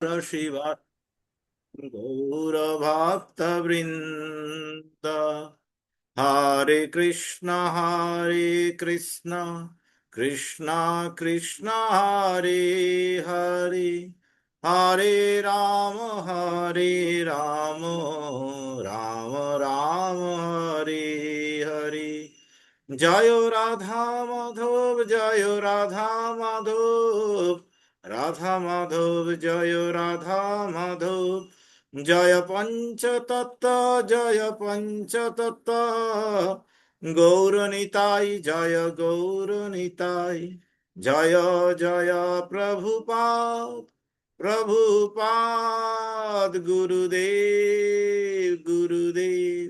শিবা গৌরভক্তবৃন্দ হরে কৃষ্ণ কৃষ্ণ কৃষ্ণ হরে হরে হরে রাম হরে রাম রাম রাম হরে হরে জয় রাধা মাধব জয় রাধা মাধব রাধা মাধব জয় রাধা মাধব জয় পঞ্চতত্ত্ব জয় পঞ্চতত্ত্ব গৌরনিতাই জয় গৌরনিতাই জয় জয় প্রভুপাদ প্রভুপাদ গুরুদেব গুরুদেব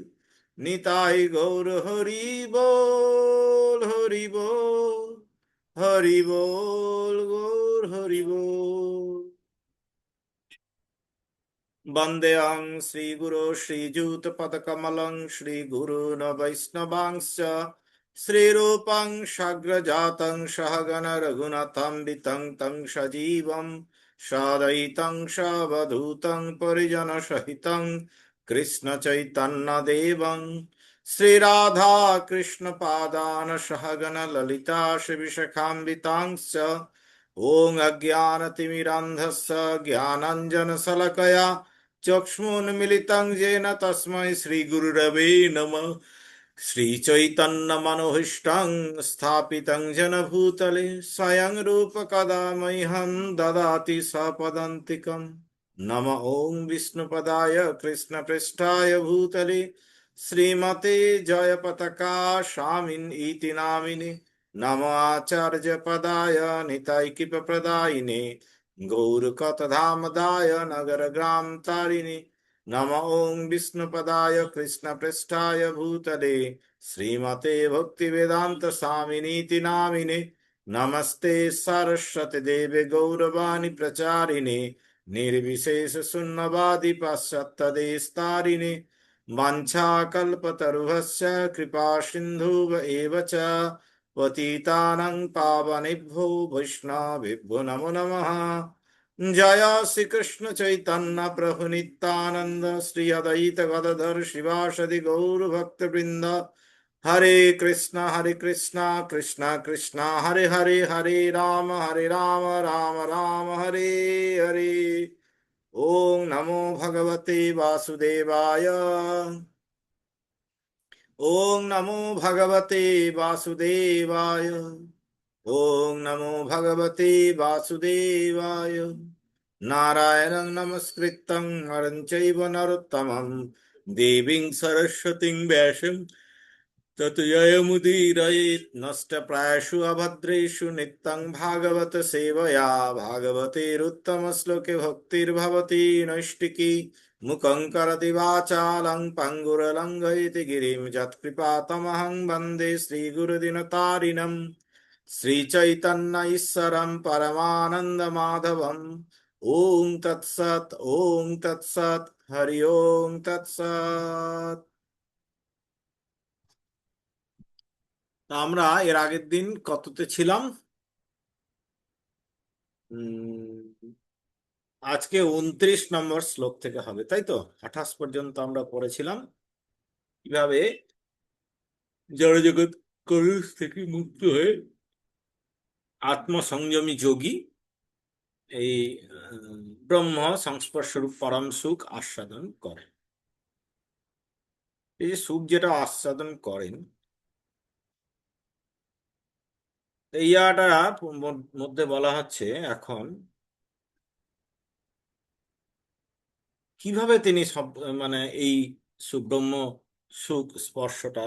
নিতাই গৌর হরি বল হরি বল হরি বল গৌর হরি বল। वन्देऽहं श्रीगुरो श्रीयुतपदकमलं श्रीगुरून् वैष्णवांश्च श्रीरूपं साग्रजातं सहगण रघुनाथान्वितं तं सजीवं साद्वैतं सावधूतं परिजनसहितं कृष्णचैतन्यदेवं श्रीराधा कृष्णपादान् सहगण ललिता श्रीविशाखान्वितांश्च ॐ अज्ञानतिमिरान्धस्य ज्ञानाञ्जनशलाकया चक्षुरुन्मिलितं येन तस्मै श्रीगुरुरवे नमः। श्रीचैतन्यमनोभीष्टं स्थापितं येन भूतले स्वयं रूप कदा मह्यं ददाति स्वपदान्तिकम्। नम ॐ विष्णुपदाय कृष्णप्रेष्ठाय भूतले श्रीमते जयपताका स्वामिन् इति नामिने नमो आचार्यपदाय निताइकिप्रदायिने गौरकथामदाय नगरग्राम तारिणे नम ॐ विष्णुपदाय कृष्णप्रेष्ठाय भूतले श्रीमते भक्तिवेदान्त स्वामिनीति नामिने नमस्ते सरस्वती देवे गौरवाणी प्रचारिणे निर्विशेष शून्यवादी पाश्चात्यदेशतारिणे वाञ्छाकल्पतरुभ्यश्च कृपा सिन्धुव एव च पतितानां पावनेभ्यो वैष्णवेभ्यो नमो नमः। जय श्री कृष्ण चैतन्य प्रभु नित्यानंद श्री अद्वैत गदाधर शिवासदि गौर भक्त वृंद हरे कृष्णा कृष्णा कृष्णा हरे हरे हरे राम राम राम हरे हरे। ओम नमो भगवते वासुदेवाय ओम नमो भगवते वासुदेवाय ओम नमो भगवते वासुदेवाय। नारायणं नमस्कृतं नरं चैव नरोत्तमं देवीं सरस्वतीं व्यासं ततो जयमुदीरयेत् नष्टप्रायेषु अभद्रेषु नित्यं भागवत सेवया भागवतेरुत्तमश्लोके भक्तिर्भवति नैष्टिकी मुखं करोति वाचालं पङ्गुरलङ्घयति गिरिं यत्कृपातमहं वन्दे श्रीगुरुदिनतारिणम् श्रीचैतन्य ईश्वरं परमानन्दमाधवम् ओम तत्सत् हरि ओम तत्सत्। তা আমরা এর আগের দিন কততে ছিলাম? উম, আজকে 29 নম্বর শ্লোক থেকে হবে, তাই তো? 28 পর্যন্ত আমরা পড়েছিলাম কিভাবে জড়জগৎ কলুষ থেকে মুক্ত হয়ে আত্মসংযমী যোগী এই ব্রহ্ম সংস্পর্শরূপ পরম সুখ আস্বাদন করেন। এই যে সুখ যেটা আস্বাদন করেন, এই ইয়াটার মধ্যে বলা হচ্ছে এখন কিভাবে তিনি সব মানে এই সুব্রহ্ম সুখ স্পর্শটা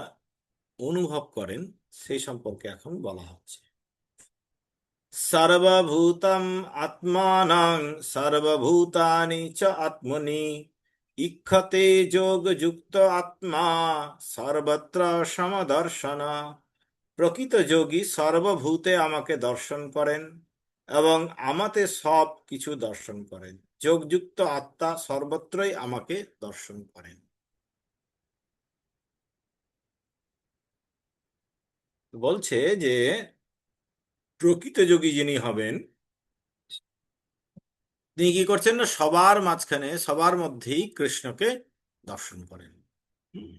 অনুভব করেন সেই সম্পর্কে এখন বলা হচ্ছে। সর্বভূতম আত্মানং সর্বভূতানি চ আত্মনি ইক্ষতে যোগ যুক্ত আত্মা সর্বত্র সমদর্শন। প্রকৃত যোগী সর্বভূতে আমাকে দর্শন করেন এবং আমাতে সব কিছু দর্শন করেন। যোগযুক্ত আত্মা সর্বত্রই আমাকে দর্শন করেন। বলছে যে প্রকৃত যোগী যিনি হবেন তিনি কি করছেন না, সবার মাঝখানে সবার মধ্যেই কৃষ্ণকে দর্শন করেন। হুম।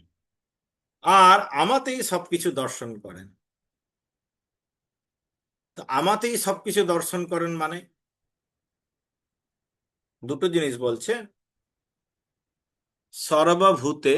আর আমাতেই সবকিছু দর্শন করেন। তো আমাতেই সবকিছু দর্শন করেন মানে দুটো জিনিস বলছে। সর্বভূতে,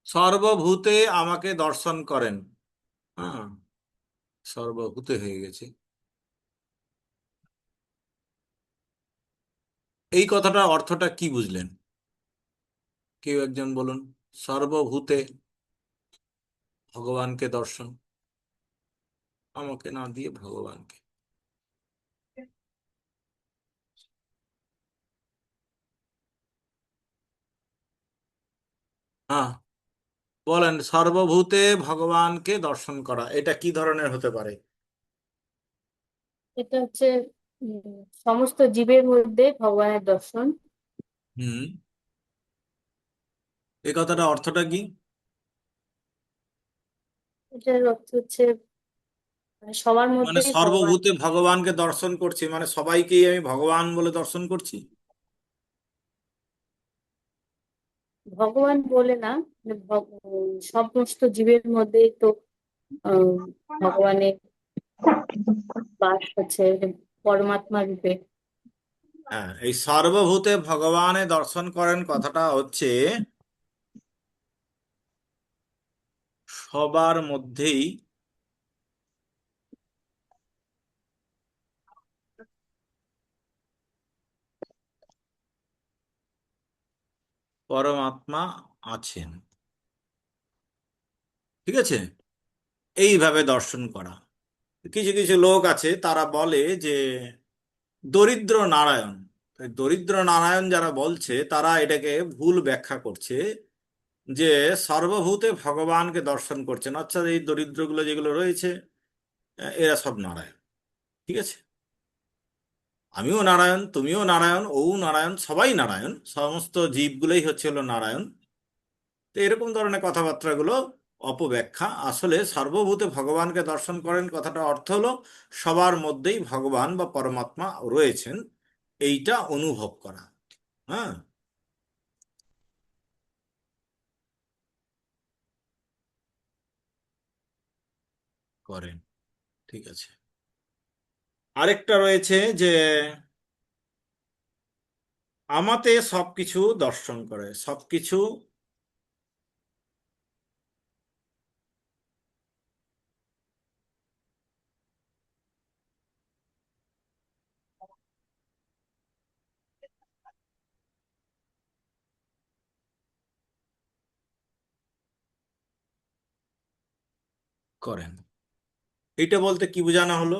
সর্বভূতে আমাকে দর্শন করেন। হ্যাঁ, সর্বভূতে হয়ে গেছে। এই কথাটার অর্থটা কি বুঝলেন? কেউ একজন বলুন। সর্বভূতে ভগবানকে দর্শন, আমাকে না দিয়ে ভগবানকে। হ্যাঁ, বলেন, সর্বভূতে ভগবানকে দর্শন করা এটা কি ধরনের হতে পারে? এটা হচ্ছে সমস্ত জীবের মধ্যে ভগবানের দর্শন। হুম। এই কথাটা অর্থটা কি? এটার অর্থ হচ্ছে মানে সবার মানে মধ্যেই ভগবান। সর্বভূতে ভগবানকে দর্শন করছি মানে সবাইকেই আমি ভগবান বলে দর্শন করছি। ভগবান বলে না, মানে সমস্ত জীবের মধ্যেই তো আহ, ভগবানের বাস হচ্ছে, পরমাত্মা রূপে। হ্যাঁ, এই সর্বভূতে ভগবানে দর্শন করেন কথাটা হচ্ছে সবার মধ্যেই পরমাত্মা আছেন। ঠিক আছে, এইভাবে দর্শন করা। কিছু কিছু লোক আছে তারা বলে যে দরিদ্র নারায়ণ। এই দরিদ্র নারায়ণ যারা বলছে তারা এটাকে ভুল ব্যাখ্যা করছে যে সর্বভূতে ভগবানকে দর্শন করছেন, আচ্ছা এই দরিদ্রগুলো যেগুলো রয়েছে এরা সব নারায়ণ। ঠিক আছে, আমিও নারায়ণ, তুমিও নারায়ণ, ও নারায়ণ, সবাই নারায়ণ, সমস্ত জীবগুলোই হচ্ছে হলো নারায়ণ। তো এরকম ধরনের কথাবার্তাগুলো অপব্যাখ্যা। আসলে সর্বভূতে ভগবানকে দর্শন করেন কথাটা অর্থ হলো সবার মধ্যেই ভগবান বা পরমাত্মা রয়েছেন, এইটা অনুভব করা। হ্যাঁ, করেন। ঠিক আছে, আরেকটা রয়েছে যে আমাতে সবকিছু দর্শন করে, সবকিছু করেন। এটা বলতে কি বোঝানো হলো?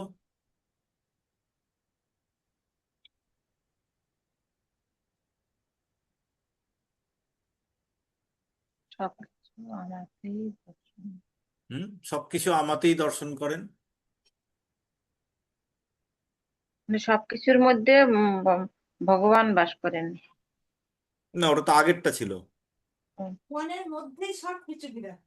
সবকিছু আমাকেই দর্শন। হুম, সবকিছু আমাতেই দর্শন করেন। মানে সবকিছুর মধ্যে ভগবান বাস করেন। না, ওটা তো আগেরটা ছিল। হুম। মনের মধ্যেই সবকিছু বিরাজ।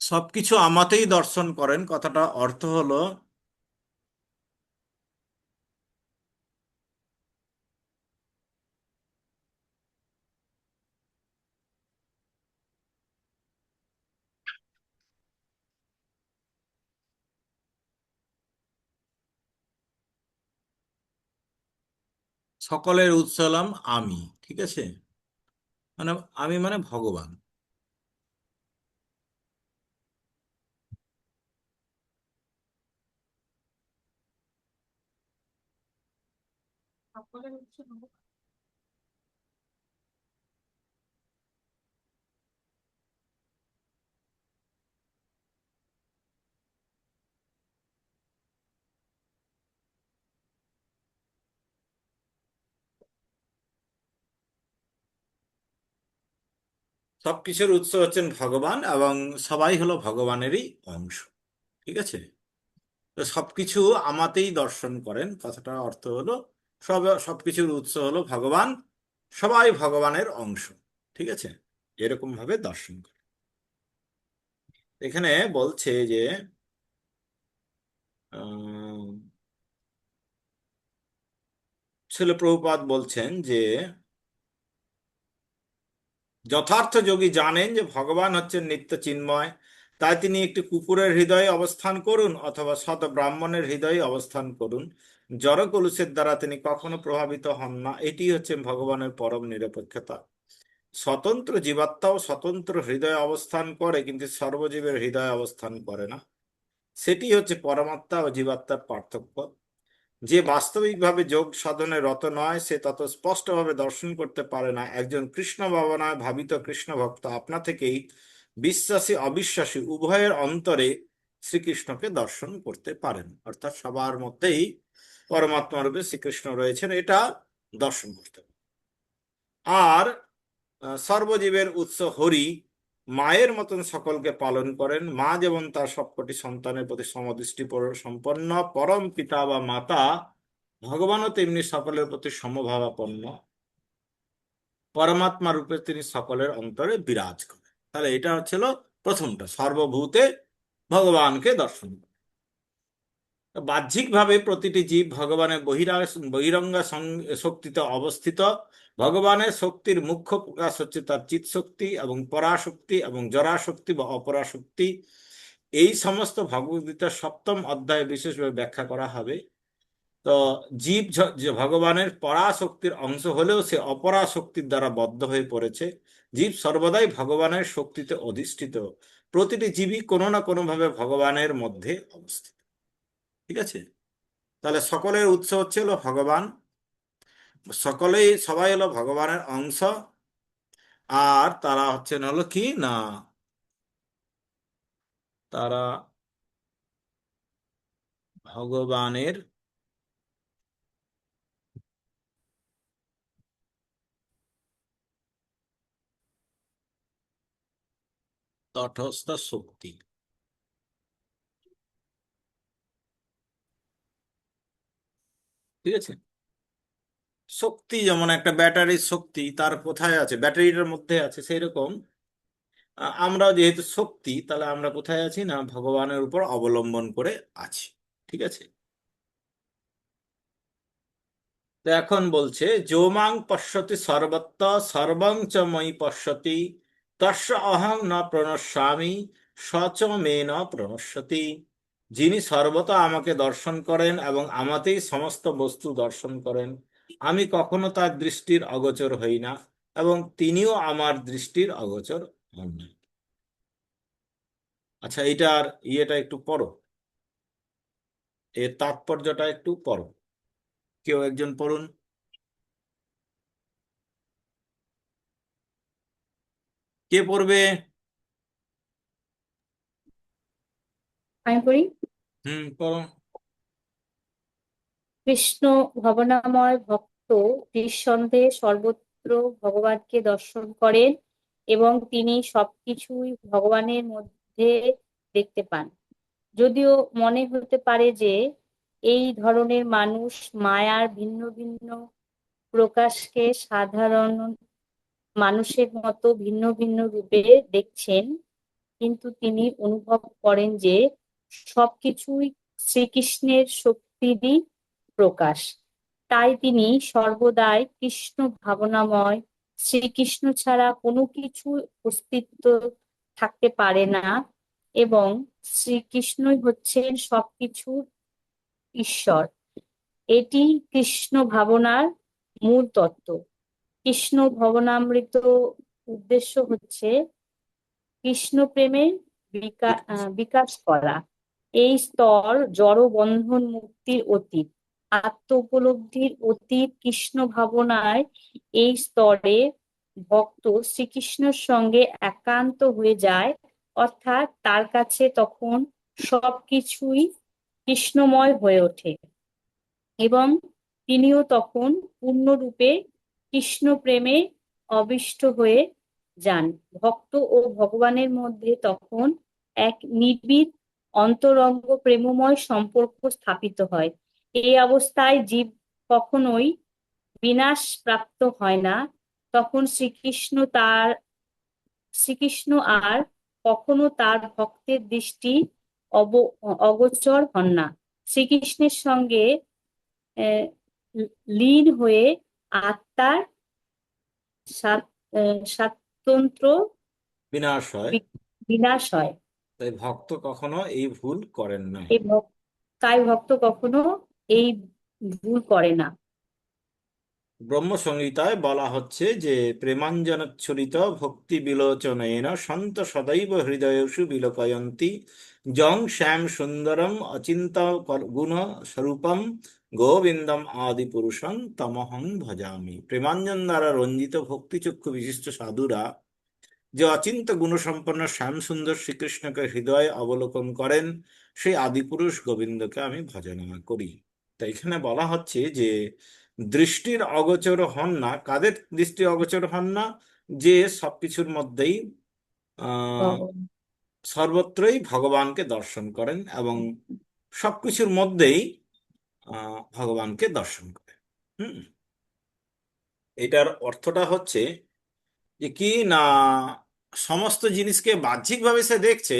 সবকিছু আমাতেই দর্শন করেন কথাটা অর্থ হলো সকলের উৎস হলাম আমি। ঠিক আছে, মানে আমি মানে ভগবান। সকলের উৎস ভগবান। সবকিছুর উৎস হচ্ছেন ভগবান এবং সবাই হলো ভগবানেরই অংশ। ঠিক আছে? তো সবকিছু আমাতেই দর্শন করেন, কথাটার অর্থ হলো সবকিছুর উৎস হলো ভগবান, সবাই ভগবানের অংশ। ঠিক আছে? এরকম ভাবে দর্শন করে। এখানে বলছে যে আহ শিল প্রভুপাদ বলছেন যে যথার্থ যোগী জানেন যে ভগবান হচ্ছেন নিত্য চিন্ময়, তাই তিনি একটি কুকুরের হৃদয়ে অবস্থান করুন অথবা শত ব্রাহ্মণের হৃদয়ে অবস্থান করুন, জড় কলুষের দ্বারা তিনি কখনো প্রভাবিত হন না। এটি হচ্ছে ভগবানের পরম নিরপেক্ষতা। স্বতন্ত্র জীবাত্মাও স্বতন্ত্র হৃদয়ে অবস্থান করে, কিন্তু সর্বজীবের হৃদয়ে অবস্থান করে না। সেটি হচ্ছে পরমাত্মা ও জীবাত্মার পার্থক্য। যে বাস্তবিকভাবে যোগ সাধনে রত নয় সে তত স্পষ্টভাবে দর্শন করতে পারে না। একজন কৃষ্ণ ভাবনায় ভাবিত কৃষ্ণ ভক্ত আপনা থেকেই বিশ্বাসী অবিশ্বাসী উভয়ের অন্তরে শ্রীকৃষ্ণকে দর্শন করতে পারেন, অর্থাৎ সবার মধ্যেই পরমাত্মা রূপে শ্রীকৃষ্ণ রয়েছেন, এটা দর্শন করতে পারেন। আর সর্বজীবের উৎস হরি মায়ের মতন সকলকে পালন করেন। মা যেমন তার সবকটি সন্তানের প্রতি সমদৃষ্টি সম্পন্ন পরম পিতা বা মাতা, ভগবানও তেমনি সকলের প্রতি সমভাবাপন্ন। পরমাত্মা রূপে তিনি সকলের অন্তরে বিরাজ করেন। তাহলে এটা হচ্ছিল প্রথমটা, সর্বভূতে ভগবানকে দর্শন করা। বাহ্যিকভাবে প্রতিটি জীব ভগবানের বহিরঙ্গ শক্তিতে অবস্থিত। ভগবানের শক্তির মুখ্য প্রকাশ হচ্ছে তার চিৎ শক্তি এবং পরাশক্তি এবং জরাশক্তি বা অপরাশক্তি। এই সমস্ত ভগবদ্গীতার সপ্তম অধ্যায়ে বিশেষভাবে ব্যাখ্যা করা হবে। তো জীব যে ভগবানের পরাশক্তির অংশ হলেও সে অপরাশক্তির দ্বারা বদ্ধ হয়ে পড়েছে। জীব সর্বদাই ভগবানের শক্তিতে অধিষ্ঠিত। প্রতিটি জীবই কোনো না কোনো ভাবে ভগবানের মধ্যে অবস্থিত। ঠিক আছে? তাহলে সকলের উৎস হচ্ছে হলো ভগবান, সবাই হলো ভগবানের অংশ। আর তারা হচ্ছেন হলো কি না, তারা ভগবানের তটস্থ শক্তি। ঠিক আছে? শক্তি যেমন একটা ব্যাটারির শক্তি তার কোথায় আছে, ব্যাটারিটার মধ্যে আছে, সেই রকম আমরাও যেহেতু শক্তি, তাহলে আমরা কোথায় আছি না, ভগবানের উপর অবলম্বন করে আছি। ঠিক আছে? তো এখন বলছে যোমাং পশ্যতি সর্বত্র সর্বং চ ময়ি পশ্যতি তস্য অহং ন প্রণশ্যামি স চ মে ন প্রণশ্যতি। যিনি সর্বদা আমাকে দর্শন করেন এবং আমাতেই সমস্ত বস্তু দর্শন করেন, আমি কখনো তার দৃষ্টির অগোচর হই না এবং তিনিও আমার দৃষ্টির অগোচর হন না। আচ্ছা, এইটার ইয়েটা একটু পড়ো, এর তাৎপর্যটা একটু পড়ো, কেউ একজন পড়ুন। কে পড়বে? আমি পড়ি। পড়ো। কৃষ্ণ ভবনাময় ভক্ত নিঃসন্দেহে সর্বত্র ভগবানকে দর্শন করেন এবং তিনি সবকিছুই ভগবানের মধ্যে দেখতে পান। যদিও মনে হতে পারে যে এই ধরনের মানুষ মায়ার ভিন্ন ভিন্ন প্রকাশকে সাধারণ মানুষের মতো ভিন্ন ভিন্ন রূপে দেখছেন, কিন্তু তিনি অনুভব করেন যে সবকিছুই শ্রীকৃষ্ণের শক্তিরই প্রকাশ। তাই তিনি সর্বদাই কৃষ্ণ ভাবনাময়। শ্রীকৃষ্ণ ছাড়া কোনো কিছু অস্তিত্ব থাকতে পারে না এবং শ্রীকৃষ্ণই হচ্ছেন সবকিছুর ঈশ্বর। এটি কৃষ্ণ ভাবনার মূল তত্ত্ব। কৃষ্ণ ভবনামৃত উদ্দেশ্য হচ্ছে কৃষ্ণ প্রেমের বিকাশ করা। এই স্তর জড় বন্ধন মুক্তির অতীত, আত্ম উপলব্ধির অতীত। কৃষ্ণ ভাবনায় এই স্তরে ভক্ত শ্রীকৃষ্ণের সঙ্গে একান্ত হয়ে যায়, অর্থাৎ তার কাছে তখন সবকিছুই কৃষ্ণময় হয়ে ওঠে এবং তিনিও তখন পূর্ণরূপে কৃষ্ণ প্রেমে অবিষ্ট হয়ে যান। ভক্ত ও ভগবানের মধ্যে তখন এক নিবিড় অন্তরঙ্গ প্রেমময় সম্পর্ক স্থাপিত হয়। এই অবস্থায় জীব কখনোই বিনাশ প্রাপ্ত হয় না। তখন শ্রীকৃষ্ণ আর কখনো তার ভক্তের দৃষ্টি অগোচর হন না। শ্রীকৃষ্ণের সঙ্গে আহ, লীন হয়ে আত্মার স্বাতন্ত্র্য বিনাশ হয়। বিনাশ হয়। তাই ভক্ত কখনো এই ভুল করেন না। এই তাই ভক্ত কখনো এই ভুল করে না। ব্রহ্মসংহিতায় বলা হচ্ছে যে প্রেমাঞ্জনচ্ছুরিত ভক্তি বিলোচনেন সন্ত সদৈব হৃদয়েষু বিলোকয়ন্তি জং শ্যাম সুন্দরম অচিন্ত গুণ স্বরূপম গোবিন্দম আদি পুরুষং তমহং ভজামি। প্রেমাঞ্জন দ্বারা রঞ্জিত ভক্তিচক্ষু বিশিষ্ট সাধুরা যে অচিন্ত গুণসম্পন্ন শ্যাম সুন্দর শ্রীকৃষ্ণকে হৃদয়ে অবলোকন করেন, সেই আদিপুরুষ গোবিন্দকে আমি ভজনা করি। তাই এখানে বলা হচ্ছে যে দৃষ্টির অগোচর হন না। কাদের দৃষ্টি অগোচর হন না? যে সবকিছুর মধ্যেই আহ ভগবান। সর্বত্রই ভগবানকে দর্শন করেন এবং সবকিছুর মধ্যেই ভগবানকে দর্শন করেন। হুম। এটার অর্থটা হচ্ছে যে কি না, সমস্ত জিনিসকে বাহ্যিকভাবে সে দেখছে,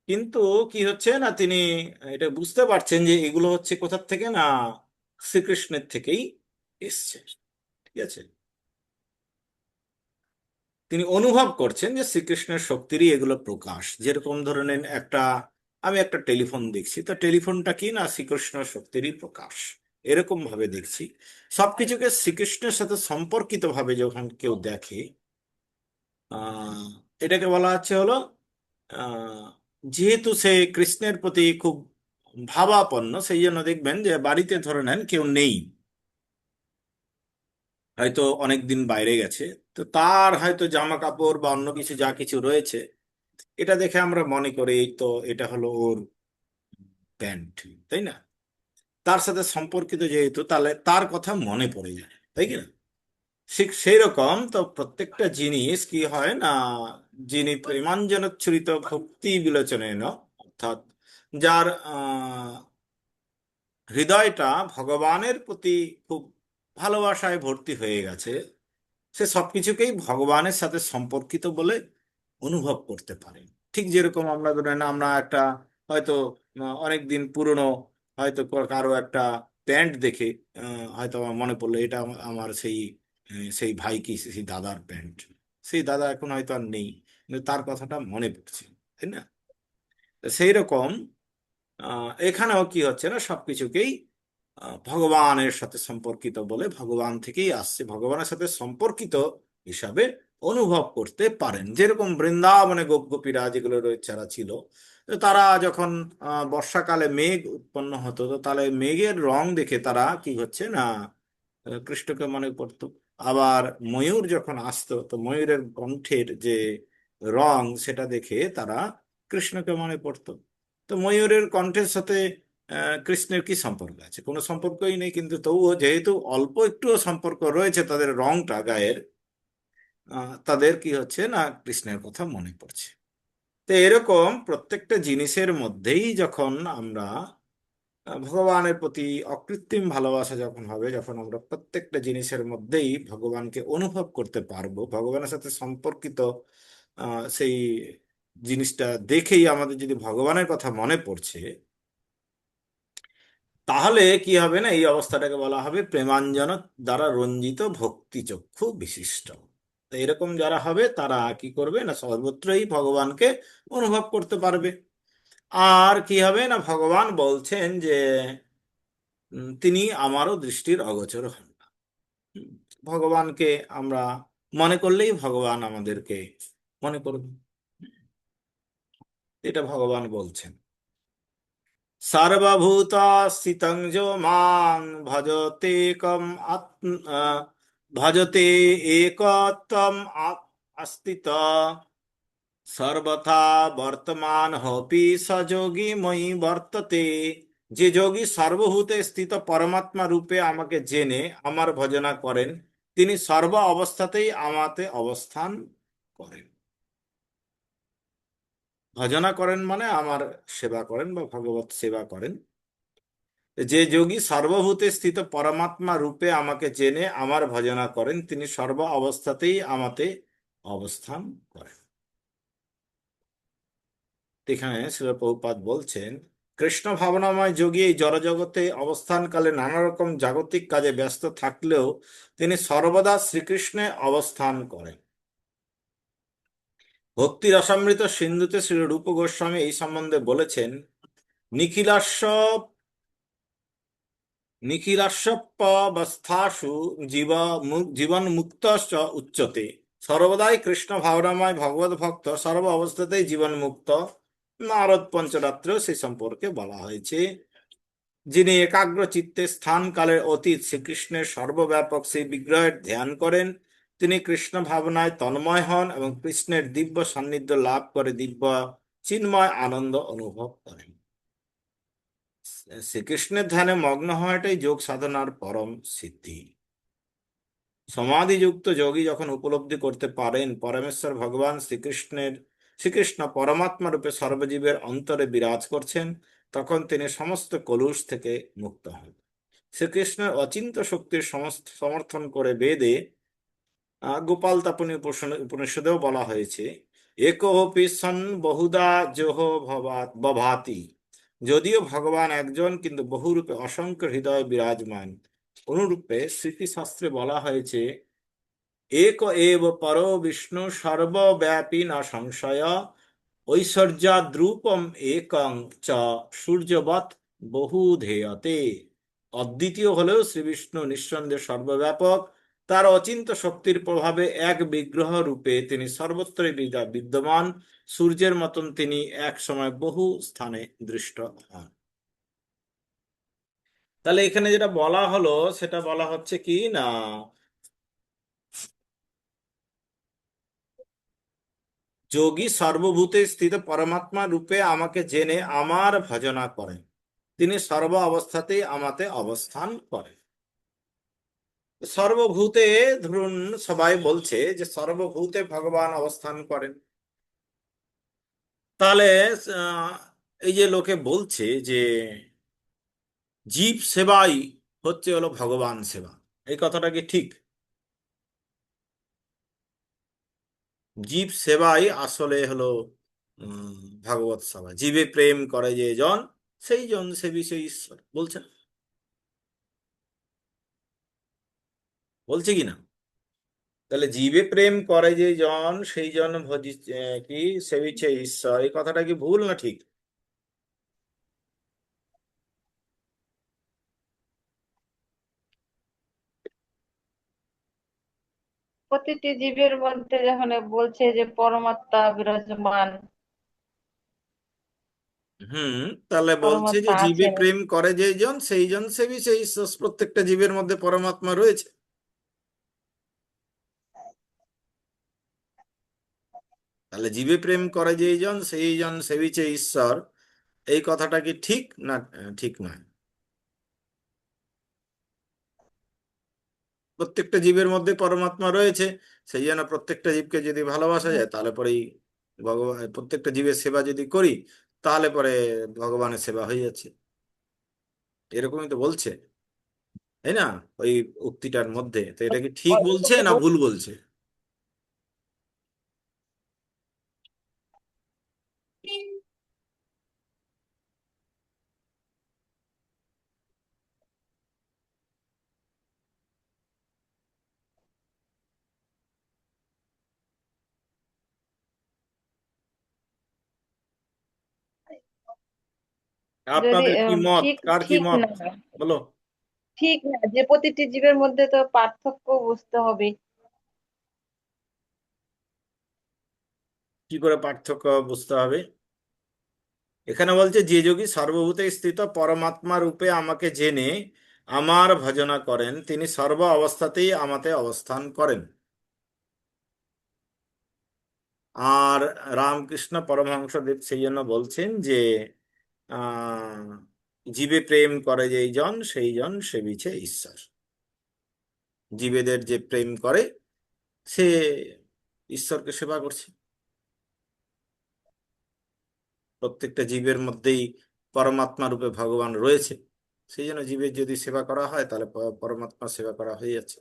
কিন্তু কি হচ্ছে না, তিনি এটা বুঝতে পারছেন যে এগুলো হচ্ছে কোথার থেকে না, শ্রীকৃষ্ণের থেকেই এসছে। ঠিক আছে, তিনি অনুভব করছেন যে শ্রীকৃষ্ণের শক্তিরই এগুলো প্রকাশ। যেরকম ধরনের আমি একটা টেলিফোন দেখছি, তো টেলিফোনটা কি না শ্রীকৃষ্ণ শক্তিরই প্রকাশ, এরকম ভাবে দেখছি। সবকিছুকে শ্রীকৃষ্ণের সাথে সম্পর্কিত ভাবে যখন কেউ দেখে, আহ এটাকে বলা হচ্ছে হলো আহ যেহেতু সে কৃষ্ণের প্রতি খুব ভাবাপন্ন, সেই জন্য দেখবেন যে বাড়িতে ধরে নেন কেউ নেই, হয়তো অনেক দিন বাইরে গেছে, তো তার হয়তো জামা কাপড় বা অন্য কিছু যা কিছু রয়েছে, এটা দেখে আমরা মনে করি এই তো এটা হলো ওর প্যান্ট, তাই না? তার সাথে সম্পর্কিত যেহেতু, তাহলে তার কথা মনে পড়ে যায়, তাই কি না? ঠিক সেই রকম তো প্রত্যেকটা জিনিস কি হয় না, যিনি প্রেমাঞ্জনচ্ছুরিত ভক্তি বিলোচনেন, অর্থাৎ যার হৃদয়টা ভগবানের প্রতি খুব ভালোবাসায় ভর্তি হয়ে গেছে, সে সবকিছুকেই ভগবানের সাথে সম্পর্কিত বলে অনুভব করতে পারে। ঠিক যেরকম আমরা ধরেন আমরা একটা হয়তো অনেক দিন পুরনো হয়তো কারো একটা প্যান্ট দেখে হয়তো আমার মনে পড়লো এটা আমার সেই ভাই কি সেই দাদার প্যান্ট, সেই দাদা এখন হয়তো আর নেই, কিন্তু তার কথাটা মনে পড়ছে, তাই না? তো সেই রকম এখানেও কি হচ্ছে না, সবকিছুকেই ভগবানের সাথে সম্পর্কিত বলে, ভগবান থেকেই আসছে, ভগবানের সাথে সম্পর্কিত হিসাবে অনুভব করতে পারেন। যেরকম বৃন্দাবনে গোপ গোপীরা যেগুলো রয়েছে যারা ছিল, তো তারা যখন বর্ষাকালে মেঘ উৎপন্ন হতো, তো তাহলে মেঘের রং দেখে তারা কি হচ্ছে না, কৃষ্ণকে মনে করতো। আবার ময়ূর যখন আসতো, তো ময়ূরের কণ্ঠের যে রং সেটা দেখে তারা কৃষ্ণকে মনে করতো। তো ময়ূরের কণ্ঠের সাথে কৃষ্ণের কি সম্পর্ক আছে? কোনো সম্পর্কই নেই, কিন্তু তবুও যেহেতু অল্প একটু সম্পর্ক রয়েছে তাদের রংটা গায়ের, তাদের কি হচ্ছে না, কৃষ্ণের কথা মনে পড়ছে। তো এরকম প্রত্যেকটা জিনিসের মধ্যেই যখন আমরা ভগবানের প্রতি অকৃত্রিম ভালোবাসা যখন হবে, যখন আমরা প্রত্যেকটা জিনিসের মধ্যেই ভগবানকে অনুভব করতে পারবো, ভগবানের সাথে সম্পর্কিত সেই জিনিসটা দেখেই আমাদের যদি ভগবানের কথা মনে পড়ছে, তাহলে কি হবে না, এই অবস্থাটাকে বলা হবে প্রেমাঞ্জন দ্বারা রঞ্জিত ভক্তি চক্ষু বিশিষ্ট। তো এরকম যারা হবে তারা কি করবে না, সর্বত্রই ভগবানকে অনুভব করতে পারবে। আর কি হবে না, ভগবান বলছেন যে তিনি আমারও দৃষ্টির অগোচর হন না। হুম, ভগবানকে আমরা মনে করলেই ভগবান আমাদেরকে মনে করবে, এটা ভগবান বলছেন। সর্বভূতস্থিতং যো মাং ভজতে কম আত্ম ভজতে একত্বম আস্তিত সর্বথা বর্তমান হপি স যোগী ময়ি বর্ততে। যে যোগী সর্বভূতে স্থিত পরমাত্মা রূপে আমাকে জেনে আমার ভজনা করেন, তিনি সর্ব অবস্থাতেই আমাতে অবস্থান করেন। ভজনা করেন মানে আমার সেবা করেন বা ভগবত সেবা করেন। যে যোগী সর্বভূতে স্থিত পরমাত্মা রূপে আমাকে জেনে আমার ভজনা করেন, তিনি সর্ব অবস্থাতেই আমাতে অবস্থান করেন। এখানে শ্রীল প্রভুপাদ বলছেন, কৃষ্ণ ভাবনাময় যোগী এই জড়জগতে অবস্থানকালে নানা রকম জাগতিক কাজে ব্যস্ত থাকলেও তিনি সর্বদা শ্রীকৃষ্ণে অবস্থান করেন। ভক্তি রসামৃত সিন্ধুতে শ্রী রূপ গোস্বামী এই সম্বন্ধে বলেছেন, নিখিলাস্য নিখিলাস্যপ্যবস্থাসু জীবন মুক্ত উচ্যতে। সর্বদাই কৃষ্ণ ভাবনাময় ভগবত ভক্ত সর্ব অবস্থাতেই জীবন মুক্ত। নারদ পঞ্চরাত্রেও সেই সম্পর্কে বলা হয়েছে। যিনি একাগ্র চিত্তে স্থান কালের অতীত শ্রীকৃষ্ণের সর্বব্যাপক সেই বিগ্রহের ধ্যান করেন, তিনি কৃষ্ণ ভাবনায় তন্ময় হন এবং কৃষ্ণের দিব্য সান্নিধ্য লাভ করে দিব্য চিন্ময় আনন্দ অনুভব করেন। শ্রীকৃষ্ণের ধ্যানে মগ্ন হওয়াটাই যোগ সাধনার পরম সিদ্ধি। সমাধিযুক্ত যোগী যখন উপলব্ধি করতে পারেন পরমেশ্বর ভগবান শ্রীকৃষ্ণ পরমাত্মা রূপে সর্বজীবের অন্তরে বিরাজ করছেন, তখন তিনি সমস্ত কলুষ থেকে মুক্ত হন। শ্রীকৃষ্ণের অচিন্ত্য শক্তির সমর্থন করে বেদে গোপাল তাপনী উপনিষদেও বলা হয়েছে, একোপি সন বহুদা যোহ বভাতি। যদিও ভগবান একজন, কিন্তু বহুরূপে অসংখ্য হৃদয় বিরাজমান। অনুরূপে স্মৃতিশাস্ত্রে বলা হয়েছে, এক এব পরো বিষ্ণু সর্বব্যাপী না সংশয়, ঐশ্বর্যাদ্রূপম একং চ সূর্যবৎ বহুধেয়তে। অদ্বিতীয় হলেও শ্রী বিষ্ণু নিঃসন্দেহে সর্বব্যাপক। তার অচিন্ত্য শক্তির প্রভাবে এক বিগ্রহ রূপে তিনি সর্বত্রই বিদ্যমান। সূর্যের মতন তিনি এক সময় বহু স্থানে দৃষ্ট হন। তাহলে এখানে যেটা বলা হলো সেটা বলা হচ্ছে কি না, যোগী সর্বভূতে স্থিত পরমাত্মা রূপে আমাকে জেনে আমার ভজনা করেন, তিনি সর্ব অবস্থাতেই আমাতে অবস্থান করেন। সর্বভূতে, ধরুন সবাই বলছে যে সর্বভূতে ভগবান অবস্থান করেন, তাহলে আহ, এই যে লোকে বলছে যে জীব সেবাই হলো ভগবান সেবা, এই কথাটা কি ঠিক? জীব সেবাই আসলে হলো উম ভাগবত সেবা। জীবে প্রেম করে যে জন, সেই জন সেবী সেই ঈশ্বর, বলছেন, বলছে কি না? তাহলে জীবে প্রেম করে যে জন সেই জন ভজি কি সেবিছে ঈশ্বর, এই কথাটা কি ভুল না ঠিক? প্রতিটি জীবের মধ্যে যখন বলছে যে পরমাত্মা বিরাজমান, হুম, তাহলে বলছে যে পরমাত্মা জীবে আছেন। প্রেম করে যে জন সেই জন সেবিছে ঈশ্বর। প্রত্যেকটা জীবের মধ্যে পরমাত্মা রয়েছে। তাহলে জীবে প্রেম করে যে জন সেই জন সেবিছে ঈশ্বর, এই কথাটা কি ঠিক না ঠিক নয়? প্রত্যেকটা জীবের মধ্যে পরমাত্মা রয়েছে, সেই জন্য প্রত্যেকটা জীবকে যদি ভালোবাসা যায় তাহলে পরেই ভগবান, প্রত্যেকটা জীবের সেবা যদি করি তাহলে পরে ভগবানের সেবা হয়ে যাচ্ছে, এরকমই তো বলছে, তাই না? ওই উক্তিটার মধ্যে তো এটা কি ঠিক বলছে এটাকে না ভুল বলছে? যদি আপনাদের কি মত, ঠিক কার কি ঠিক মত, না, বলো। ঠিক না যে প্রতিটি জীবের মধ্যে তো পার্থক্য বুঝতে হবে। কি করে পার্থক্য বুঝতে হবে? এখানে বলছে যে যোগী সর্বভূতে স্থিত পরমাত্মা রূপে আমাকে জেনে আমার ভজনা করেন, তিনি সর্ব অবস্থাতেই আমাতে অবস্থান করেন। আর রামকৃষ্ণ পরমহংসদেব সেই জন্য বলছেন যে আহ জীবে প্রেম করে যেই জন সেই জন সেবিছে ঈশ্বর। জীবেদের যে প্রেম করে সে ঈশ্বরকে সেবা করছে। প্রত্যেকটা জীবের মধ্যেই পরমাত্মা রূপে ভগবান রয়েছে। সেই জন্য জীবের যদি সেবা করা হয় তাহলে পরমাত্মার সেবা করা হয়ে যাচ্ছে।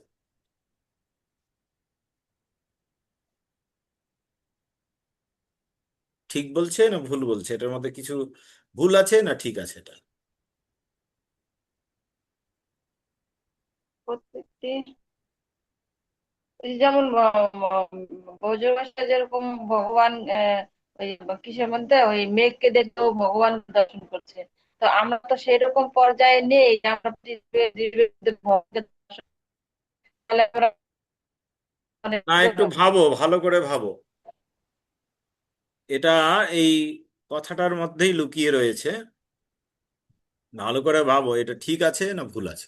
ঠিক বলছে না ভুল বলছে, এটার মধ্যে কিছু ভুল আছে না ঠিক আছে এটা? প্রত্যেকটি ওই যেমন বজ্রবাসে যেরকম ভগবান ওই কিসের মধ্যে ওই মেঘকে দেখেও ভগবান দর্শন করছে। তো আমরা তো সেরকম পর্যায়ে নেই যে আমরা জীবের মধ্যে ভগবানকে দর্শন করলে আমরা মানে না, কি একটু হবে? ভাবো, ভালো করে ভাবো। এটা এই কথাটার মধ্যেই লুকিয়ে রয়েছে। ভালো করে ভাবো, এটা ঠিক আছে না ভুল আছে।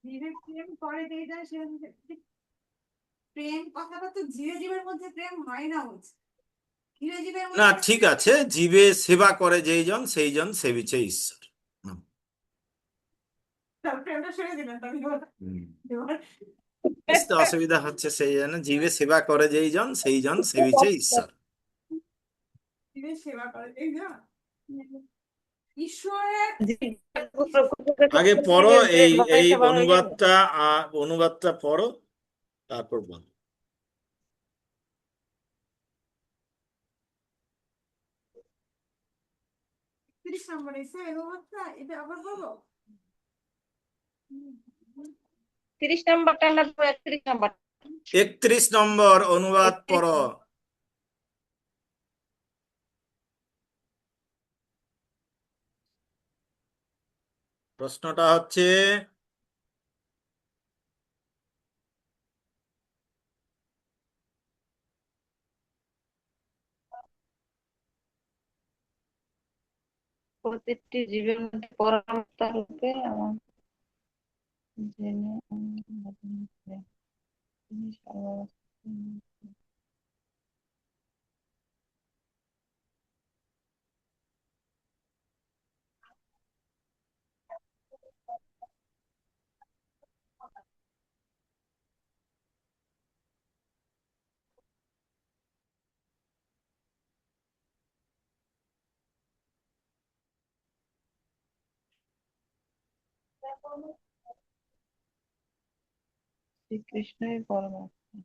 জীবে প্রেম করে দেয় সে প্রেম কথাটা তো জীবে জীবের মধ্যে প্রেম হয় না হচ্ছে ধীরে জীবের না, মধ্যে ঠিক আছে, জীবে সেবা করে যেই জন সেই জন সেবিছে ঈশ্বর। হুম। প্রেমটা সরে দিলেন তুমি হুম। এবার বুঝতে অসুবিধা হচ্ছে, সেই জন্য জীবে সেবা করে যেই জন সেই জন সেবিছে ঈশ্বর। জীবের সেবা করে এই না ঈশ্বরের আগে পড়ো জীবের এই প্রেম হয় এই সবার হয়ে যাবে। অনুবাদটা, অনুবাদটা পড়ো, তারপর বলো। 30 নম্বর এসে এগোবারটা এটা আবার বলো 30 নম্বরটা না, 31 নম্বর? 31 নম্বর অনুবাদ পড়ো। প্রশ্নটা হচ্ছে, প্রত্যেকটি জীবের মধ্যে পরমাত্মা রূপে আমার জেনে তিনি সর্বাবস্থায়। শ্রীকৃষ্ণই পরমাত্মা।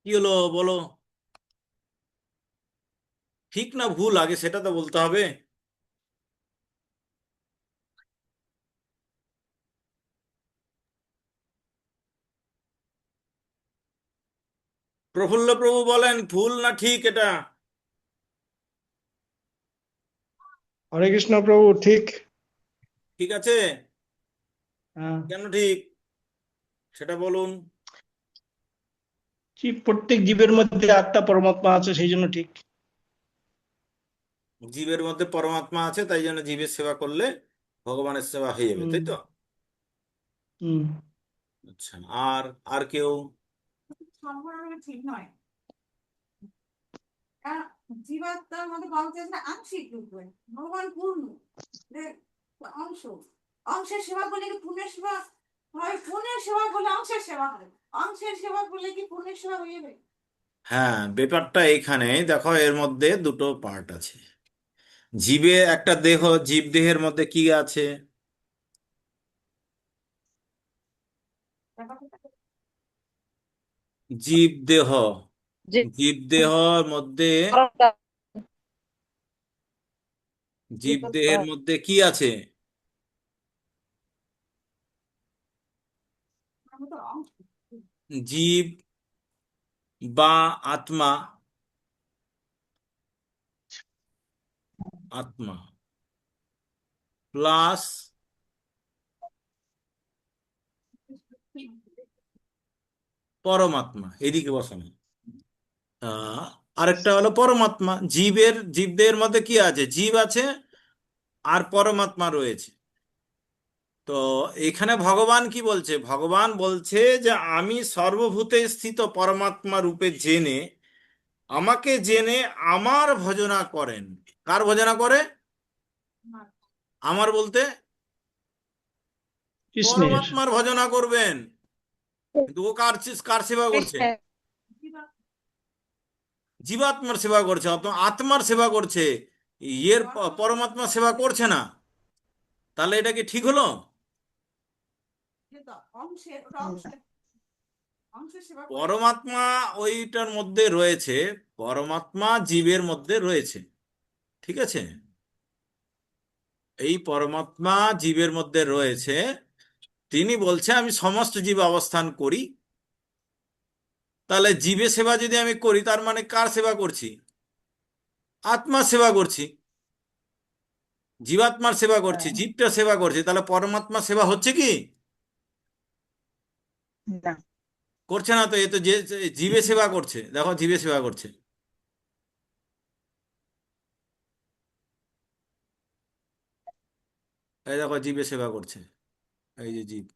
কি হলো বলো, ঠিক না ভুল আগে সেটা তো বলতে হবে। প্রফুল্ল প্রভু বলেন ভুল না ঠিক এটা? হরে কৃষ্ণ প্রভু, ঠিক। ঠিক আছে? হ্যাঁ, কেন ঠিক সেটা বলুন। কি প্রত্যেক জীবের মধ্যে আত্মা পরমাত্মা আছে, সেই জন্য ঠিক। জীবের মধ্যে পরমাত্মা আছে, তাই জন্য জীবের সেবা করলে ভগবানের সেবা হয়ে যাবে, হুম। তাই তো? হুম। আচ্ছা, আর আর কেউ? সম্পূর্ণরূপে ঠিক নয়। কারণ জীবাত্মার মধ্যে বলতে চাইছে না আংশিক রূপে, ভগবান পূর্ণ, যে অংশ। অংশের সেবা করলে কি পূর্ণের সেবা হয়? পূর্ণের সেবা করলে অংশের সেবা হয়, অংশের সেবা করলে কি পূর্ণের সেবা হয়ে যাবে? হ্যাঁ, ব্যাপারটা এখানে দেখো, এর মধ্যে দুটো পার্ট আছে। জীবে একটা দেহ, জীব দেহের মধ্যে কি আছে? জীব দেহ। যে জীব দেহের মধ্যে, পরমটা জীব দেহের মধ্যে কি আছে? আমরা তো অংশ। জীব বা আত্মা, আত্মা প্লাস পরমাত্মা, এদিকে বসানো। আহ, আরেকটা হলো পরমাত্মা। জীবদের মধ্যে কি আছে? জীব আছে আর পরমাত্মা রয়েছে। তো এখানে ভগবান কি বলছে? ভগবান বলছে যে আমি সর্বভূতে স্থিত পরমাত্মা রূপে জেনে, আমাকে জেনে আমার ভজনা করেন। কার ভজনা করে? আমার বলতে কৃষ্ণের। পরমাত্মার ভজনা করবেন। কিন্তু ও কার কার সেবা করছে? কৃষ্ণের জীবাত্মার সেবা করছে, আত্মার সেবা করছে। ইয়ের পরমাত্মা সেবা করছে না। তাহলে এটা কি ঠিক হলো? যেটা অংশের, ওটা অংশের, অংশের সেবা করে। পরমাত্মা ওইটার মধ্যে রয়েছে, পরমাত্মা জীবের মধ্যে রয়েছে, ঠিক আছে? এই পরমাত্মা জীবের মধ্যে রয়েছে। তিনি বলছে আমি সমস্ত জীব অবস্থান করি। তাহলে জীবের সেবা যদি আমি করি, তার মানে কার সেবা করছি? আত্মার সেবা করছি, জীবাত্মার সেবা করছি, হ্যাঁ, জীবটা সেবা করছি। তাহলে পরমাত্মা সেবা হচ্ছে কি? না। করছে না তো। এ তো যে যে জীবে সেবা করছে, দেখো জীবে সেবা করছে। এই দেখো জীবে সেবা করছে, এই যে জীব।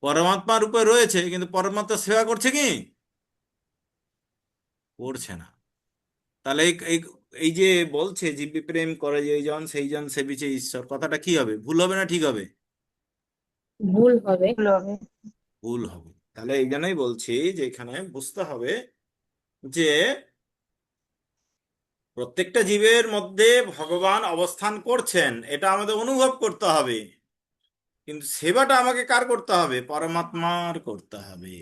পরমাত্মা রূপে রয়েছে, কিন্তু পরমাত্মা সেবা করছে কি? করছে না। তাহলে এই এই এই যে বলছে জীব প্রেম করে যেইজন সেইজন সেবিছে ঈশ্বর, কথাটা কি হবে? ভুল হবে না ঠিক হবে? ভুল হবে। ভুল হবে। ভুল হবে। তাহলে এই জন্যই বলছি যে এখানে বুঝতে হবে যে প্রত্যেকটা জীবের মধ্যে ভগবান অবস্থান করছেন, এটা আমাদের অনুভব করতে হবে। কিন্তু সেবাটা আমাকে কার করতে হবে? পরমাত্মার করতে হবে।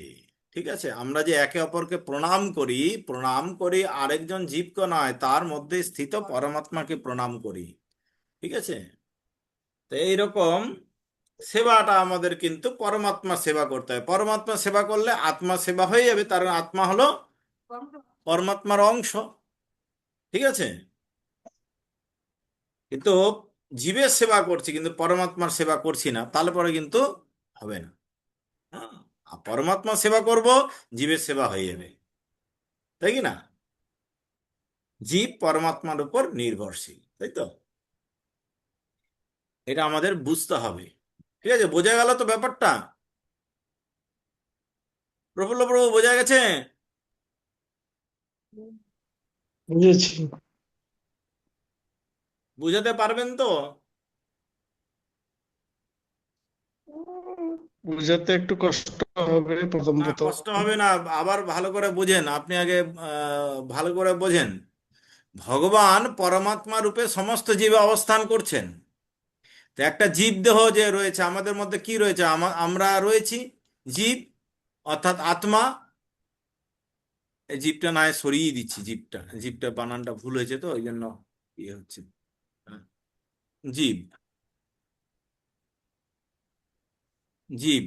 ঠিক আছে? আমরা যে একে অপরকে প্রণাম করি, প্রণাম করি আরেকজন জীবকে নয়, তার মধ্যে স্থিত পরমাত্মাকে প্রণাম করি। ঠিক আছে? তো এইরকম সেবাটা আমাদের কিন্তু পরমাত্মা সেবা করতে হয়। পরমাত্মা সেবা করলে আত্মা সেবা হয়ে যাবে, তার আত্মা হলো পরমাত্মার অংশ। ঠিক আছে? কিন্তু জীবের সেবা করছি কিন্তু পরমাত্মার সেবা করছি না, তাহলে পরে কিন্তু হবে না। হ্যাঁ, আর পরমাত্মা সেবা করব, জীবের সেবা হয়ে যাবে, তাই কি না? জীব পরমাত্মার উপর নির্ভরশীল, তাই তো? এটা আমাদের বুঝতে হবে। ঠিক আছে? বোঝা গেল তো ব্যাপারটা? প্রফুল্ল প্রভু, বোঝা গেছে? বুঝেছি। বুঝাতে পারবেন তো? বুঝাতে একটু কষ্ট হবে না, প্রথমত। কষ্ট হবে না। আবার ভালো করে বোঝেন আপনি আগে, ভালো করে বোঝেন। ভগবান পরমাত্মা রূপে সমস্ত জীবে অবস্থান করছেন। তো একটা জীব দেহ যে রয়েছে আমাদের মধ্যে, কি রয়েছে? আমরা রয়েছি জীব, অর্থাৎ আত্মা। এই জীবটা না হয় সরিয়ে দিচ্ছি, জীবটা, জীবটা বানানটা ভুল হয়েছে তো ওই জন্য ইয়ে হচ্ছে। হ্যাঁ, জীব, জীব,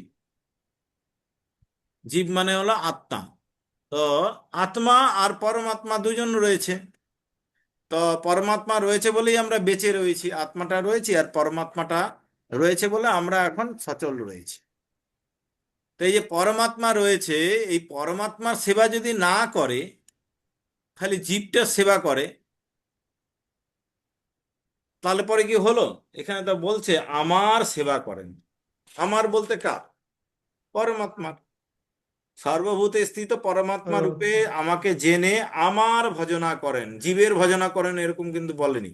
জীব মানে হলো আত্মা। তো তো আত্মা আর পরমাত্মা দুজন রয়েছে। তো পরমাত্মা রয়েছে বলেই আমরা বেঁচে রয়েছি, আত্মাটা রয়েছে, আর পরমাত্মাটা রয়েছে বলে আমরা এখন সচল রয়েছি। তো এই যে পরমাত্মা রয়েছে, এই পরমাত্মার সেবা যদি না করে, খালি জীবটার সেবা করে, তাহলে পরে কি হলো? এখানে তো বলছে আমার সেবা করেন। আমার বলতে কার? পরমাত্মার। সর্বভূতে স্থিত পরমাত্মা আহ, রূপে আমাকে জেনে আমার ভজনা করেন, জীবের ভজনা করেন এরকম কিন্তু বলেনি।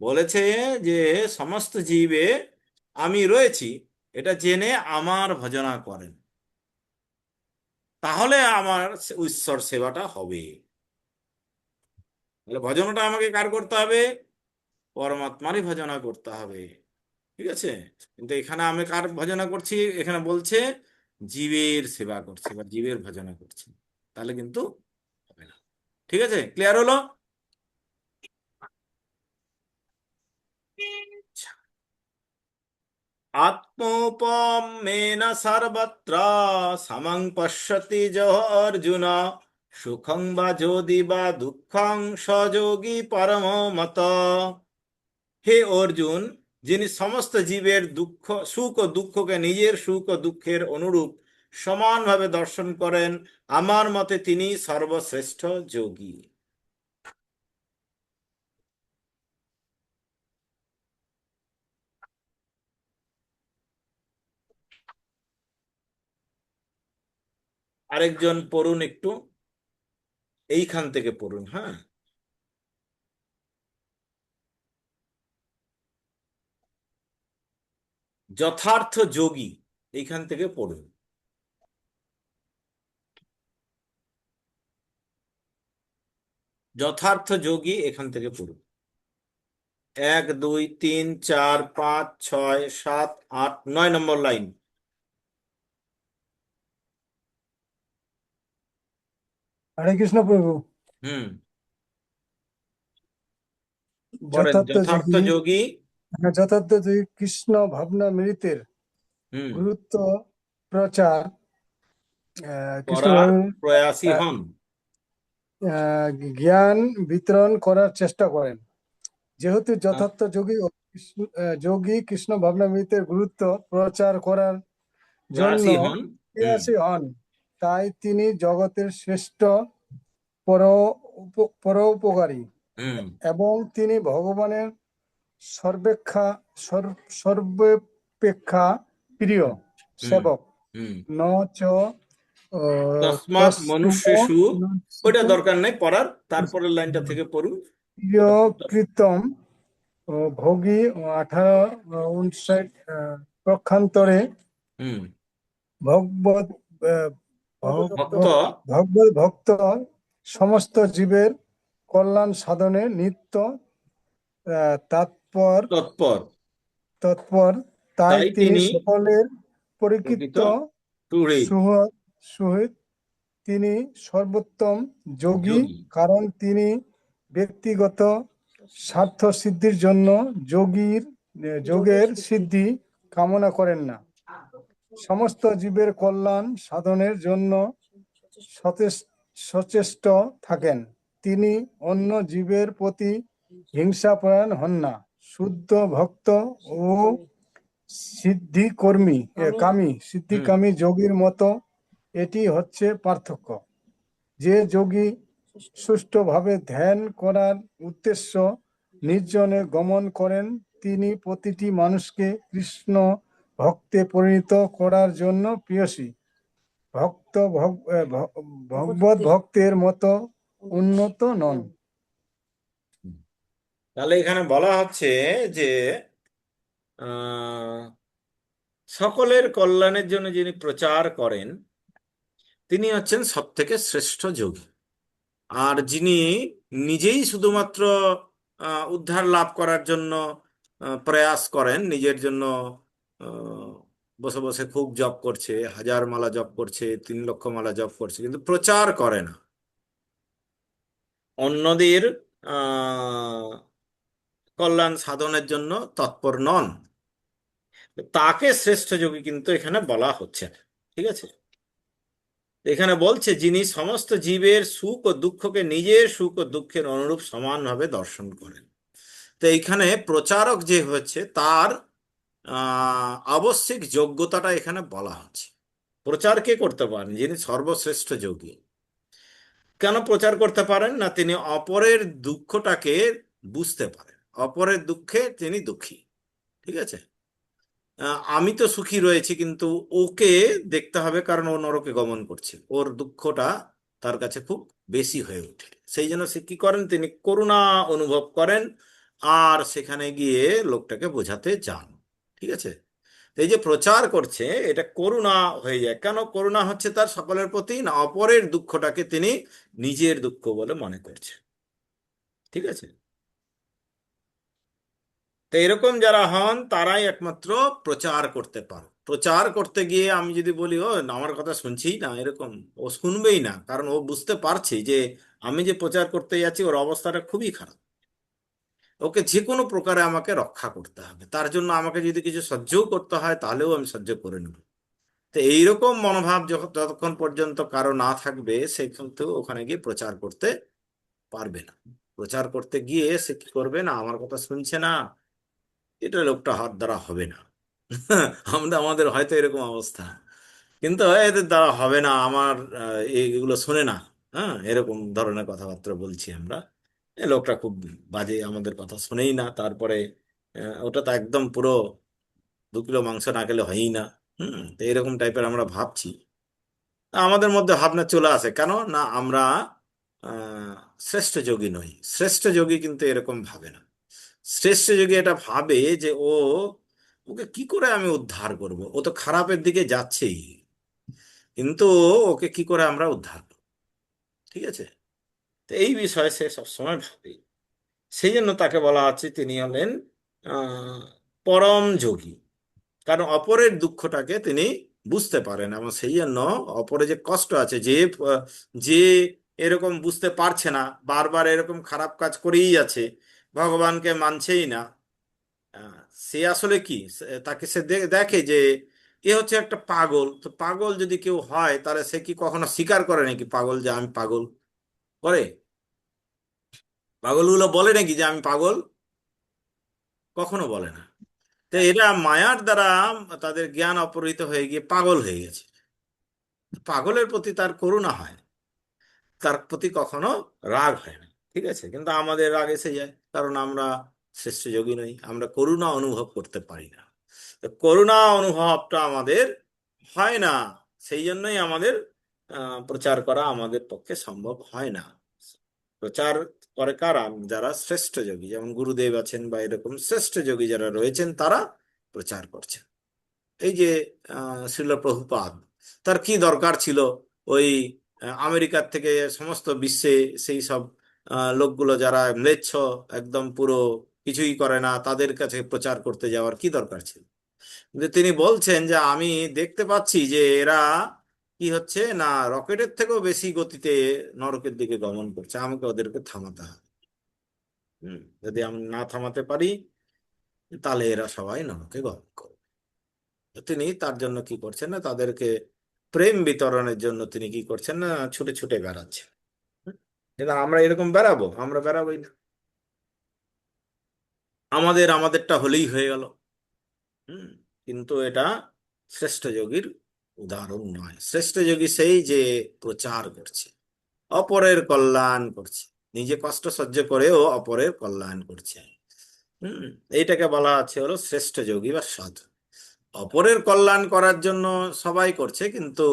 বলেছে যে সমস্ত জীবে আমি রয়েছি এটা জেনে আমার ভজনা করেন, তাহলে আমার ঈশ্বর সেবাটা হবে। তাহলে ভজনাটা আমাকে কার করতে হবে? পরমাত্মারই ভজনা করতে হবে। ঠিক আছে? কিন্তু এখানে আমি কার ভজনা করছি? এখানে বলছে জীবের সেবা করছে বা জীবের ভজনা করছে, তাহলে কিন্তু হবে না। ঠিক আছে, ক্লিয়ার হলো? আত্মোপমেন সর্বত্র সমং পশ্যতি যঃ অর্জুন, সুখং বা যদি বা দুঃখং সযোগী পরম মত। হে অর্জুন, যিনি সমস্ত জীবের দুঃখ সুখ ও দুঃখকে নিজের সুখ ও দুঃখের অনুরূপ সমানভাবে দর্শন করেন, আমার মতে তিনি সর্বশ্রেষ্ঠ যোগী। আরেকজন পড়ুন একটু, এইখান থেকে পড়ুন। হ্যাঁ, যথার্থ যোগী, এইখান থেকে পড়ুন। যথার্থ যোগী এখান থেকে পড়ুন। 1 2 3 4 5 6 7 8 9 নম্বর লাইন। হরে কৃষ্ণ প্রভু। হুম, পড়েন যথার্থ যথার্থ যোগী, যোগী। যথার্থ যোগী কৃষ্ণ ভাবনা মৃতের হুম, গুরুত্ব প্রচার, কৃষ্ণ করার ভাবনা প্রয়াসী আহ, হন। আহ, জ্ঞান বিতরণ করার চেষ্টা করেন। যেহেতু আহ, যথার্থ যোগী যোগী কৃষ্ণ ভাবনামৃতের গুরুত্ব প্রচার করার জন্য প্রয়াসী হন। হুম, প্রয়াসী হন, তাই তিনি জগতের শ্রেষ্ঠ পরোপকারী হুম, এবং তিনি ভগবানের সর্বেক্ষা সর্বাপেক্ষা প্রিয় হুম, সেবক। হুম। ন চ তস্মাৎ তস্ম মনুষ্যেষু, ওইটা নচিত দরকার নেই পড়ার, তারপরের লাইনটা থেকে পড়ুন। প্রিয় কৃতম ভোগী 1859 পক্ষান্তরে হুম, ভগবত ভক্ত ভগবত ভক্ত সমস্ত জীবের কল্যাণ সাধনে নিত্য তৎপর তৎপর, তৎপর তাই তাই তিনি তিনি সকলের প্রকৃত পরিকৃত টুরিস্ট সহিত তিনি সর্বোত্তম যোগী, যোগী। কারণ তিনি ব্যক্তিগত স্বার্থ সিদ্ধির জন্য যোগের সিদ্ধি কামনা করেন না, সমস্ত জীবের কল্যাণ সাধনের জন্য সচেষ্ট থাকেন। তিনি অন্য জীবের প্রতি হিংসাপরায়ণ হন না। শুদ্ধ ভক্ত ও হুম, সিদ্ধিকামী যোগীর মতো এটি হচ্ছে পার্থক্য। যে যোগী সুষ্ঠুভাবে ধ্যান করার উদ্দেশ্য নির্জনে গমন করেন, তিনি প্রতিটি মানুষকে কৃষ্ণ ভক্তে পরিণত করার জন্য প্রেয়সী। ভগবত ভক্তের মতো উন্নত নন। হুম। তাহলে এখানে বলা হচ্ছে যে আহ, সকলের কল্যাণের জন্য যিনি প্রচার করেন তিনি হচ্ছেন সব থেকে শ্রেষ্ঠ যোগী। আর যিনি নিজেই শুধুমাত্র উদ্ধার লাভ করার জন্য প্রয়াস করেন, নিজের জন্য আহ, বসে বসে খুব জপ করছে, 1000 মালা জপ করছে, 3 লক্ষ মালা জপ করছে, কিন্তু প্রচার করে না, অন্যদের আহ কল্যাণ সাধনের জন্য তৎপর নন, তাকে শ্রেষ্ঠ যোগী কিন্তু এখানে বলা হচ্ছে না। ঠিক আছে? এখানে বলছে যিনি সমস্ত জীবের সুখ ও দুঃখকে নিজের সুখ ও দুঃখের অনুরূপ সমানভাবে দর্শন করেন। তো এইখানে প্রচারক যে হচ্ছে তার আবশ্যিক যোগ্যতাটা এখানে বলা হচ্ছে। প্রচার কে করতে পারেন? যিনি সর্বশ্রেষ্ঠ যোগী। কেন প্রচার করতে পারেন? না, তিনি অপরের দুঃখটাকে বুঝতে পারেন, অপরের দুঃখে তিনি দুঃখী। ঠিক আছে, আমি তো সুখী রয়েছি কিন্তু ওকে দেখতে হবে, কারণ ও নরকে গমন করছে, ওর দুঃখটা তার কাছে খুব বেশি হয়ে ওঠে। সেই জন্য সে কি করেন? তিনি করুণা অনুভব করেন আর সেখানে গিয়ে লোকটাকে বোঝাতে যান। ঠিক আছে, তো এই যে প্রচার করছে এটা করুণা হয়ে যায়। কেন করুণা হচ্ছে তার সকলের প্রতি? না, অপরের দুঃখটাকে তিনি নিজের দুঃখ বলে মনে করছে। ঠিক আছে, তো এরকম যারা হন তারাই একমাত্র প্রচার করতে পারে। প্রচার করতে গিয়ে আমি যদি বলি ও আমার কথা শুনছেই না, এরকম ও শুনবেই না, কারণ ও বুঝতে পারছে যে আমি যে প্রচার করতে যাচ্ছি ওর অবস্থাটা খুবই খারাপ। ওকে যে কোনো প্রকারে আমাকে রক্ষা করতে হবে, তার জন্য আমাকে যদি কিছু সহ্যও করতে হয় তাহলেও আমি সহ্য করে নেব। তো এইরকম মনোভাব যতক্ষণ পর্যন্ত কারো না থাকবে সে কিন্তু ওখানে গিয়ে প্রচার করতে পারবে না। প্রচার করতে গিয়ে সে কি করবে? না, আমার কথা শুনছে না, এটা লোকটা হাত দ্বারা হবে না। আমাদের হয়তো এরকম অবস্থা, কিন্তু এদের দ্বারা হবে না, আমার এইগুলো শোনে না। হ্যাঁ, এরকম ধরনের কথাবার্তা বলছি আমরা। এ লোকটা খুব বাজে, আমাদের কথা শোনেই না, তারপরে ওটা তো একদম পুরো 2 কিলো মাংস না খেলে হয়ই না। তো এরকম টাইপের আমরা ভাবছি। আমাদের মধ্যে ভাবনা চলে আসে কেন? না, আমরা আহ শ্রেষ্ঠ যোগী নই। শ্রেষ্ঠ যোগী কিন্তু এরকম ভাবে না। শ্রেষ্ঠ যোগী এটা ভাবে যে ওকে কি করে আমি উদ্ধার করব, ও তো খারাপের দিকে যাচ্ছেই, কিন্তু ওকে কি করে আমরা উদ্ধার করব। ঠিক আছে, তো এই বিষয়ে সে সবসময় ভাবে। সেই জন্য তাকে বলা হচ্ছে তিনি হলেন আহ পরম যোগী, কারণ অপরের দুঃখটাকে তিনি বুঝতে পারেন। এবং সেই জন্য অপরে যে কষ্ট আছে, যে এরকম বুঝতে পারছে না, বারবার এরকম খারাপ কাজ করেই যাচ্ছে, ভগবানকে মানছেই না, আহ, সে আসলে কি, তাকে সে দেখে যে এ হচ্ছে একটা পাগল। তো পাগল যদি কেউ হয় তাহলে সে কি কখনো স্বীকার করে নাকি পাগল, যে আমি পাগল? করে? পাগলগুলো বলে নাকি যে আমি পাগল? কখনো বলে না। তো এরা মায়ার দ্বারা তাদের জ্ঞান অপহৃত হয়ে গিয়ে পাগল হয়ে গেছে। পাগলের প্রতি তার করুণা হয়, তার প্রতি কখনো রাগ হয় না। ঠিক আছে, কিন্তু আমাদের রাগ এসে যায়, কারণ আমরা শ্রেষ্ঠ যোগী নই, আমরা করুণা অনুভব করতে পারি না। তো করুণা অনুভবটা আমাদের হয় না, সেই জন্যই আমাদের প্রচার করা আমাদের পক্ষে সম্ভব হয় না। প্রচার করে কারা? যারা শ্রেষ্ঠ যোগী, যেমন গুরুদেব আছেন বা এরকম শ্রেষ্ঠ যোগী যারা রয়েছেন তারা প্রচার করছেন। এই যে শ্রীল প্রভুপাদ, তার কি দরকার ছিল ওই আমেরিকার থেকে সমস্ত বিশ্বে সেই সব লোকগুলো যারা ম্লেচ্ছ, একদম পুরো কিছুই করে না, তাদের কাছে প্রচার করতে যাওয়ার কি দরকার ছিল? কিন্তু তিনি বলছেন যে আমি দেখতে পাচ্ছি যে এরা কি হচ্ছে না, রকেটের থেকেও বেশি গতিতে নরকের দিকে গমন করছে, আমাকে ওদেরকে থামাতে হবে। যদি আমি না থামাতে পারি তাহলে এরা সবাই নরকে গমন করবে। তিনি তার জন্য কি করছেন না, তাদেরকে প্রেম বিতরণের জন্য তিনি কি করছেন না, ছুটে ছুটে বেড়াচ্ছেন। কিন্তু আমরা এরকম বেড়াবো? আমরা বেড়াবোই না, আমাদেরটা হলেই হয়ে গেল। হুম কিন্তু এটা শ্রেষ্ঠ যোগীর উদাহরণ নয়। শ্রেষ্ঠ যোগী সেই যে প্রচার করছে, অপরের কল্যাণ করছে, নিজে কষ্ট সহ্য করেও অপরের কল্যাণ করছে। হুম এইটাকে বলা আছে হলো শ্রেষ্ঠ যোগী বা সাধু। অপরের কল্যাণ করার জন্য সবাই করছে, কিন্তু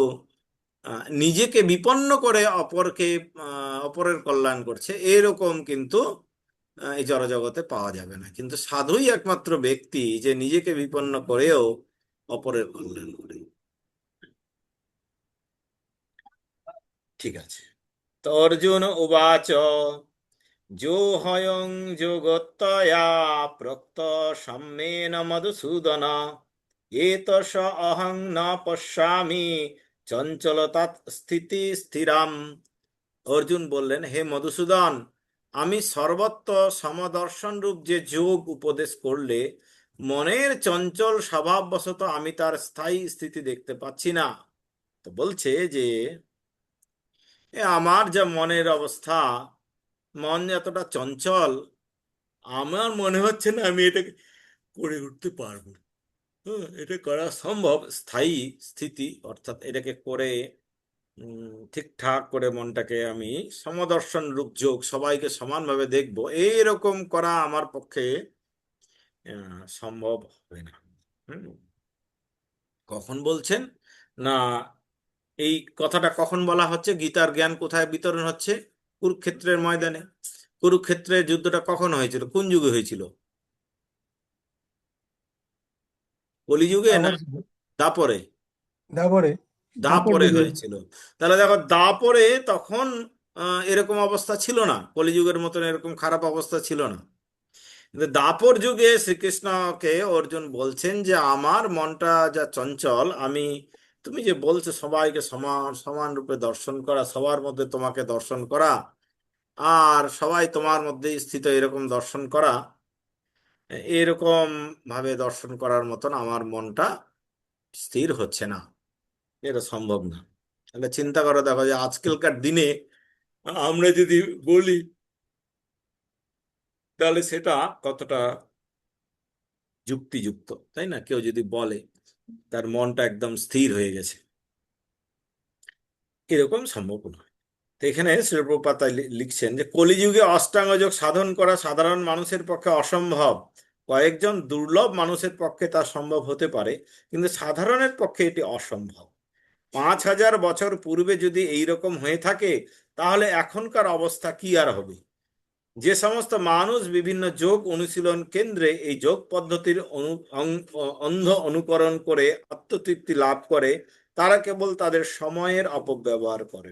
নিজেকে বিপন্ন করে অপরের কল্যাণ করছে, এরকম কিন্তু এই জড়জগতে পাওয়া যাবে না। কিন্তু সাধুই একমাত্র ব্যক্তি যে নিজেকে বিপন্ন করেও অপরের কল্যাণ করে। ঠিক আছে, তো অর্জুন উবাচ যো হয়ং যোগত্তয়া প্রক্ত সম্যেন মধুসূদন এতস অহং ন পশ্যামি চঞ্চলতাৎ স্থিতি স্থিরাম। অর্জুন বললেন, হে মধুসূদন, আমি সর্বত্র সমদর্শন রূপ যে যোগ উপদেশ করলে মনের চঞ্চল স্বভাববশত আমি তার স্থায়ী স্থিতি দেখতে পাচ্ছি না। তো বলছে যে আমার যা মনের অবস্থা, মন এতটা চঞ্চল, আমার মনে হচ্ছে না আমি এটাকে করে উঠতে পারবো। এটা করা সম্ভব স্থায়ী স্থিতি, অর্থাৎ এটাকে করে ঠিকঠাক করে মনটাকে আমি সমদর্শন রূপ যোগ, সবাইকে সমানভাবে দেখবো, এইরকম করা আমার পক্ষে সম্ভব হবে না। হুম। কখন বলছেন না, এই কথাটা কখন বলা হচ্ছে? গীতার জ্ঞান কোথায় বিতরণ হচ্ছে? কুরুক্ষেত্রের ময়দানে। কুরুক্ষেত্রের যুদ্ধটা কখন হয়েছিল, কোন যুগে হয়েছিল? কলিযুগে না আবার দাপরে? দাবরে, দাপর দাপরে যুগে। হয়েছিল। তাহলে দেখো, দাপরে তখন এরকম অবস্থা ছিল না, কলিযুগের মতন এরকম খারাপ অবস্থা ছিল না। কিন্তু দাপর যুগে শ্রীকৃষ্ণকে অর্জুন বলছেন যে আমার মনটা যা চঞ্চল, আমি, তুমি যে বলছো সবাইকে সমান সমান রূপে দর্শন করা, সবার মধ্যে তোমাকে দর্শন করা, আর সবাই তোমার মধ্যে স্থিত এরকম দর্শন করা, এরকম ভাবে দর্শন করার মতন আমার মনটা স্থির হচ্ছে না, এটা সম্ভব না। তাহলে চিন্তা করো, দেখো যে আজকালকার দিনে আমরা যদি বলি, তাহলে সেটা কতটা যুক্তিযুক্ত, তাই না? কেউ যদি বলে তার মনটা একদম স্থির হয়ে গেছে, এরকম সম্ভব নয়। তো এখানে শ্রীল প্রভুপাদ তাই লিখছেন যে কলিযুগে অষ্টাঙ্গ যোগ সাধন করা সাধারণ মানুষের পক্ষে অসম্ভব। কয়েকজন দুর্লভ মানুষের পক্ষে তা সম্ভব হতে পারে, কিন্তু সাধারণের পক্ষে এটি অসম্ভব। 5,000 বছর পূর্বে যদি এই রকম হয়ে থাকে, তাহলে এখনকার অবস্থা কি আর হবে? যে সমস্ত মানুষ বিভিন্ন যোগ অনুশীলন কেন্দ্রে এই যোগ পদ্ধতির অন্ধ অনুকরণ করে আত্মতৃপ্তি লাভ করে, তারা কেবল তাদের সময়ের অপব্যবহার করে।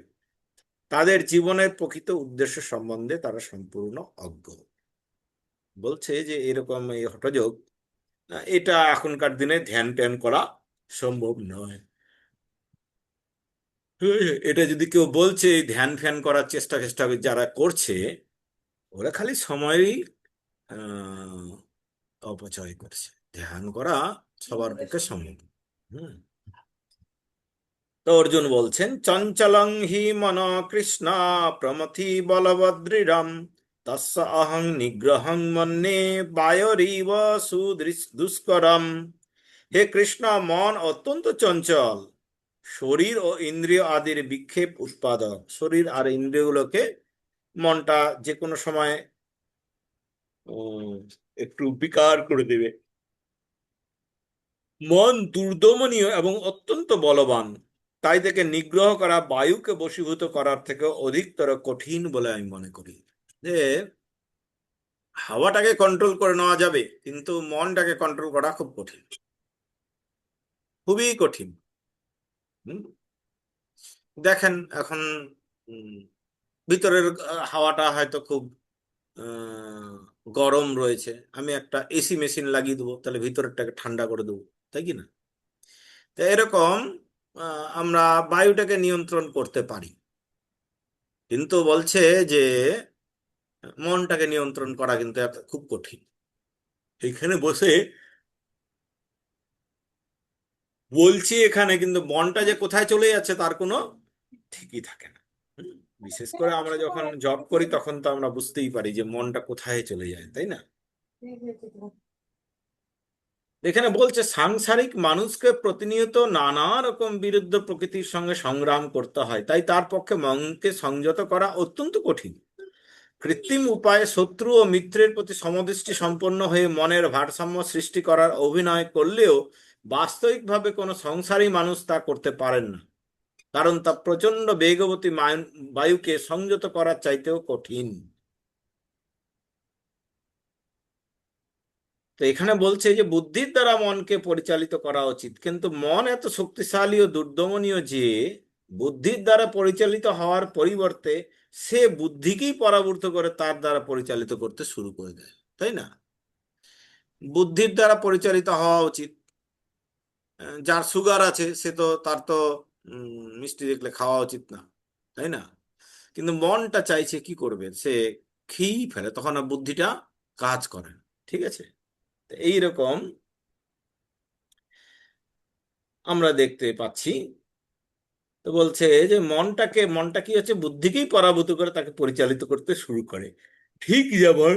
তাদের জীবনের প্রকৃত উদ্দেশ্য সম্বন্ধে তারা সম্পূর্ণ অজ্ঞ। বলছে যে এরকম এই হঠযোগ, এটা এখনকার দিনে ধ্যান ট্যান করা সম্ভব নয়। এটা যদি কেউ বলছে এই ধ্যান ফ্যান করার চেষ্টা চেষ্টা যারা করছে, ওরা খালি সময়ই আহ অপচয় করছে। ধ্যান করা সবার পক্ষে সম্ভব। হুম। তো অর্জুন বলছেন, চঞ্চলং হি মন কৃষ্ণ প্রমথি বলবদৃঢ়ম তস্য অহং নিগ্রহং মন্যে বায়রিব দুষ্করম। হে কৃষ্ণ, মন অত্যন্ত চঞ্চল, শরীর ও ইন্দ্রিয় আদির বিক্ষেপ উৎপাদক। শরীর আর ইন্দ্রিয়গুলোকে মনটা যে কোনো সময় উম, একটু বিকার করে দেবে। মন দুর্দমনীয় এবং অত্যন্ত বলবান, তাই থেকে নিগ্রহ করা বায়ুকে বশীভূত করার থেকে অধিকতর কঠিন বলে আমি মনে করি। যে হাওয়াটাকে কন্ট্রোল করে নেওয়া যাবে, কিন্তু মনটাকে কন্ট্রোল করা খুব কঠিন, খুবই কঠিন। হুম। দেখেন এখন উম, ভিতরের হাওয়াটা হয়তো খুব আহ, গরম রয়েছে, আমি একটা এসি মেশিন লাগিয়ে দেবো, তাহলে ভিতরেরটাকে ঠান্ডা করে দেবো, তাই কি না? তো এরকম আমরা বায়ুটাকে নিয়ন্ত্রণ করতে পারি, কিন্তু বলছে যে মনটাকে নিয়ন্ত্রণ করা কিন্তু খুব কঠিন। এখানে বসে বলছি এখানে, কিন্তু মনটা যে কোথায় চলে যাচ্ছে তার কোনো ঠিকই থাকে না। হুম। বিশেষ করে আমরা যখন জব করি তখন তো আমরা বুঝতেই পারি যে মনটা কোথায় চলে যায়, তাই না? এখানে বলছে সাংসারিক মানুষকে প্রতিনিয়ত নানা রকম বিরুদ্ধ প্রকৃতির সঙ্গে সংগ্রাম করতে হয়, তাই তার পক্ষে মনকে সংযত করা অত্যন্ত কঠিন। কৃত্রিম উপায়ে শত্রু ও মিত্রের প্রতি সমদৃষ্টি সম্পন্ন হয়ে মনের ভারসাম্য সৃষ্টি করার অভিনয় করলেও বাস্তবিকভাবে কোনো সংসারী মানুষ তা করতে পারেন না, কারণ তা প্রচন্ড বেগবতী বায়ুকে সংযত করার চাইতেও কঠিন। তো এখানে বলছে যে বুদ্ধির দ্বারা মনকে পরিচালিত করা উচিত, কিন্তু মন এত শক্তিশালী ও দুর্দমনীয় যে বুদ্ধির দ্বারা পরিচালিত হওয়ার পরিবর্তে সে বুদ্ধিকেই পরাভূত করে তার দ্বারা পরিচালিত করতে শুরু করে দেয়, তাই না? বুদ্ধির দ্বারা পরিচালিত হওয়া উচিত। যার সুগার আছে সে তো, তার তো মিষ্টি দেখলে খাওয়া উচিত না, তাই না? কিন্তু মনটা চাইছে কি করবে, সে খেয়েই ফেলে, তখন আর বুদ্ধিটা কাজ করে না। ঠিক আছে? তো এইরকম আমরা দেখতে পাচ্ছি। তো বলছে যে মনটা কি হচ্ছে, বুদ্ধিকেই পরাভূত করে তাকে পরিচালিত করতে শুরু করে। ঠিক যেমন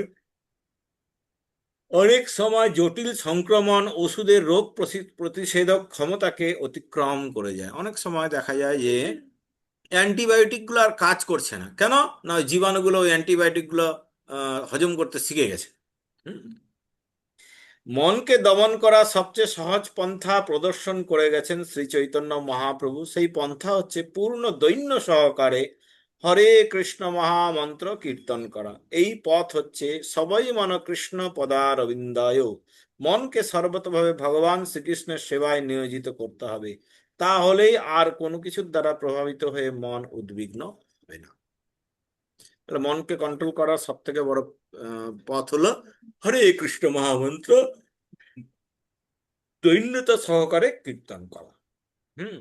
অনেক সময় জটিল সংক্রমণ ওষুধের রোগ প্রতিষেধক ক্ষমতাকে অতিক্রম করে যায়। অনেক সময় দেখা যায় যে অ্যান্টিবায়োটিক গুলো আর কাজ করছে না, কেন না ওই জীবাণুগুলো ওই অ্যান্টিবায়োটিক গুলো হজম করতে শিখে গেছে। হুম। মনকে দমন করা সবচেয়ে সহজ পন্থা প্রদর্শন করে গেছেন শ্রী চৈতন্য মহাপ্রভু। সেই পন্থা হচ্ছে পূর্ণ দৈন্য সহকারে হরে কৃষ্ণ মহামন্ত্র কীর্তন করা। এই পথ হচ্ছে সবাই মন কৃষ্ণ পদারবিন্দায়। মনকে সর্বতভাবে ভগবান শ্রীকৃষ্ণের সেবায় নিয়োজিত করতে হবে, তাহলেই আর কোনো কিছুর দ্বারা প্রভাবিত হয়ে মন উদ্বিগ্ন হবে না। তাহলে মনকে কন্ট্রোল করার সব থেকে বড় পথ হলো হরে কৃষ্ণ মহামন্ত্র দৈন্যতা সহকারে কীর্তন করা। হুম।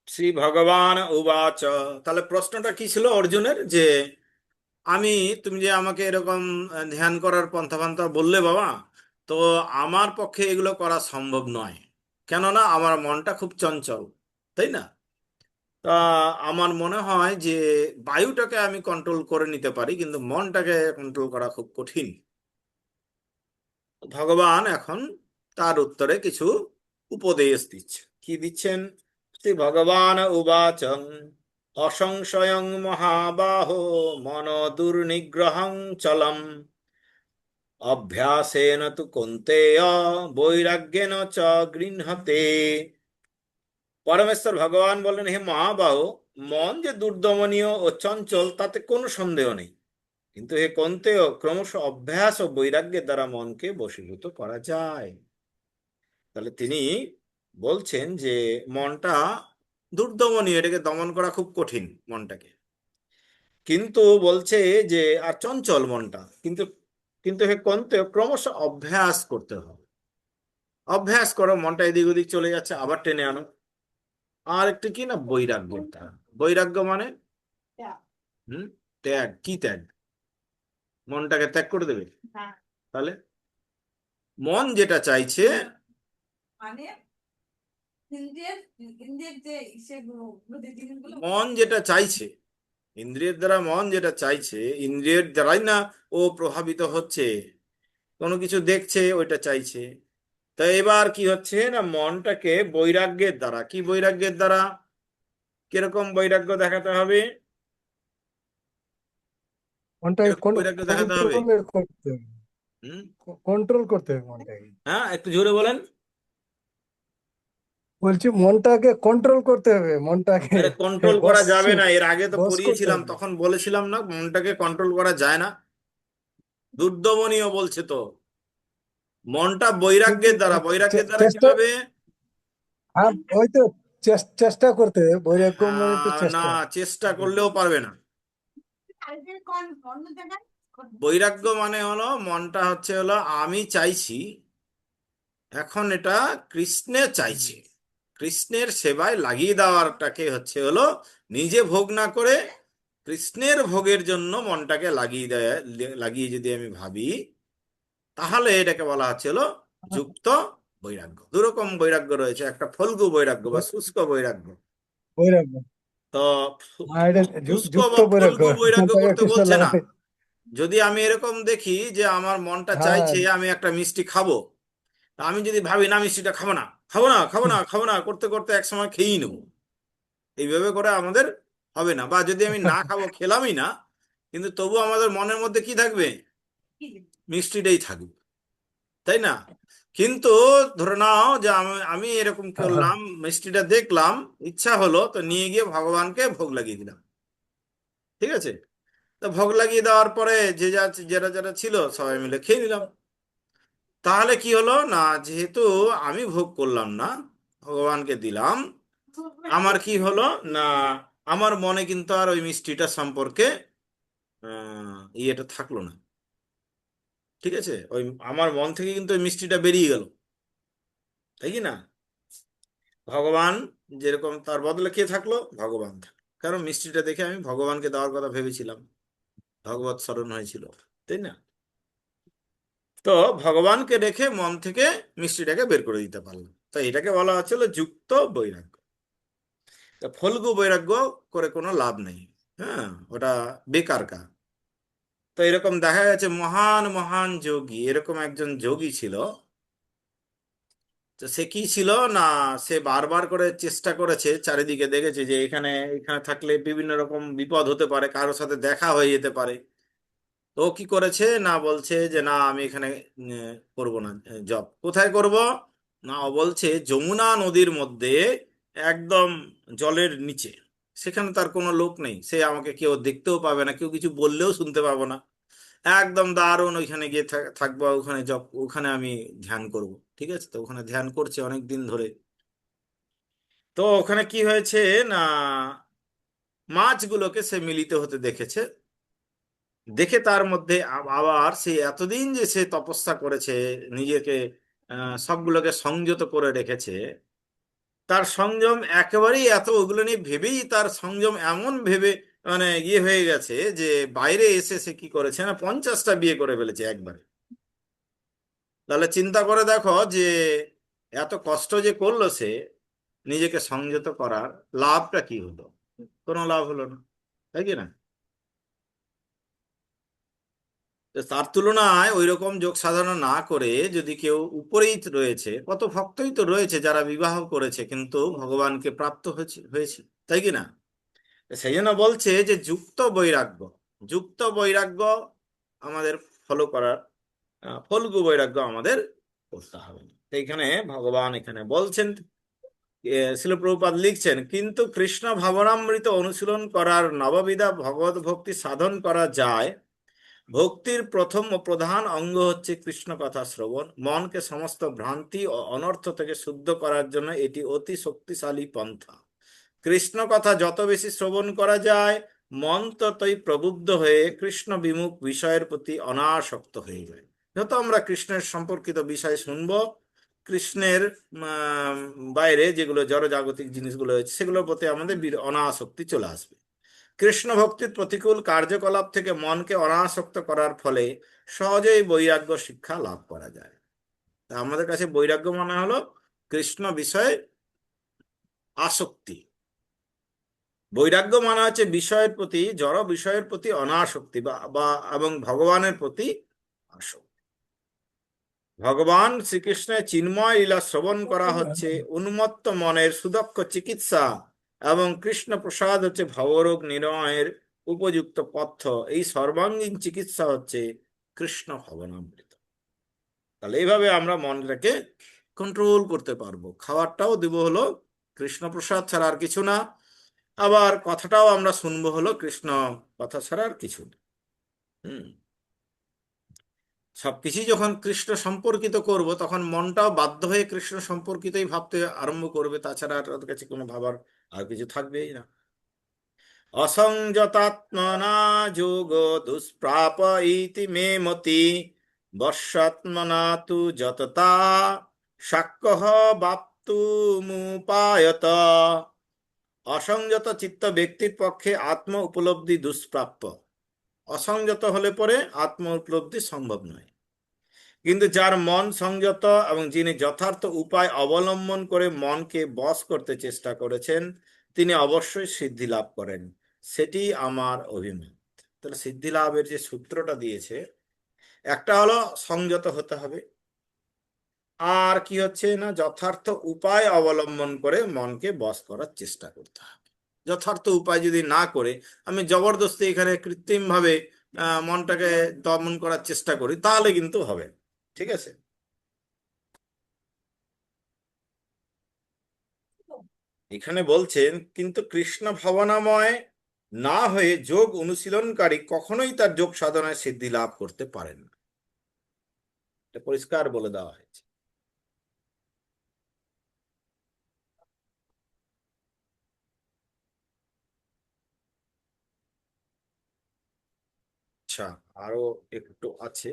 শ্রী ভগবান উবাচ। তাহলে প্রশ্নটা কি ছিল অর্জুনের, যে আমি, তুমি যে আমাকে এরকম ধ্যান করার পন্থা বললে বাবা, তো আমার পক্ষে এগুলো করা সম্ভব নয়, কেননা আমার মনটা খুব চঞ্চল, তাই না? তা আমার মনে হয় যে বায়ুটাকে আমি কন্ট্রোল করে নিতে পারি, কিন্তু মনটাকে কন্ট্রোল করা খুব কঠিন। ভগবান এখন তার উত্তরে কিছু উপদেশ দিচ্ছে। কি দিচ্ছেন? শ্রী ভগবান উবাচং অসংশয়ং মহাবাহো মন দুর্নিগ্রহং চলম অভ্যাসেন তু কৌন্তেয় বৈরাগ্যেন চ গৃহতে। পরমেশ্বর ভগবান বলেন, হে মহাবাহো, মন যে দুর্দমনীয় ও চঞ্চল তাতে কোনো সন্দেহ নেই, কিন্তু হে কৌন্তেয়, ক্রমশ অভ্যাস ও বৈরাগ্যের দ্বারা মনকে বশীভূত করা যায়। তাহলে তিনি বলছেন যে মনটা দুর্দমনীয়, এটাকে দমন করা খুব কঠিন মনটাকে, কিন্তু বলছে যে আর চঞ্চল মনটা, কিন্তু কিন্তু হে কৌন্তেয়, ক্রমশ অভ্যাস করতে হবে। অভ্যাস করো, মনটা এদিক ওদিক চলে যাচ্ছে, আবার টেনে আনো। আর একটু কি না, বৈরাগ্যের দ্বারা। বৈরাগ্য মানে হুম ত্যাগ। কি ত্যাগ? মনটাকে ত্যাগ করে দেবে? তাহলে মন যেটা চাইছে, মানে ইন্দ্রিয়ের ইন্দ্রিয়ের যে সেগুলো জিনিসগুলো মন যেটা চাইছে, ইন্দ্রিয়ের দ্বারা মন যেটা চাইছে, ইন্দ্রিয়ের দ্বারাই না ও প্রভাবিত হচ্ছে, কোনো কিছু দেখছে ওইটা চাইছে। তা এবার কি হচ্ছে না, মনটাকে বৈরাগ্যের দ্বারা, কি বৈরাগ্যের দ্বারা, কিরকম বৈরাগ্য দেখাতে হবে? মনটাকে কিরকম বৈরাগ্য দেখাতে হবে? কন্ট্রোলে করতে হবে, হুম। কন্ট্রোল করতে হবে মনটাকে। হ্যাঁ, একটু জোরে বলেন। বলছি মনটাকে কন্ট্রোল করতে হবে, মনটাকে আরে কন্ট্রোল করা বশ যাবে না, এর আগে তো বশ করতে পড়িয়েছিলাম, হবে। তখন বলেছিলাম না মনটাকে কন্ট্রোল করা যায় না, দুর্দমনীয় বলছে তো। মনটা কিন্তু বৈরাগ্যের দ্বারা, বৈরাগ্যের দ্বারা চেষ্টা, কিভাবে? হ্যাঁ ওই তো চেষ্টা করতে হবে, বৈরাগ্য মানে তো না, চেষ্টা। চেষ্টা করলেও পারবে না। আরেকজন কোন অন্য জায়গায় বৈরাগ্য মানে হলো মনটা হচ্ছে হলো আমি চাইছি, এখন এটা কৃষ্ণে চাইছে, কৃষ্ণের সেবায় লাগিয়ে দেওয়ারটাকে হচ্ছে হলো নিজে ভোগ না করে কৃষ্ণের ভোগের জন্য মনটাকে লাগিয়ে যদি আমি ভাবি, তাহলে এটাকে বলা হচ্ছে হলো যুক্ত বৈরাগ্য। দুরকম বৈরাগ্য রয়েছে, একটা ফল্গু বৈরাগ্য বা শুষ্ক বৈরাগ্য। বৈরাগ্য, তো আর এটা শুষ্ক যুক্ত বা বৈরাগ্য, ফল্গু বৈরাগ্য মনটাকে করতে কৃষ্ণ বলছে না। লাগাই। যদি আমি এরকম দেখি যে আমার মনটা হ্যাঁ, চাইছে আমি একটা মিষ্টি খাবো, তা আমি যদি ভাবি না মিষ্টিটা খাবো না, খাবো না, খাবো না, খাবো না করতে করতে এক সময় খেয়েই নেবো, এইভাবে করে আমাদের হবে না। বা যদি আমি না খাবো, খেলামই না, কিন্তু তবু আমাদের মনের মধ্যে কি থাকবে? কি মিষ্টিটাই থাকবে, তাই না? কিন্তু ধরে নাও যে আমি আমি এরকম করলাম, মিষ্টিটা দেখলাম, ইচ্ছা হলো, তো নিয়ে গিয়ে ভগবানকে ভোগ লাগিয়ে দিলাম। ঠিক আছে? তো ভোগ লাগিয়ে দেওয়ার পরে যারা যারা ছিল সবাই মিলে খেয়ে নিলাম। তাহলে কি হলো না, যেহেতু আমি ভোগ করলাম না, ভগবানকে দিলাম, আমার কি হলো না, আমার মনে কিন্তু আর ওই মিষ্টিটা সম্পর্কে ইয়েটা থাকলো না। ঠিক আছে? ওই আমার মন থেকে কিন্তু ওই মিষ্টিটা বেরিয়ে গেল, তাই কি না? ভগবান যেরকম, তার বদলে কে থাকলো? ভগবান থাকলো, কারণ মিষ্টিটা দেখে আমি ভগবানকে দেওয়ার কথা ভেবেছিলাম, ভগবত স্মরণ হয়েছিল, তাই না? তো ভগবানকে রেখে মন থেকে মিষ্টিটাকে বের করে দিতে পারলাম, তো এটাকে বলা হচ্ছিল যুক্ত বৈরাগ্য। তা ফল্গু বৈরাগ্য করে কোনো লাভ নেই। হ্যাঁ, ওটা বেকার কাজ। তো এরকম দেখা গেছে মহান মহান যোগী, এরকম একজন যোগী ছিল। তো সে কি ছিল না, সে বারবার করে চেষ্টা করেছে, চারিদিকে দেখেছে যে এখানে এখানে থাকলে বিভিন্ন রকম বিপদ হতে পারে, কারোর সাথে দেখা হয়ে যেতে পারে। তো ও কি করেছে না, বলছে যে না আমি এখানে করব না জব। কোথায় করব না, ও বলছে যমুনা নদীর মধ্যে, একদম জলের নিচে, সেখানে তার কোনো লোক নেই, সে আমাকে কেউ দেখতেও পাবে না, কেউ কিছু বললেও শুনতে পাবো না, একদম দারুণ, ওইখানে গিয়ে থাকবো, ওখানে জব, ওখানে আমি ধ্যান করব। ঠিক আছে, তো ওখানে ধ্যান করছে অনেক দিন ধরে। তো ওখানে কি হয়েছে না, মাছগুলোকে সে মিলিত হতে দেখেছে। দেখে তার মধ্যে আবার সে এতদিন যে সে তপস্যা করেছে, নিজেকে সবগুলোকে সংযত করে রেখেছে, তার সংযম একেবারেই এত, ওগুলো নিয়ে ভেবেই তার সংযম এমন ভেবে মানে ইয়ে হয়ে গেছে যে বাইরে এসে সে কি করেছে না, 50টা বিয়ে করে ফেলেছে একবারে। তাহলে চিন্তা করে দেখো যে এত কষ্ট যে করলো সে নিজেকে সংযত করার, লাভটা কি হলো? কোনো লাভ হলো না, তাই কি না? তো তার তুলনায় ওই রকম যোগ সাধনা না করে যদি কেউ উপরেই রয়েছে, কত ভক্তই তো রয়েছে যারা বিবাহ করেছে কিন্তু ভগবানকে প্রাপ্ত হয়েছে হয়েছে, তাই কি না? সেই জন্য বলছে যে যুক্ত বৈরাগ্য, যুক্ত বৈরাগ্য আমাদের ফলো করার, ফল্গু বৈরাগ্য আমাদের করতে হবে। তো এখানে ভগবান এখানে বলছেন, শিল প্রভুপাদ লিখছেন, কিন্তু কৃষ্ণ ভাবনামৃত অনুশীলন করার নববিধা ভগবত ভক্তি সাধন করা যায়। ভক্তির প্রথম ও প্রধান অঙ্গ হচ্ছে কৃষ্ণ কথা শ্রবণ। মনকে সমস্ত ভ্রান্তি ও অনর্থ থেকে শুদ্ধ করার জন্য এটি অতি শক্তিশালী পন্থা। কৃষ্ণ কথা যত বেশি শ্রবণ করা যায়, মন ততই প্রবুদ্ধ হয়ে কৃষ্ণ বিমুখ বিষয়ের প্রতি অনাসক্ত হয়ে যায়। যত আমরা কৃষ্ণের সম্পর্কিত বিষয় শুনবো, কৃষ্ণের বাইরে যেগুলো জড়জাগতিক জিনিসগুলো হয়েছে সেগুলোর প্রতি আমাদের অনাসক্তি চলে আসবে। কৃষ্ণ ভক্তির প্রতিকূল কার্যকলাপ থেকে মনকে অনাসক্ত করার ফলে সহজেই বৈরাগ্য শিক্ষা লাভ করা যায়। তা আমাদের কাছে বৈরাগ্য মানে হলো কৃষ্ণ বিষয়ে আসক্তি। বৈরাগ্য মানে হচ্ছে বিষয়ের প্রতি, জড় বিষয়ের প্রতি অনাসক্তি বা বা এবং ভগবানের প্রতি আসক্তি। ভগবান শ্রীকৃষ্ণের চিন্ময় লীলা শ্রবণ করা হচ্ছে উন্মত্ত মনের সুদক্ষ চিকিৎসা, এবং কৃষ্ণ প্রসাদ হচ্ছে ভবরোগ নিরাময়ের উপযুক্ত পথ্য। এই সর্বাঙ্গীন চিকিৎসা হচ্ছে কৃষ্ণ ভবনামৃত। তাহলে এইভাবে আমরা মনটাকে কন্ট্রোল করতে পারবো। খাবারটাও দিব হলো কৃষ্ণ প্রসাদ ছাড়া আর কিছু না, আবার কথাটাও আমরা শুনবো হলো কৃষ্ণ কথা ছাড়া আর কিছু না। হুম, সবকিছুই যখন কৃষ্ণ সম্পর্কিত করব, তখন মনটাও বাধ্য হয়ে কৃষ্ণ সম্পর্কিতই ভাবতে আরম্ভ করবে, তাছাড়া আর ওর কাছে কোনো ভাবার আর কিছু থাকবেই না। অসংযতাত্মনা যোগ দুষ্প্রাপ ইতি মে মতি, বর্ষাত্মনা তু যততা সাক্ষ্য বাপ্তুমুপায়ত। অসংযত চিত্ত ব্যক্তির পক্ষে আত্ম উপলব্ধি দুষ্প্রাপ্য। অসংযত হলে পরে আত্ম উপলব্ধি সম্ভব নয়। কিন্তু যার মন সংযত এবং যিনি যথার্থ উপায় অবলম্বন করে মনকে বশ করতে চেষ্টা করেছেন, তিনি অবশ্যই সিদ্ধি লাভ করেন, সেটি আমার অভিমত। তাহলে সিদ্ধি লাভের যে সূত্রটা দিয়েছে, একটা হলো সংযত হতে হবে, আর কি হচ্ছে না যথার্থ উপায় অবলম্বন করে মনকে বশ করার চেষ্টা করতে হবে। যথার্থ উপায় যদি না করে আমি জবরদস্তি এখানে কৃত্রিম ভাবে মনটাকে দমন করার চেষ্টা করি, তাহলে কিন্তু হবে না। ঠিক আছে, এখানে বলছেন কিন্তু কৃষ্ণ ভাবনাময় না হয়ে যোগ অনুশীলনকারী কখনোই তার যোগ সাধনায় সিদ্ধি লাভ করতে পারেন না, এটা পরিষ্কার বলে দেওয়া হয়েছে। আচ্ছা, আরো একটু আছে,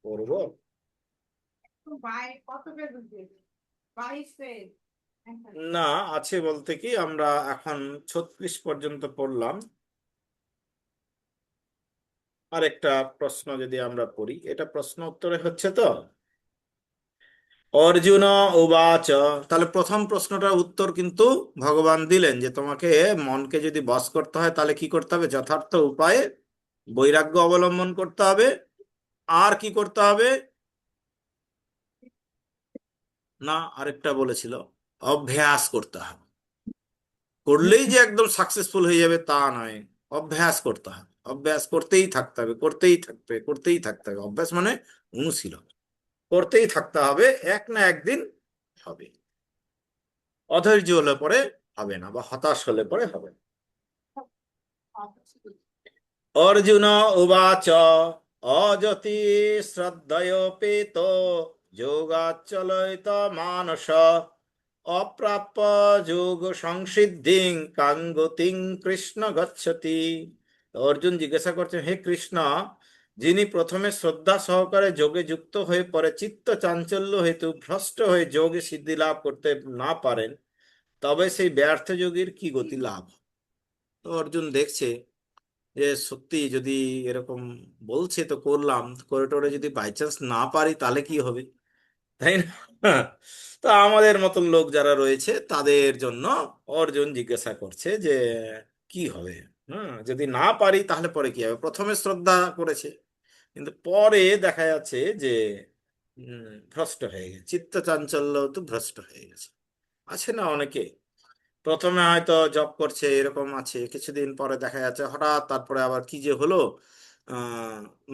পড়বো। কত পেজ উঠবে? 22 পেজ। না, আছে বলতে কি আমরা এখন 36 পর্যন্ত পড়লাম। আর একটা প্রশ্ন যদি আমরা পড়ি, এটা প্রশ্ন উত্তরে হচ্ছে তো। অর্জুন উবাচ, তাহলে প্রথম প্রশ্নটার উত্তর কিন্তু ভগবান দিলেন যে তোমাকে মনকে যদি বশ করতে হয় তাহলে কি করতে হবে? যথার্থ উপায়ে বৈরাগ্য অবলম্বন করতে হবে। আর কি করতে হবে? না, আরেকটা বলেছিল, অভ্যাস করতে হবে। করলেই যে একদম সাকসেসফুল হয়ে যাবে তা নয়, অভ্যাস করতে হবে। অভ্যাস করতেই থাকতে হবে, করতেই থাকবে, করতেই থাকতে হবে। অভ্যাস মানে অনুশীলন, করতেই থাকতে হবে, এক না একদিন হবে। অধৈর্য হলে পরে হবে না, বা হতাশ হলে পরে হবে না। অর্জুন উবাচ, অযতি শ্রদ্ধয়োপেত যোগাচলয়িত মানস অপ্রাপ্য যোগ সংসিদ্ধিং কাং গতিং কৃষ্ণ গচ্ছতি। তো অর্জুন জিজ্ঞাসা করছেন, হে কৃষ্ণ, যিনি প্রথমে শ্রদ্ধা সহকারে যোগে যুক্ত হয়ে পরে চিত্ত চাঞ্চল্য হেতু ভ্রষ্ট হয়ে যোগে সিদ্ধি লাভ করতে না পারেন, তবে সেই ব্যর্থ যোগীর কি গতি লাভ? তো অর্জুন দেখছে যে সত্যি যদি এরকম বলছে তো করলাম, করে টোরে যদি বাই চান্স না পারি তাহলে কি হবে, তাই না? তো আমাদের মতন লোক যারা রয়েছে তাদের জন্য অর্জুন জিজ্ঞাসা করছে যে কি হবে। হ্যাঁ, যদি না পারি তাহলে পরে কি হবে? প্রথমে শ্রদ্ধা করেছে, কিন্তু পরে দেখা যাচ্ছে যে ভ্রষ্ট হয়ে গেছে, চিত্ত চাঞ্চল্য তো ভ্রষ্ট হয়ে গেছে। আছে না অনেকে, প্রথমে হয়তো জব করছে, এরকম আছে, কিছুদিন পরে দেখা যাচ্ছে হঠাৎ তারপরে আবার কি যে হলো,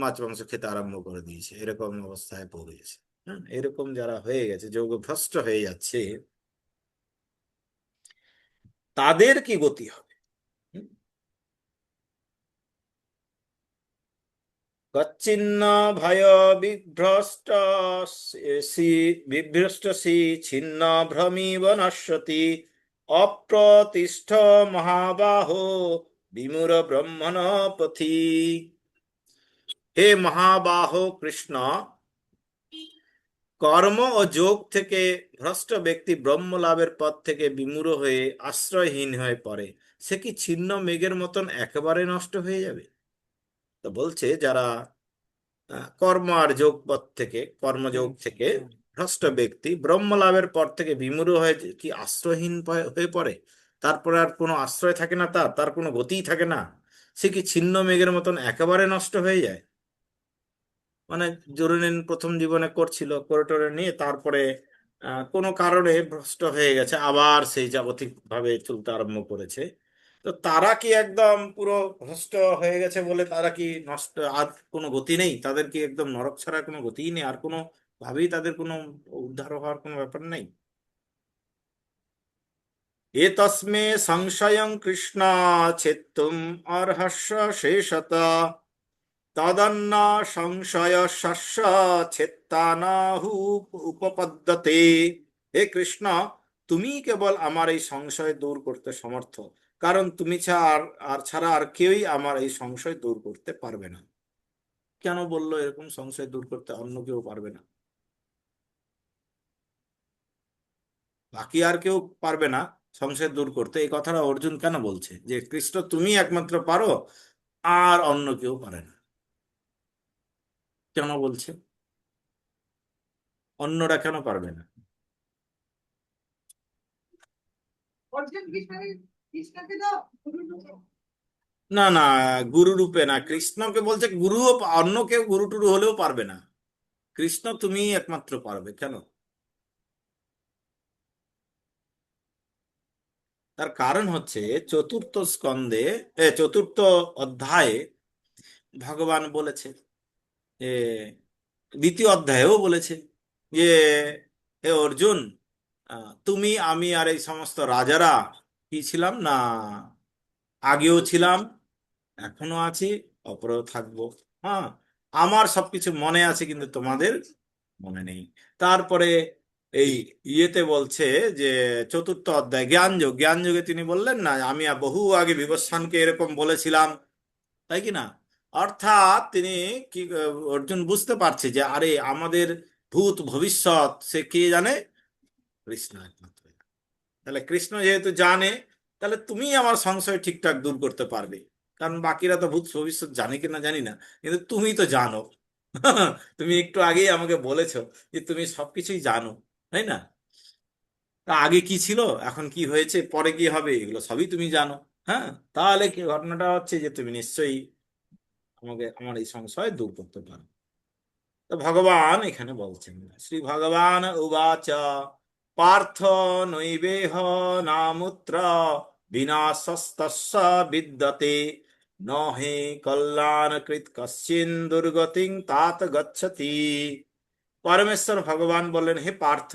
মাছ মাংস খেতে আরম্ভ করে দিয়েছে, এরকম অবস্থায় পড়ে গেছে। হ্যাঁ, এরকম যারা হয়ে গেছে, যোগ ভ্রষ্ট হয়ে যাচ্ছে, তাদের কি গতি হবে? হুম? কচ্ছিন্ন ভয় বিভ্রষ্ট বিভ্রষ্টসি ছিন্ন ভ্রমিব নশ্যতি অপ্রতিষ্ঠ মহাবাহো বিমূঢ় ব্রহ্মণ পথি। হে মহাবাহো কৃষ্ণ, কর্ম ও যোগ থেকে ভ্রষ্ট ব্যক্তি ব্রহ্ম লাভের পথ থেকে বিমূঢ় হয়ে আশ্রয়হীন হয়ে পড়ে, সে কি ছিন্ন মেঘের মতন একেবারে নষ্ট হয়ে যাবে? তো বলছে যারা কর্ম আর যোগ পথ থেকে, কর্মযোগ থেকে ভ্রষ্ট ব্যক্তি ব্রহ্ম লাভের পর থেকে বিমূঢ় হয়ে কি আশ্রয়হীন হয়ে পড়ে, তারপরে আর কোনো আশ্রয় থাকে না, তার তার কোনো গতিই থাকে না, সে কি ছিন্ন মেঘের মতন একেবারে নষ্ট হয়ে যায়? মানে ধরে নিন প্রথম জীবনে করছিল, করে টোরে নিয়ে তারপরে কোনো কারণে ভ্রষ্ট হয়ে গেছে, আবার সেই জাগতিক ভাবে চলতে আরম্ভ করেছে। তো তারা কি একদম পুরো ভ্রষ্ট হয়ে গেছে বলে তারা কি নষ্ট, আর কোনো গতি নেই? তাদের কি একদম নরক ছাড়া কোনো গতিই নেই? আর কোনো ভাবেই তাদের কোনো উদ্ধার হওয়ার কোনো ব্যাপার নেই? এ তস্মে সংশয়ং কৃষ্ণ ছেত্তুম অর্হস্য শেষত তদন্ন সংশয় শস্য ছেত্তানাহু উপপদ্যতে। হে কৃষ্ণ, তুমি কেবল আমার এই সংশয় দূর করতে সমর্থ, কারণ তুমি ছাড়া আর কেউই আমার এই সংশয় দূর করতে পারবে না। কেন বললো এরকম, সংশয় দূর করতে অন্য কেউ পারবে না? বাকি আর কেউ পারবে না সংশয় দূর করতে, এই কথাটা অর্জুন কেন বলছে যে কৃষ্ণ তুমি একমাত্র পারো, আর অন্য কেউ পারে না? কেন বলছে অন্যরা কেন পারবে না? অর্জুন কৃষ্ণকে তো না না, গুরু রূপে না, কৃষ্ণকে বলছে গুরুও অন্য কেউ গুরু টুরু হলেও পারবে না, কৃষ্ণ তুমিই একমাত্র পারবে। কেন? তার কারণ হচ্ছে চতুর্থ স্কন্ধে, চতুর্থ অধ্যায়ে ভগবান বলেছে, যে দ্বিতীয় অধ্যায়েও বলেছে যে হে অর্জুন, তুমি আমি আর এই সমস্ত রাজারা কি ছিলাম না, আগেও ছিলাম, এখনো আছি, অপরেও থাকবো। হ্যাঁ, আমার সবকিছু মনে আছে কিন্তু তোমাদের মনে নেই। তারপরে এই ইয়েতে বলছে যে চতুর্থ অধ্যায় জ্ঞানযোগ, জ্ঞানযোগে তিনি বললেন না, আমি বহু আগে বিবস্বানকে এরকম বলেছিলাম, তাই কি না? অর্থাৎ তিনি কি, অর্জুন বুঝতে পারছে যে আরে আমাদের ভূত ভবিষ্যৎ সে কে জানে? কৃষ্ণ একমাত্র। তাহলে কৃষ্ণ যেহেতু জানে, তাহলে তুমি আমার সংশয় ঠিকঠাক দূর করতে পারবে, কারণ বাকিরা তো ভূত ভবিষ্যৎ জানে কিনা জানি না, কিন্তু তুমি তো জানো। তুমি একটু আগেই আমাকে বলেছো যে তুমি সবকিছুই জানো, তাই না? তা আগে কি ছিল, এখন কি হয়েছে, পরে কি হবে, এগুলো সবই তুমি জানো। হ্যাঁ, তাহলে কি ঘটনাটা হচ্ছে যে তুমি নিশ্চয়ই আমাকে আমার এই সংশয় দূর করতে পারো। তো ভগবান এখানে বলছেন, শ্রী ভগবান উবাচ পার্থ নৈবেহ নামুত্র বিনাশস্তস্য বিদ্যতে ন হে কল্যাণকৃৎ কশ্চিন দুর্গতিং তাত গচ্ছতি। পরমেশ্বর ভগবান বললেন, হে পার্থ,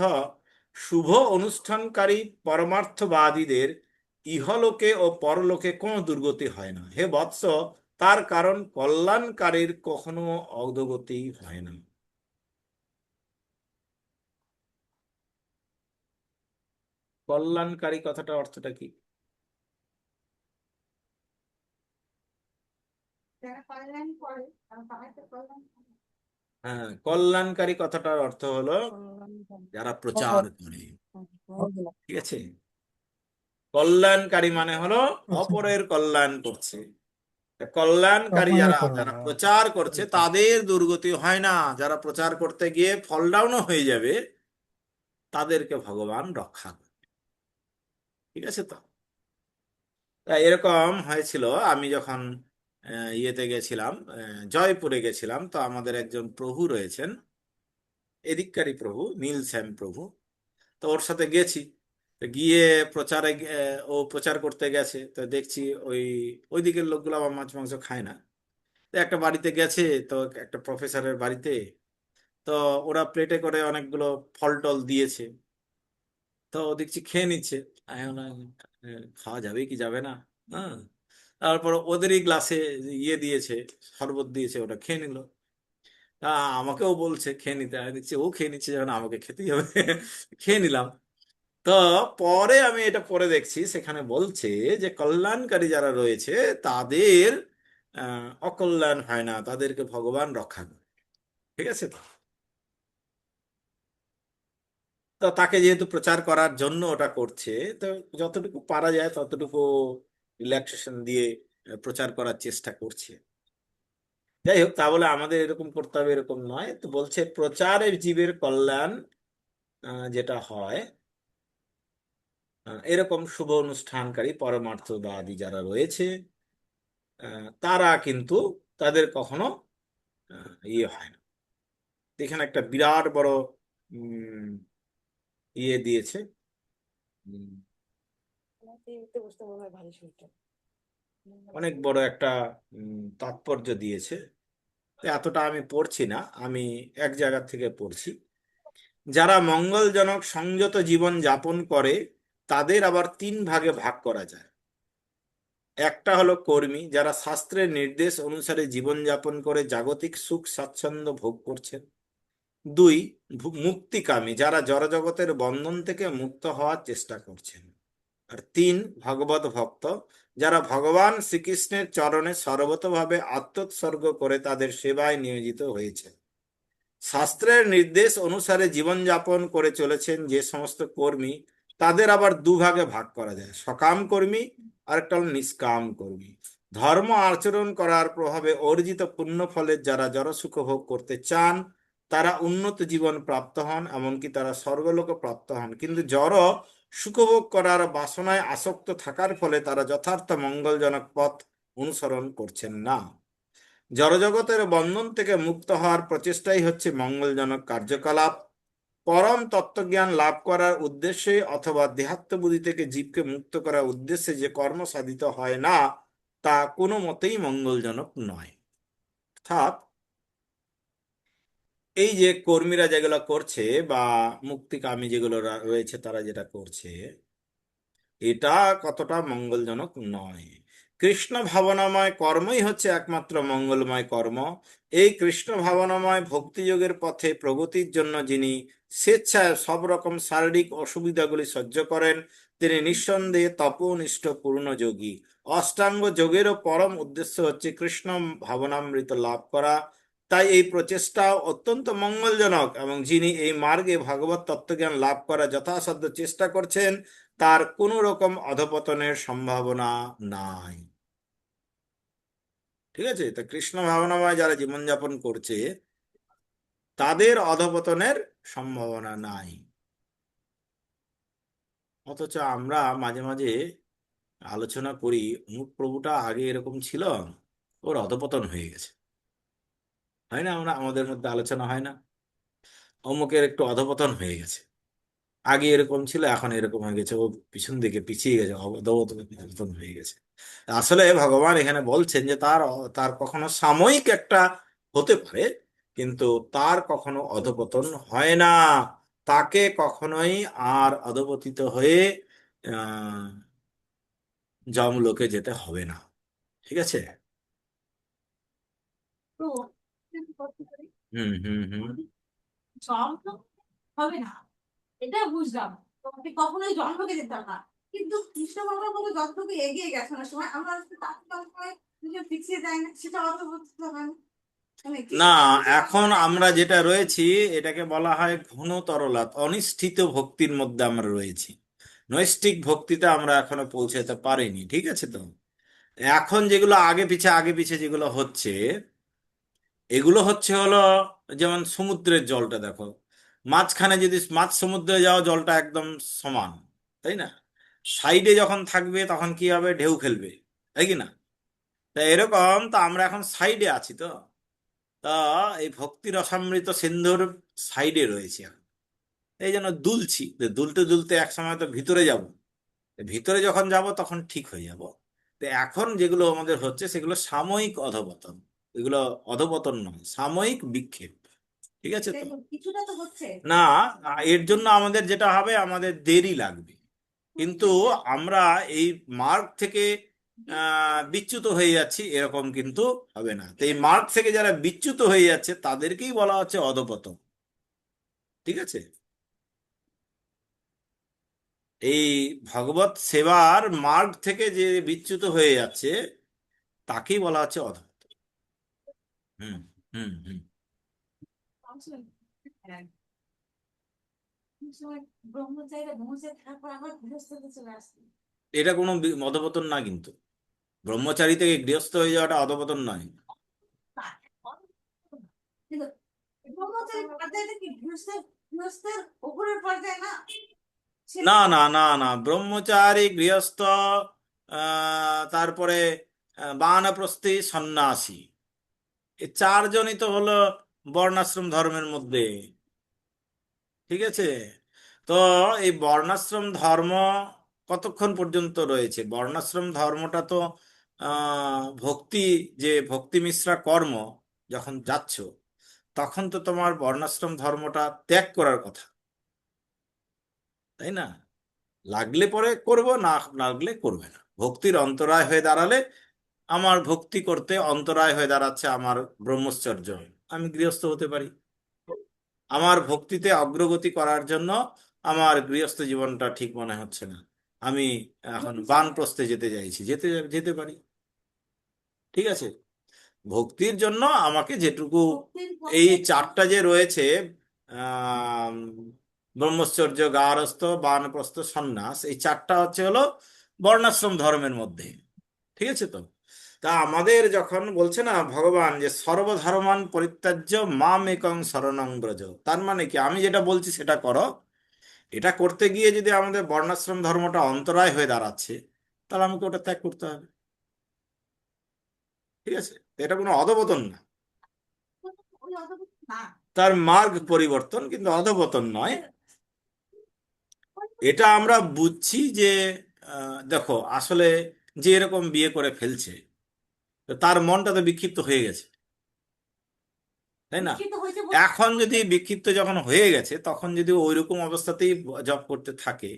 শুভ অনুষ্ঠানকারী পরমার্থবাদীদের ইহলোকে ও পরলোকে কোনো দুর্গতি হয় না। হে বৎস, তার কারণ কল্যাণকারীর কখনো অধোগতি হয় না। কল্যাণকারী কথাটা অর্থটা কি? যারা কল্যাণ করে তারা সবাই তো কল্যাণ করে। হ্যাঁ, কল্যাণকারী কথাটার অর্থ হলো যারা প্রচার করে। ঠিক আছে, কল্যাণকারী মানে হলো আচ্ছা, অপরের কল্যাণ করছে। কল্যাণকারী অপরের যারা যারা কল্যাণ, প্রচার করছে তাদের দুর্গতি হয় না। যারা প্রচার করতে গিয়ে ফল ডাউনও হয়ে যাবে, তাদেরকে ভগবান রক্ষা করে। ঠিক আছে তো? তা এরকম হয়েছিল, আমি যখন ইয়েতে গেছিলাম, জয়পুরে গেছিলাম, তো আমাদের একজন প্রভু রয়েছেন, এদিককারই প্রভু, নীল শ্যাম প্রভু। তো ওর সাথে গেছি। তো গিয়ে ও প্রচার করতে গেছে, তো দেখছি ওই ওই দিকের লোকগুলো আবার মাছ মাংস খায় না। তো একটা বাড়িতে গেছে, তো একটা প্রফেসরের বাড়িতে, তো ওরা প্লেটে করে অনেকগুলো ফল টল দিয়েছে। তো ও দেখছি খেয়ে নিচ্ছে। আমি বললাম, খাওয়া যাবে কি যাবে না? হ্যাঁ, তারপর ওদেরই গ্লাসে ইয়ে দিয়েছে, শরবত দিয়েছে, ওটা খেয়ে নিল। তা আমাকেও বলছে খেয়ে নিতে, আমি দেখছি ও খেয়ে নিচ্ছে যখন আমাকে খেতেই হবে। খেয়ে নিলাম। তো পরে আমি এটা পরে দেখছি, সেখানে বলছে যে কল্যাণকারী যারা রয়েছে তাদের অকল্যাণ হয় না, তাদেরকে ভগবান রক্ষা করে। ঠিক আছে তো? তো তাকে যেহেতু প্রচার করার জন্য ওটা করছে, তো যতটুকু পারা যায় ততটুকু রিল্যাক্সেশন দিয়ে প্রচার করার চেষ্টা করছে। যাই হোক, তা বলে আমাদের এরকম করতে হবে এরকম নয়। তো বলছে প্রচারের জীবের কল্যাণ যেটা হয়, এরকম শুভ অনুষ্ঠানকারী পরমার্থবাদী যারা রয়েছে, তারা কিন্তু তাদের কখনো ইয়ে হয় না। এখানে একটা বিরাট বড় উম, ইয়ে দিয়েছে, উম, অনেক বড় একটা তাৎপর্য দিয়েছে। তো এতটা আমি পড়ছি না, আমি এক জায়গা থেকে পড়ছি। যারা মঙ্গলজনক সংযত জীবন যাপন করে তাদের আবার তিন ভাগে ভাগ করা যায়। একটা হলো কর্মী, যারা শাস্ত্রের নির্দেশ অনুসারে জীবনযাপন করে জাগতিক সুখ স্বাচ্ছন্দ্য ভোগ করছেন। দুই, মুক্তিকামী, যারা জড়জগতের বন্ধন থেকে মুক্ত হওয়ার চেষ্টা করছেন। আর তিন, ভগবত ভক্ত, যারা ভগবান শ্রীকৃষ্ণের চরণে সর্বতভাবে আত্মোৎসর্গ করে তাদের সেবায় নিয়োজিত হয়েছে। শাস্ত্রের নির্দেশ অনুসারে জীবনযাপন করে চলেছেন যে সমস্ত কর্মী, তাদের আবার দুভাগে ভাগ করা যায়, সকাম কর্মী আর একটা হল নিষ্কাম কর্মী। ধর্ম আচরণ করার প্রভাবে অর্জিত পুণ্য ফলের যারা জড়সুখ ভোগ করতে চান, তারা উন্নত জীবন প্রাপ্ত হন, এমনকি তারা স্বর্গলোক প্রাপ্ত হন। কিন্তু জড় সুখভোগ করার বাসনায় আসক্ত থাকার ফলে তারা যথার্থ মঙ্গলজনক পথ অনুসরণ করছেন না। জড়জগতের বন্ধন থেকে মুক্ত হওয়ার প্রচেষ্টাই হচ্ছে মঙ্গলজনক কার্যকলাপ। পরম তত্ত্বজ্ঞান লাভ করার উদ্দেশ্যে অথবা দেহাত্মবুদ্ধি থেকে জীবকে মুক্ত করার উদ্দেশ্যে যে কর্ম সাধিত হয় না, তা কোনো মতেই মঙ্গলজনক নয়। অর্থাৎ এই যে কর্মীরা যেগুলো করছে, বা মুক্তিকামী যেগুলো রয়েছে তারা যেটা করছে, এটা কতটা মঙ্গলজনক নয়। কৃষ্ণ ভাবনাময় কর্মই হচ্ছে একমাত্র মঙ্গলময় কর্ম। এই কৃষ্ণ ভাবনাময় ভক্তিযোগের পথে প্রগতির জন্য যিনি স্বেচ্ছায় সব রকম শারীরিক অসুবিধাগুলি সহ্য করেন, তিনি নিঃসন্দেহে তপোনিষ্ঠ পূর্ণ যোগী। অষ্টাঙ্গ যোগেরও পরম উদ্দেশ্য হচ্ছে কৃষ্ণ ভাবনামৃত লাভ করা। তাই এই প্রচেষ্টা অত্যন্ত মঙ্গলজনক, এবং যিনি এই মার্গে ভগবত তত্ত্বজ্ঞান লাভ করা যথাসাধ্য চেষ্টা করছেন, তার কোনো রকম অধপতনের সম্ভাবনা নাই। ঠিক আছে? তা কৃষ্ণ ভাবনাময় যারা জীবনযাপন করছে, তাদের অধঃপতনের সম্ভাবনা নাই। অথচ আমরা মাঝে মাঝে আলোচনা করি অমুক প্রভুটা আগে এরকম ছিল, ওর অধঃপতন হয়ে গেছে, হয় না? আমরা আমাদের মধ্যে আলোচনা হয় না, অমুকের একটু অধঃপতন হয়ে গেছে, আগে এরকম ছিল এখন এরকম হয়ে গেছে, ও পিছন দিকে পিছিয়ে গেছে, অধঃপতন হয়ে গেছে। আসলে ভগবান এখানে বলছেন যে তার তার কখনো সাময়িক একটা হতে পারে, কিন্তু তার কখনো অধঃপতন হয় না। তাকে কখনোই আর অধঃপতিত হয়ে আহ যমলোকে যেতে হবে না। ঠিক আছে। তো যদি করতে পারি, হুম হুম হুম। জল তো হবে না, এটা বুঝলাম, তোমাকে কখনোই জন্মকে যেতাম না। কিন্তু কৃষ্ণ ভগবান মতো যতটুকু এগিয়ে গেছে না সময় আমরা তাকে সময় নিজে পিছিয়ে যাই না, সেটা অত বুঝতে হবে না। মানে না, কৃষ্ণ ভগবানকে এখন আমরা আমরা একদম যেটা রয়েছি এটাকে বলা হয় ঘন তরলাত, অনিষ্ঠিত ভক্তির মধ্যে আমরা রয়েছি। নৈষ্ঠিক ভক্তিতে আমরা এখনো পৌঁছাতে পারিনি। ঠিক আছে তো। এখন যেগুলো আগে পিছে যেগুলো হচ্ছে, এগুলো হচ্ছে হলো, যেমন সমুদ্রের জলটা দেখো, মাঝখানে যদি মাঝ সমুদ্রে যাও জলটা একদম সমান, তাই না? সাইডে যখন থাকবে তখন কি হবে, ঢেউ খেলবে, তাই কি না? তা এরকম তো আমরা এখন সাইডে আছি তো। তা এই ভক্তি রসামৃত সিন্ধুর সাইডে রয়েছে এখন। এই জন্য দুলছি, তো দুলতে দুলতে এক সময় তো ভিতরে যাব, ভিতরে যখন যাব তখন ঠিক হয়ে যাব। তো এখন যেগুলো আমাদের হচ্ছে সেগুলো সাময়িক অধঃপতন, এগুলো অধঃপতন নয়, সাময়িক বিক্ষেপ। ঠিক আছে তো। কিছুটা তো হচ্ছে। না, এর জন্য আমাদের যেটা হবে, আমাদের দেরি লাগবে, কিন্তু আমরা এই মার্গ থেকে বিচ্যুত হয়ে যাচ্ছি এরকম কিন্তু হবে না। তো এই মার্গ থেকে যারা বিচ্যুত হয়ে যাচ্ছে তাদেরকেই বলা হচ্ছে অধঃপতন। ঠিক আছে। এই ভগবত সেবার মার্গ থেকে যে বিচ্যুত হয়ে যাচ্ছে তাকেই বলা হচ্ছে অধঃপতন। হুম হুম হুম। হ্যাঁ, সময় ব্রহ্মচারীরা ব্রহ্মচারী থাকার পর আবার গৃহস্থতে চলে আসছে। এটা কোনো অধঃপতন না কিন্তু, ব্রহ্মচারী থেকে গৃহস্থ হয়ে যাওয়াটা অধঃপতন নয়। কিন্তু ব্রহ্মচারী পর্যায়টা কি গৃহস্থের উপরের পর্যায়ে না? না না না না, ব্রহ্মচারী, গৃহস্থ, তারপরে বানপ্রস্থি, সন্ন্যাসী, এই চারজনই তো হলো বর্ণাশ্রম ধর্মের মধ্যে। ঠিক আছে। তো এই বর্ণাশ্রম ধর্ম কতক্ষণ পর্যন্ত রয়েছে? বর্ণাশ্রম ধর্মটা তো ভক্তি, যে ভক্তি মিশ্রা কর্ম যখন যাচ্ছ তখন তো তোমার বর্ণাশ্রম ধর্মটা ত্যাগ করার কথা, তাই না? লাগলে পরে করব, না লাগলে করবে না। ভক্তির অন্তরায় হয়ে দাঁড়ালে, আমার ভক্তি করতে অন্তরায় হয়ে দাঁড়াচ্ছে আমার ব্রহ্মচর্য, আমি গৃহস্থ হতে পারি। আমার ভক্তিতে অগ্রগতি করার জন্য আমার গৃহস্থ জীবনটা ঠিক মনে হচ্ছে না, আমি এখন বানপ্রস্থে যেতে চাইছি, যেতে যেতে পারি। ঠিক আছে। ভক্তির জন্য আমাকে যেটুকু, ভক্তির এই পথে চারটা যে রয়েছে, আহ ব্রহ্মচর্য, গার্হস্থ্য, বানপ্রস্থ, সন্ন্যাস, এই চারটা হচ্ছে হলো বর্ণাশ্রম ধর্মের মধ্যে। ঠিক আছে তো। তা আমাদের যখন বলছে না ভগবান যে সর্বধর্মান পরিত্যাজ্য মাম একং শরণং ব্রজ, তার মানে কি, আমি যেটা বলছি সেটা করো। এটা করতে গিয়ে যদি আমাদের বর্ণাশ্রম ধর্মটা অন্তরায় হয়ে দাঁড়াচ্ছে, তাহলে আমাকে ওটা ত্যাগ করতে হবে। ঠিক আছে। তো এটা কোনো অধঃপতন না, ওই অদ্ভুত না। তার মার্গ পরিবর্তন, কিন্তু অধঃপতন নয়। এটা আমরা বুঝছি যে দেখো আসলে যে এরকম বিয়ে করে ফেলছে, তো তার মনটা তো বিক্ষিপ্ত হয়ে গেছে, তাই না? শিক্ষিত হয়েছে এখন যদি বিক্ষিপ্ত যখন হয়ে গেছে, তখন যদি ওইরকম অবস্থাতেই জব করতে থাকে,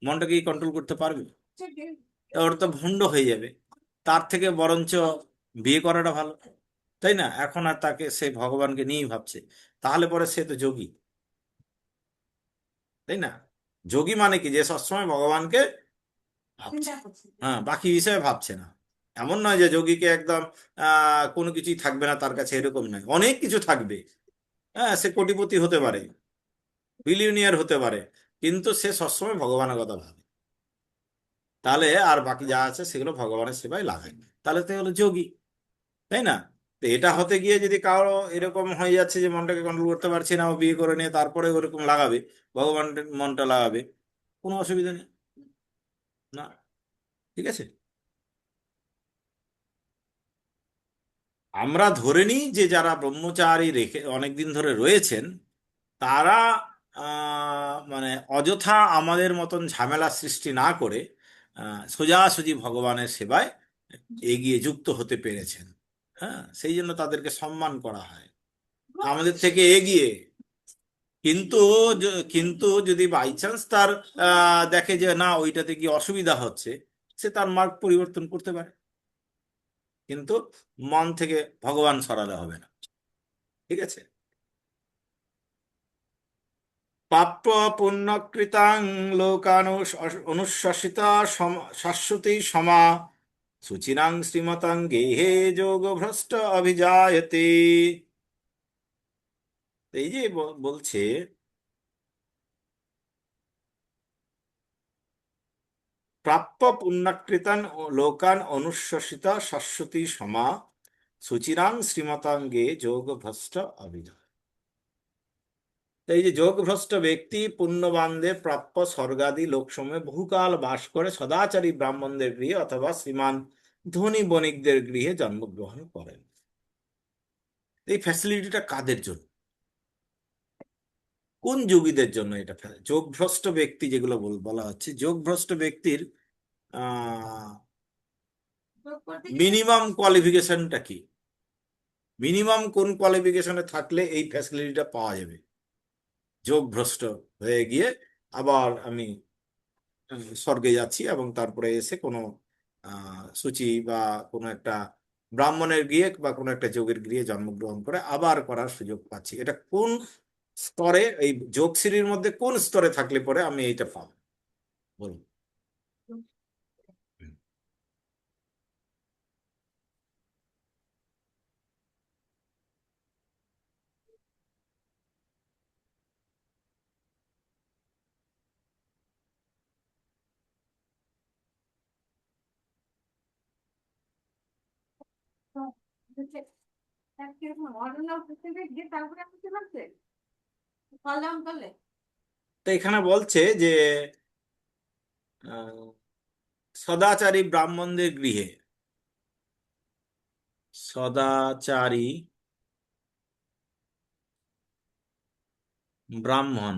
মনটাকে কন্ট্রোল করতে পারবে? বলছে। তা ওটা তো ভণ্ড হয়ে যাবে। তার থেকে বরঞ্চ বিয়ে করাটা ভালো, তাই না? এখন আর তাকে, সে ভগবানকে নিয়েই ভাবছে, তাহলে পরে সে তো যোগী, তাই না? যোগী মানে কি, যে সবসময় ভগবানকে ভাবছে, চিন্তা করছে। হ্যাঁ, বাকি বিষয়ে ভাবছে না। এমন নয় যে যোগীকে একদম কোনো কিছুই থাকবে না তার কাছে, এরকম নয়, অনেক কিছু থাকবে। হ্যাঁ, সে কোটিপতি হতে পারে, বিলিয়নিয়ার হতে পারে, কিন্তু সে সবসময় ভগবানের কথা ভাবে। তাহলে আর বাকি যা আছে সেগুলো ভগবানের সেবায় লাগায়, তাহলে তো হলো যোগী, তাই না? তো এটা হতে গিয়ে যদি কারো এরকম হয়ে যাচ্ছে যে মনটাকে কন্ট্রোল করতে পারছি না, ও বিয়ে করে নিয়ে তারপরে ওরকম লাগাবে, ভগবান মনটা লাগাবে, কোনো অসুবিধা নেই, না, ঠিক আছে। আমরা ধরে নিই যে যারা ব্রহ্মচারী রেখে অনেকদিন ধরে রয়েছেন, তারা মানে অযথা আমাদের মতন ঝামেলা সৃষ্টি না করে সোজাসুজি ভগবানের সেবায় এগিয়ে যুক্ত হতে পেরেছেন। হ্যাঁ, সেই জন্য তাদেরকে সম্মান করা হয় আমাদের থেকে এগিয়ে। কিন্তু কিন্তু যদি বাই চান্স তার দেখে যে না ওইটাতে কি অসুবিধা হচ্ছে, সে তার মার্গ পরিবর্তন করতে পারে, কিন্তু মন থেকে ভগবান সরালে হবে না, ঠিক আছে। প্রাপ্য পুণ্যকৃতাং লোকানু অনুশাসিতা শাশ্বতী সমা শুচিরাং শ্রীমতাং গেহে যোগ ভ্রষ্ট অভিজায়তে। এই যে বলছে, প্রাপ্য পুণ্যকৃতান লোকান অনুশাসিতা শাশ্বতী সমা শুচিরাং শ্রীমতাং গে যোগ ভ্রষ্ট অভিজায়। এই যে যোগভ্রষ্ট ব্যক্তি পুণ্যবানদের প্রাপ্য স্বর্গাদি লোকসমূহে বহুকাল বাস করে সদাচারী ব্রাহ্মণদের গৃহে অথবা শ্রীমান ধনী বণিকদের গৃহে জন্মগ্রহণ করেন। এই ফ্যাসিলিটিটা কাদের জন্য, কোন যোগীদের জন্য এটা? যোগভ্রষ্ট ব্যক্তি যেগুলো বলা হচ্ছে, যোগভ্রষ্ট ব্যক্তির আহ যোগ করতে মিনিমাম কোয়ালিফিকেশনটা কি, মিনিমাম কোন কোয়ালিফিকেশনে থাকলে এই ফ্যাসিলিটিটা পাওয়া যাবে? যোগভ্রষ্ট হয়ে গিয়ে আবার আমি স্বর্গে যাচ্ছি এবং তারপরে এসে কোনো সূচি বা কোনো একটা ব্রাহ্মণের গৃহে বা কোনো একটা যোগের গৃহে জন্মগ্রহণ করে আবার করার সুযোগ পাচ্ছি, এটা কোন স্তরে, এই যোগ সিঁড়ির মধ্যে কোন স্তরে থাকলে পরে আমি এইটা পাবো, বলুন। কিরকম অর্ডিনাল হিসেবে গিয়ে তারপরে আমি কি করছে পারলাম করলে তো এখানে বলছে যে আহ, সদাচারী ব্রাহ্মণদের গৃহে, সদাচারী ব্রাহ্মণ,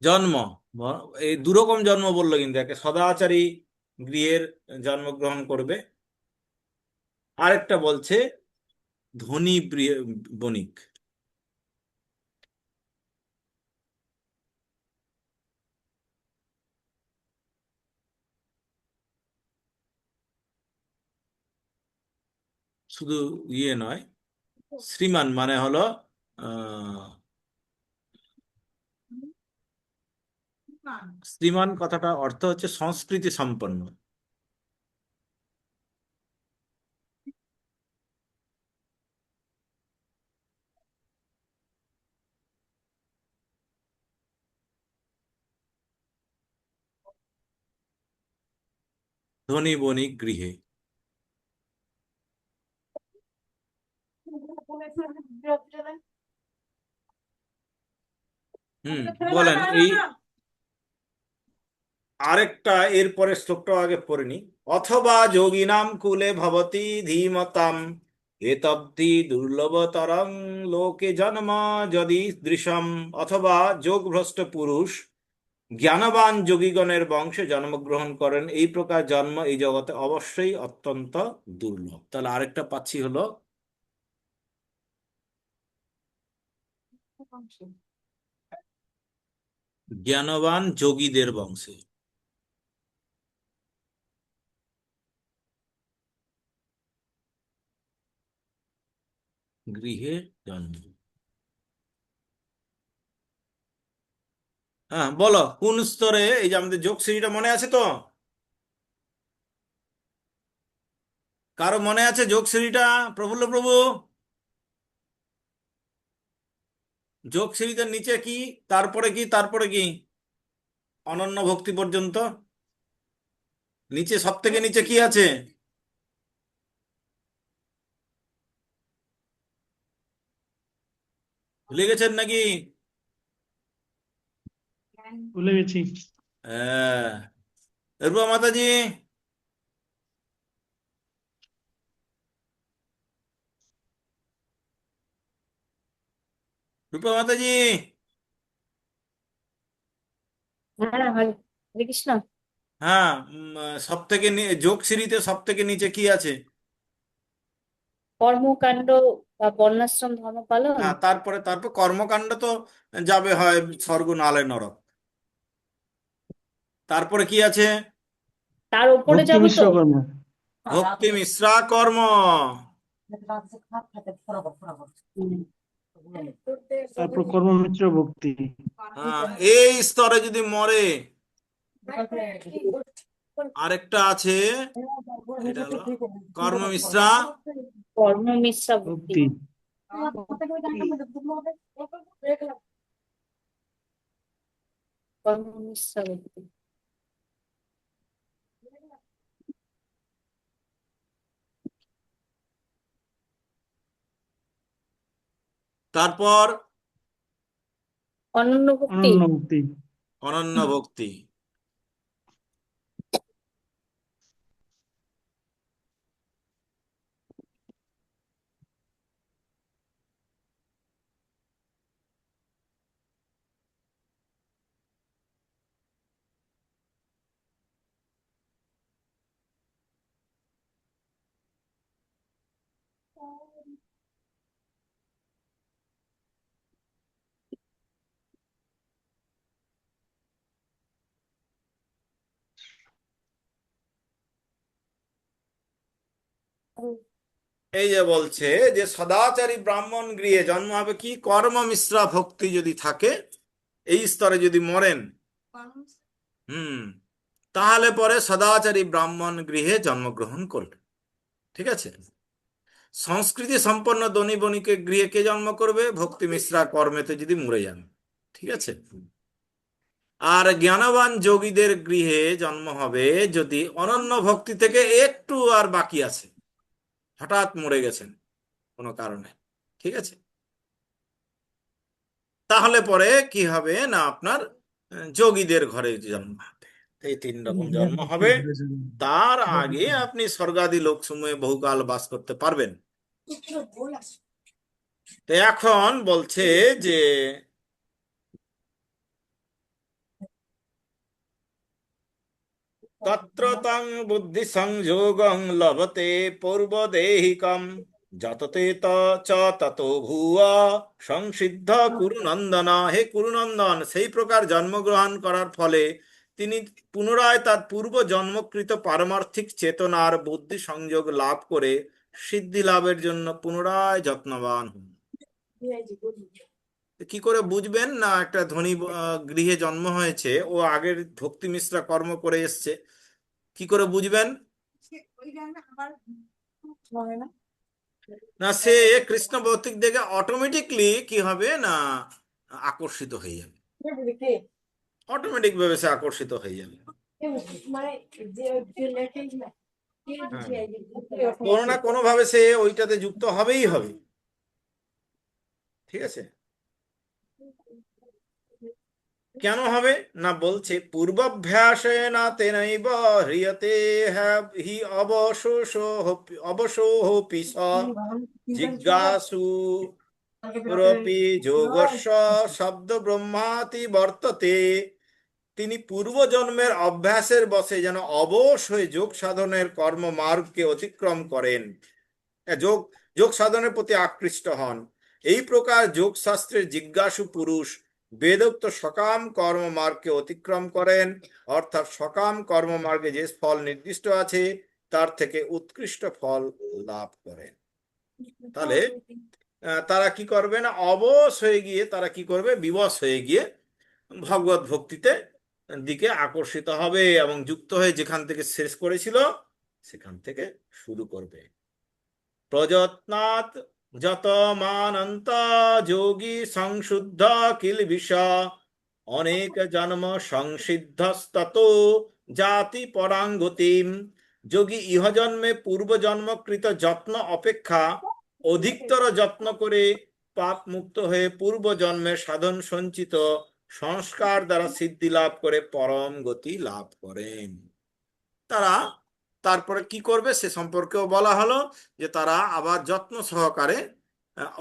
জন্ম, এই দুরকম জন্ম বললো, কিন্তু একে সদাচারী গৃহের জন্মগ্রহণ করবে, আরেকটা বলছে ধনী বণিক। শুধু ইয়ে নয়, শ্রীমান মানে হলো আহ শ্রীমান কথাটা অর্থ হচ্ছে সংস্কৃতি সম্পন্ন, ধনী বণিক গৃহে। হুম, বলেন এই আরেকটা, এরপরে শ্লোকটাও আগে পড়ে নি। অথবা যোগিনাম কুলে ভবতি ধীমতাম এতব্ধি দুর্লভতরং লোকে জন্ম যদি দৃশম। অথবা যোগভ্রষ্ট পুরুষ জ্ঞানবান যোগীগণের বংশে জন্মগ্রহণ করেন, এই প্রকার জন্ম এই জগতে অবশ্যই অত্যন্ত দুর্লভ। তাহলে আরেকটা পাচ্ছি হলো জ্ঞানবান যোগীদের বংশে গৃহে জন্ম। হ্যাঁ বলো, কোন স্তরে? এই যে আমাদের যোগ শ্রেণীটা মনে আছে তো? কারো মনে আছে যোগশ্রীটা? প্রফুল্ল প্রভু, যোগশ্রীটার নিচে কি, তারপরে কি, তারপরে কি, অনন্য ভক্তি পর্যন্ত নিচে, সব থেকে নিচে কি আছে? ভুলে গেছেন নাকি? ভুলে গেছি। হ্যাঁ, রূপা মাতাজি, রূপা মাতাজি। হ্যাঁ, হরে হরে কৃষ্ণ। হ্যাঁ, সব থেকে যোগশ্রীতে সব থেকে নিচে কি আছে? কর্মকাণ্ড বা বর্ণাশ্রম ধর্ম পালন। হ্যাঁ, তারপরে তারপর কর্মকাণ্ড তো যাবে হয় স্বর্গ নালে নরক। তারপরে কি আছে? তার উপরে ভক্তি যাবো মিশ্র তো। কর্ম। ভক্তি মিশ্রা কর্ম। হুম। তারপর কর্ম মিশ্র ভক্তি। হ্যাঁ, এই স্তরে যদি মরে, আরেকটা আছে, এটা হলো কর্ম মিশ্রা কর্ম মিশ্রা ভক্তি। ভক্তি। কর্ম মিশ্রা ভক্তি। তারপর অনন্য ভক্তি। অনন্য ভক্তি। অনন্য ভক্তি। এই যে বলছে যে সদাচারী ব্রাহ্মণ গৃহে জন্ম হবে, কি কর্ম মিশ্রা ভক্তি যদি থাকে, এই স্তরে যদি মরেন, হুম, তাহলে পরে সদাচারী ব্রাহ্মণ গৃহে জন্মগ্রহণ করবে। ঠিক আছে। সংস্কৃতি সম্পন্ন ধনী বণিকের গৃহে কে জন্ম করবে? ভক্তি মিশ্রা কর্মেতে যদি মরে যান। ঠিক আছে। আর জ্ঞানবান যোগীদের গৃহে জন্ম হবে যদি অনন্য ভক্তি থেকে একটু আর বাকি আছে, হঠাৎ মরে গেছেন কোনো কারণে। ঠিক আছে। তাহলে পরে কি হবে না, আপনার যোগীদের ঘরে জন্ম হবে। এই তিন রকম জন্ম হবে। তার আগে আপনি স্বর্গাদি লোকসমূহে বহুকাল বাস করতে পারবেন। তো এখন বলছে যে তত্র তং বুদ্ধি সংযোগং লভতে পূর্বদেহিকম যততে চ ততো ভুয়া সংসিদ্ধ কুরুনন্দন। হে কুরুনন্দন, সেই প্রকার জন্মগ্রহণ করার ফলে তিনি পুনরায় তার পূর্ব জন্মকৃত পারমার্থিক চেতনার বুদ্ধি সংযোগ লাভ করে সিদ্ধি লাভের জন্য পুনরায় যত্নবান হন। কি করে বুঝবেন না একটা ধনী গৃহে জন্ম হয়েছে, ও আগের ভক্তি মিশ্রা কর্ম করে এসছে, কি করে বুঝবেন? না, সে কৃষ্ণ ভৌতিক দেখে অটোমেটিকলি কি হবে না, আকর্ষিত হয়ে যাবে। অটোমেটিক ভাবে সে আকর্ষিত হয়ে যাবে। হ্যাঁ, কোনো না কোনো ভাবে সে ওইটাতে যুক্ত হবেই হবে। ঠিক আছে। কেন হবে না, বলছে পূর্বাভ্যাসে না তেনৈব হ্রিয়তে হি অবশোহপি জিজ্ঞাসু পুরপি যোগস্য শব্দ ব্রহ্মাতি বর্ততে। তিনি পূর্বজন্মের অভ্যাসের বশে যেন অবশ হয়ে যোগ সাধনের কর্ম মার্গকে অতিক্রম করেন, যোগ যোগ সাধনের প্রতি আকৃষ্ট হন। এই প্রকার যোগ শাস্ত্রের জিজ্ঞাসু পুরুষ বেদোক্ত সকাম কর্ম মার্গকে অতিক্রম করেন, অর্থাৎ সকাম কর্ম মার্গে যে ফল নির্দিষ্ট আছে তার থেকে উৎকৃষ্ট ফল লাভ করেন। তাহলে তারা কি করবে না, অবশ হয়ে গিয়ে তারা কি করবে, বিবশ হয়ে গিয়ে ভগবত ভক্তিতে দিকে আকর্ষিত হবে এবং যুক্ত হয়ে যেখান থেকে শেষ করেছিল সেখান থেকে শুরু করবে। প্রযত্নাৎ যত মানন্ত যোগী সংশুদ্ধ কিলবিষ অনেক জন্ম সংসিদ্ধস্তত জাতি পরাঙ্গতিম। যোগী ইহজন্মে পূর্বজন্মকৃত যত্ন অপেক্ষা অধিকতর যত্ন করে পাপ মুক্ত হয়ে পূর্ব জন্মের সাধন সঞ্চিত সংস্কার দ্বারা সিদ্ধি লাভ করে পরম গতি লাভ করেন। তারা তারপরে কি করবে সে সম্পর্কেও বলা হলো, যে তারা আবার যত্ন সহকারে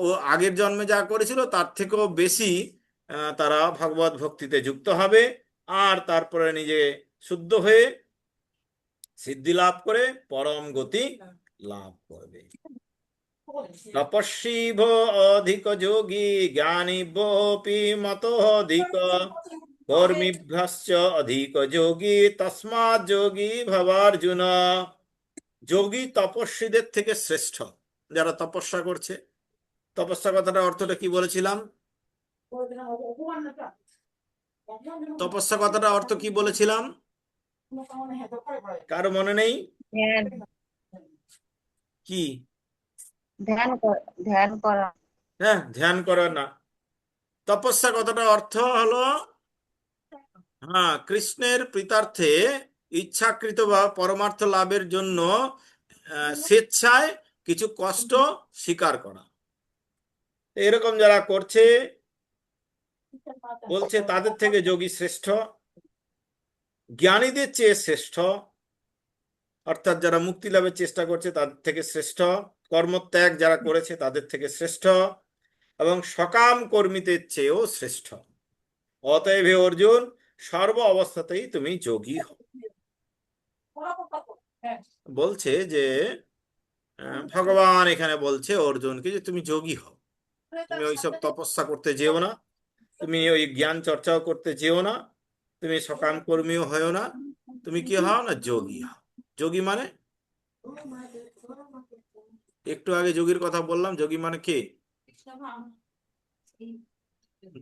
ও আগের জন্মে যা করেছিল তার থেকেও বেশি তারা ভগবত ভক্তিতে যুক্ত হবে, আর তারপরে নিজে শুদ্ধ হয়ে সিদ্ধি লাভ করে পরম গতি লাভ করবে। তপস্বীভ অধিক যোগী জ্ঞানীভ্যোপি মতোধিক কর্মীভ্যশ্চ অধিক যোগী তস্মাৎ যোগী ভবার্জুন। যোগী তপস্বীদের থেকে শ্রেষ্ঠ, যারা তপস্যা করছে। তপস্যা কথাটা অর্থটা কি বলেছিলাম? তপস্যা কথাটা অর্থ কি বলেছিলাম? কারো মনে নেই? ধ্যান, কি? ধ্যান করা। হ্যাঁ, ধ্যান করা না। তপস্যা কথাটা অর্থ হলো, হ্যাঁ, কৃষ্ণের প্রীতার্থে ইচ্ছাকৃত বা পরমার্থ লাভের জন্য স্বেচ্ছায় কিছু কষ্ট স্বীকার করা। এরকম যারা করছে বলছে তাদের থেকে যোগী শ্রেষ্ঠ, জ্ঞানীদের চেয়ে শ্রেষ্ঠ, অর্থাৎ যারা মুক্তি লাভের চেষ্টা করছে তাদের থেকে শ্রেষ্ঠ, কর্মত্যাগ যারা করেছে তাদের থেকে শ্রেষ্ঠ, এবং সকাম কর্মীদের চেয়েও শ্রেষ্ঠ। অতএব হে অর্জুন, সর্ব অবস্থাতেই তুমি যোগী হও। বলছে যে ভগবান এখানে বলছে অর্জুনকে যে তুমি যোগী হও, তুমি ওইসব তপস্যা করতে যেও না, তুমি ওই জ্ঞান চর্চাও করতে যেও না, তুমি সকাম কর্মীও হও না, তুমি কি হও না, যোগী হও। যোগী মানে, একটু আগে যোগীর কথা বললাম, যোগী মানে কে?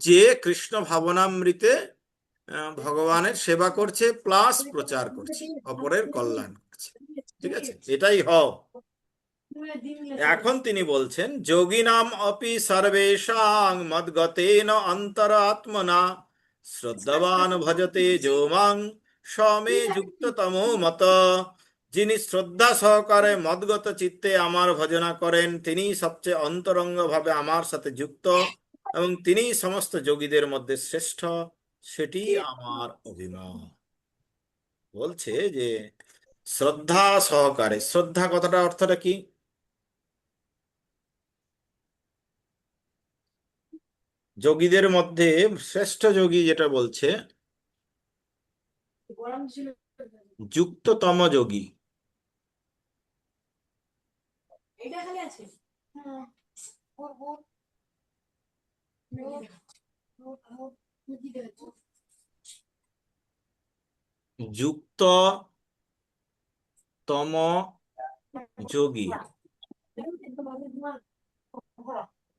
যে কৃষ্ণ ভাবনামৃতে ভগবানের সেবা করছে প্লাস প্রচার করছে, অপরের কল্যাণ করছে। ঠিক আছে, এটাই হও। এখন তিনি বলছেন যোগিনাম অপি সর্বেষাং মদ্গতেন অন্তরাত্মনা শ্রদ্ধাবান ভজতে যো মাং সমে যুক্ততমো মত। যিনি শ্রদ্ধা সহকারে মদগত চিত্তে আমার ভজনা করেন তিনি সবচেয়ে অন্তরঙ্গ ভাবে আমার সাথে যুক্ত, এবং তিনি সমস্ত যোগীদের মধ্যে শ্রেষ্ঠ, সেটি আমার অভিমত। বলছে যে শ্রদ্ধা সহকারে, শ্রদ্ধা কথাটা অর্থটা কি? যোগীদের মধ্যে শ্রেষ্ঠ যোগী যেটা বলছে, যুক্ততম যোগী। যুক্ততম যোগী,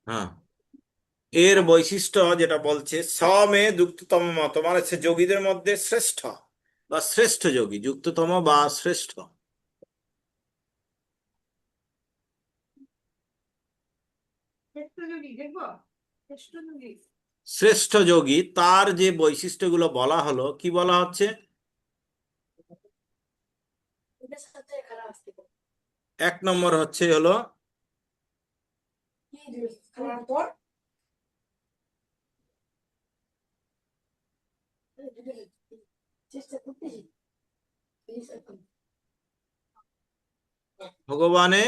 হ্যাঁ, এর বৈশিষ্ট্য যেটা বলছে সমে যুক্ততম মত, মানে সে যোগীদের মধ্যে শ্রেষ্ঠ বা শ্রেষ্ঠ যোগী, যুক্ততম বা শ্রেষ্ঠ। শ্রেষ্ঠ যোগী তার যে বৈশিষ্ট্যগুলো বলা হলো, কি বলা হচ্ছে? এক নম্বর হচ্ছে হলো ভগবানে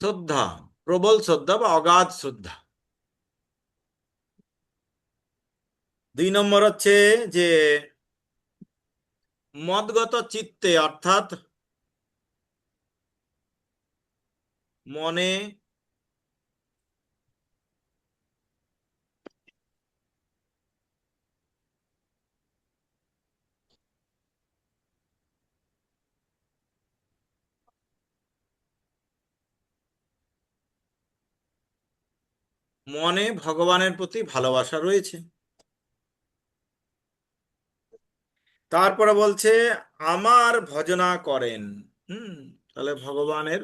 শ্রদ্ধা, প্রবল শ্রদ্ধা বা অগাধ শ্রদ্ধা। দুই নম্বর হচ্ছে যে মদগত চিত্তে, অর্থাৎ মনে মনে ভগবানের প্রতি ভালোবাসা রয়েছে। তারপরে বলছে আমার ভজনা করেন। হুম, তাহলে ভগবানের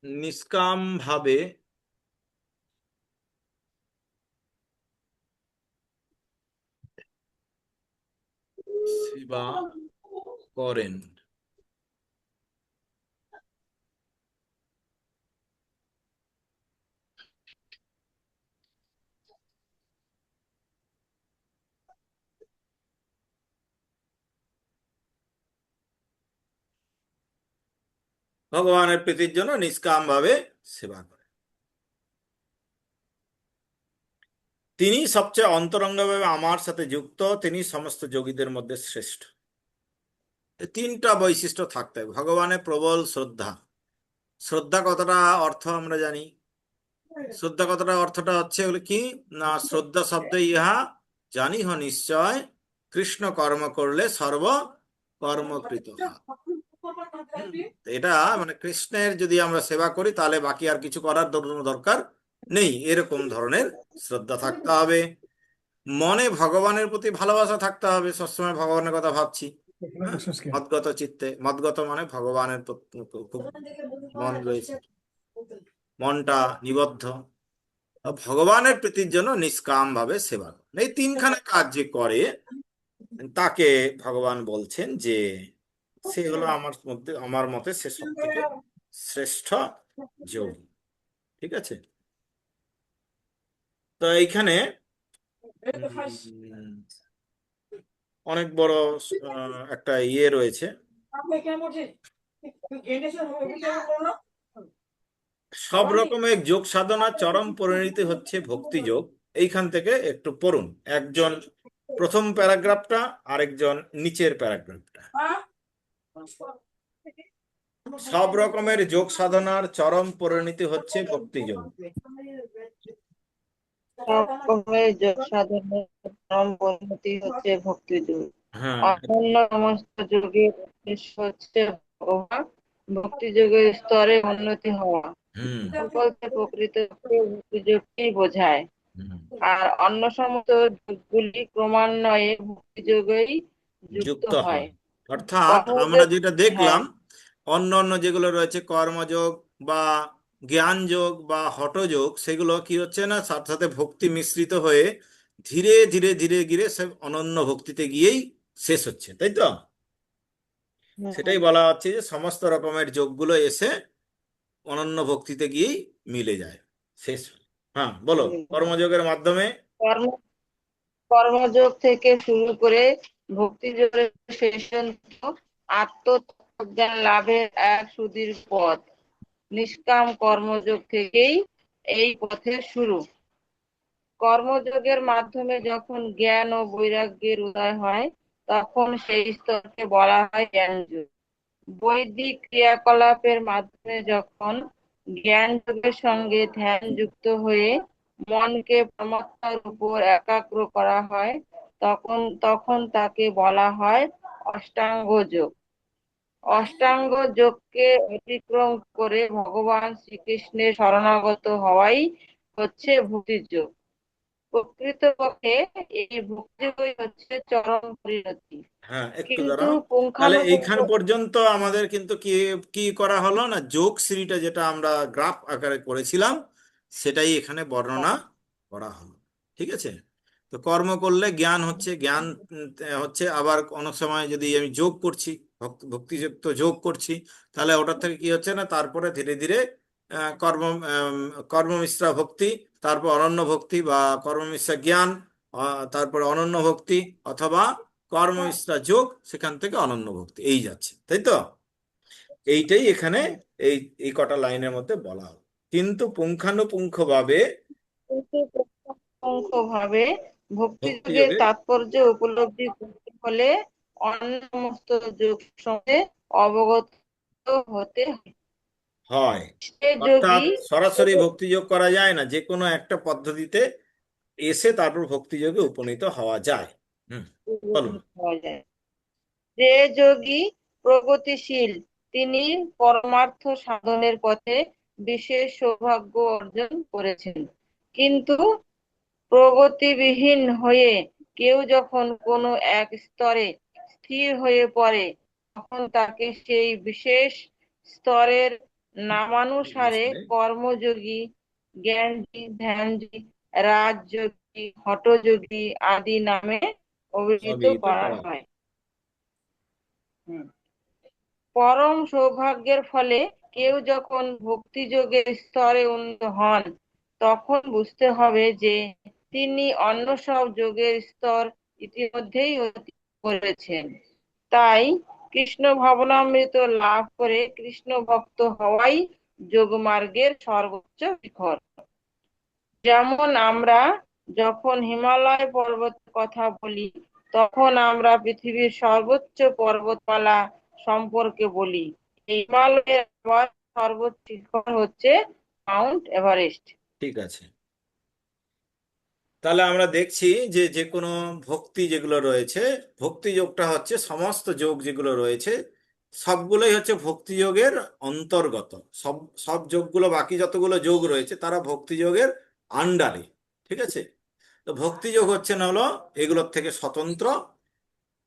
নিষ্কাম ভাবে সেবা করেন। ভগবানের প্রীতির জন্য নিষ্কাম ভাবে সেবা করেন। তিনি সবচেয়ে অন্তরঙ্গভাবে আমার সাথে যুক্ত, তিনি সমস্ত যোগীদের মধ্যে শ্রেষ্ঠ। এই তিনটা বৈশিষ্ট্য থাকতে হবে। ভগবানের প্রবল শ্রদ্ধা। শ্রদ্ধা কতটা অর্থ আমরা জানি। শ্রদ্ধা কতটা অর্থটা হচ্ছে হলো কি না, শ্রদ্ধা শব্দে ইহা জানিহ নিশ্চয়, কৃষ্ণ কর্ম করলে সর্ব কর্মকৃত হয়। এটা মানে কৃষ্ণের যদি আমরা সেবা করি তাহলে বাকি আর কিছু করার দরকার নেই, এরকম ধরনের শ্রদ্ধা থাকতে হবে। মনে ভগবানের প্রতি ভালোবাসা থাকতে হবে, সবসময় ভগবানের কথা ভাবছি। হ্যাঁ, মদগত চিত্তে, মদগত মানে ভগবানের প্রতি খুব মন রয়েছে, মনটা নিবদ্ধ। ভগবানের প্রীতির জন্য নিষ্কাম ভাবে সেবা করেন। এই তিনখানা কাজ যে করে তাকে ভগবান বলছেন যে সে হলো আমার মতে সে সব থেকে শ্রেষ্ঠ যোগী। ঠিক আছে, তো এইখানে উম, অনেক বড় একটা ইয়ে রয়েছে। সব রকমের যোগ সাধনা চরম পরিণতি হচ্ছে ভক্তি যোগ। এইখান থেকে একটু পড়ুন, একজন প্রথম প্যারাগ্রাফটা, আরেকজন নিচের প্যারাগ্রাফটা। সব রকমের যোগ সাধনার চরম পরিণতি হচ্ছে ভক্তি যোগ। সব রকমের যোগ সাধনের পরম পদ্ধতি হচ্ছে ভক্তি যোগ। হ্যাঁ, অন্যান্য সমস্ত যোগের উদ্দেশ্য হচ্ছে ভগবান, ভক্তি যোগের স্তরে উন্নতি হওয়া। হুম, বলতে প্রকৃত ভক্তি যোগকেই বোঝায়। হুম, আর অন্য সমস্ত যোগগুলি ক্রমান্বয়ে ভক্তি যোগেই যুক্ত যুক্ত হয়। হয়। অর্থাৎ আমরা কর্মযোগ, যেটা হ্যাঁ, দেখলাম, অন্য অন্য যেগুলো রয়েছে কর্মযোগ বা জ্ঞান যোগ বা হঠযোগ, সেগুলো কি হচ্ছে না সাথে সাথে ভক্তি মিশ্রিত হয়ে ধীরে ধীরে ধীরে ধীরে সে অনন্য ভক্তিতে গিয়েই শেষ হচ্ছে, তাই তো? সেটাই বলা হচ্ছে যে সমস্ত রকমের যোগগুলো এসে অনন্য ভক্তিতে গিয়েই মিলে যায়, শেষ হয়। হ্যাঁ, বলো। কর্মযোগের মাধ্যমে কর্ম কর্মযোগ থেকে শুরু করে ভক্তি যোগের শেষ পর্যন্ত আত্মজ্ঞান লাভের এক সুদীর্ঘ পথ। নিষ্কাম কর্মযোগ থেকেই এই পথের শুরু। কর্মযোগের মাধ্যমে যখন জ্ঞান ও বৈরাগ্যের উদয় হয়, তখন সেই স্তরকে বলা হয় জ্ঞানযোগ। বৈদিক ক্রিয়াকলাপের মাধ্যমে যখন জ্ঞান যোগের সঙ্গে ধ্যান যুক্ত হয়ে মনকে পরমাত্মার উপর একাগ্র করা হয়, তখন তখন তাকে বলা হয় অষ্টাঙ্গ যোগ। অষ্টাঙ্গ যোগকে অতিক্রম করে ভগবান শ্রীকৃষ্ণের শরণাগত হওয়াই হচ্ছে ভক্তি যোগ। প্রকৃতপক্ষে এই ভক্তি যোগই হচ্ছে চরম পরিণতি। হ্যাঁ, একটু কিন্তু দাঁড়াও। তাহলে পুঙ্খানুপুঙ্খ, এইখান পর্যন্ত আমাদের কিন্তু কি কি করা হলো না, যোগ শ্রীটা যেটা আমরা গ্রাফ আকারে করেছিলাম সেটাই এখানে বর্ণনা করা হলো। ঠিক আছে, তো কর্ম করলে জ্ঞান হচ্ছে, জ্ঞান হচ্ছে, আবার অনেক সময় যদি আমি যোগ করছি, ভক্তিযুক্ত যোগ করছি, তাহলে ওটার থেকে কি হচ্ছে না তারপরে ধীরে ধীরে কর্ম কর্মমিশ্রা ভক্তি, তারপর অনন্য ভক্তি বা কর্মমিশ্রা জ্ঞান, তারপরে অনন্য ভক্তি, অথবা কর্ম মিশ্রা যোগ, সেখান থেকে অনন্য ভক্তি, এই যাচ্ছে, তাই তো? এইটাই এখানে এই এই কটা লাইনের মধ্যে বলা হলো। কিন্তু পুঙ্খানুপুঙ্খ ভাবে ভাবে ভক্তি ভক্তি যোগের যোগে তাৎপর্য উপলব্ধি করতে হলে অন্য সমস্ত যোগ সঙ্গে অবগত হতে হয়। হয়। সে অর্থাৎ যোগী সরাসরি ভক্তি যোগ করা যায় না, যে কোনো একটা পদ্ধতিতে এসে তারপর ভক্তি যোগে উপনীত হওয়া যায়। হুম, বলুন। হওয়া যায়। যে যোগী প্রগতিশীল তিনি পরমার্থ সাধনের পথে বিশেষ সৌভাগ্য অর্জন করেছেন। কিন্তু প্রগতিবিহীন হয়ে কেউ যখন কোনো এক স্তরে স্থির হয়ে পড়ে, তখন তাকে সেই বিশেষ স্তরের নামানুসারে কর্মযোগী, জ্ঞানযোগী, ধ্যানযোগী, রাজযোগী, হঠযোগী আদি নামে অভিহিত অভিহিত করা করা। হয়। পরম সৌভাগ্যের ফলে কেউ যখন ভক্তিযোগের স্তরে উন্নীত হন, তখন বুঝতে হবে যে তিনি অন্য সব যোগের স্তর ইতিমধ্যেই অতিক্রম করেছেন। তাই কৃষ্ণ ভাবনামৃত লাভ করে কৃষ্ণ ভক্ত হওয়াই যোগমার্গের সর্বোচ্চ শিখর। যেমন আমরা যখন হিমালয় পর্বতের কথা বলি, তখন আমরা পৃথিবীর সর্বোচ্চ পর্বতমালা সম্পর্কে বলি। এই হিমালয়ের আবার সর্বোচ্চ শিখর হচ্ছে মাউন্ট এভারেস্ট। ঠিক আছে, তাহলে আমরা দেখছি যে যে কোনো ভক্তি যেগুলো রয়েছে, ভক্তি যোগটা হচ্ছে সমস্ত যোগ যেগুলো রয়েছে সবগুলোই হচ্ছে ভক্তি যোগের অন্তর্গত। সব সব যোগগুলো, বাকি যতগুলো যোগ রয়েছে তারা ভক্তি যোগের আন্ডারে। ঠিক আছে, তো ভক্তি যোগ হচ্ছে না হলো এগুলোর থেকে স্বতন্ত্র।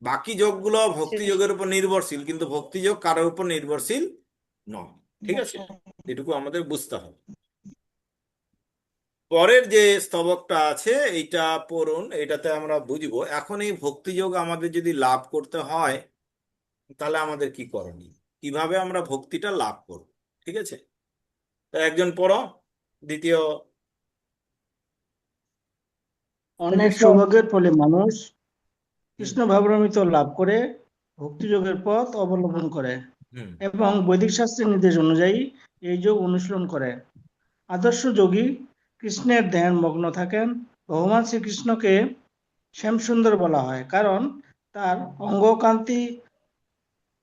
বাকি যোগগুলো ভক্তি যোগের উপর নির্ভরশীল, কিন্তু ভক্তি যোগ কারোর উপর নির্ভরশীল নয়। ঠিক আছে, এটুকু আমাদের বুঝতে হবে। পরের যে স্তবকটা আছে এইটা পড়ুন, এটাতে আমরা বুঝবো এখন এই ভক্তিযোগ আমাদের যদি লাভ করতে হয় তাহলে আমাদের কি করণীয়, কিভাবে আমরা ভক্তিটা লাভ করব। ঠিক আছে, তো একজন পড়ো, দ্বিতীয়। অনেক কৃষ্ণ সৌভাগ্যের ফলে মানুষ হুম কৃষ্ণ ভাবনামৃত লাভ করে ভক্তিযোগের পথ অবলম্বন করে হুম এবং বৈদিক শাস্ত্রের নির্দেশ অনুযায়ী এই যোগ অনুশীলন করে। আদর্শ যোগী কৃষ্ণের ধ্যান মগ্ন থাকেন। ভগবান শ্রীকৃষ্ণকে শ্যামসুন্দর বলা হয় কারণ তার অঙ্গকান্তি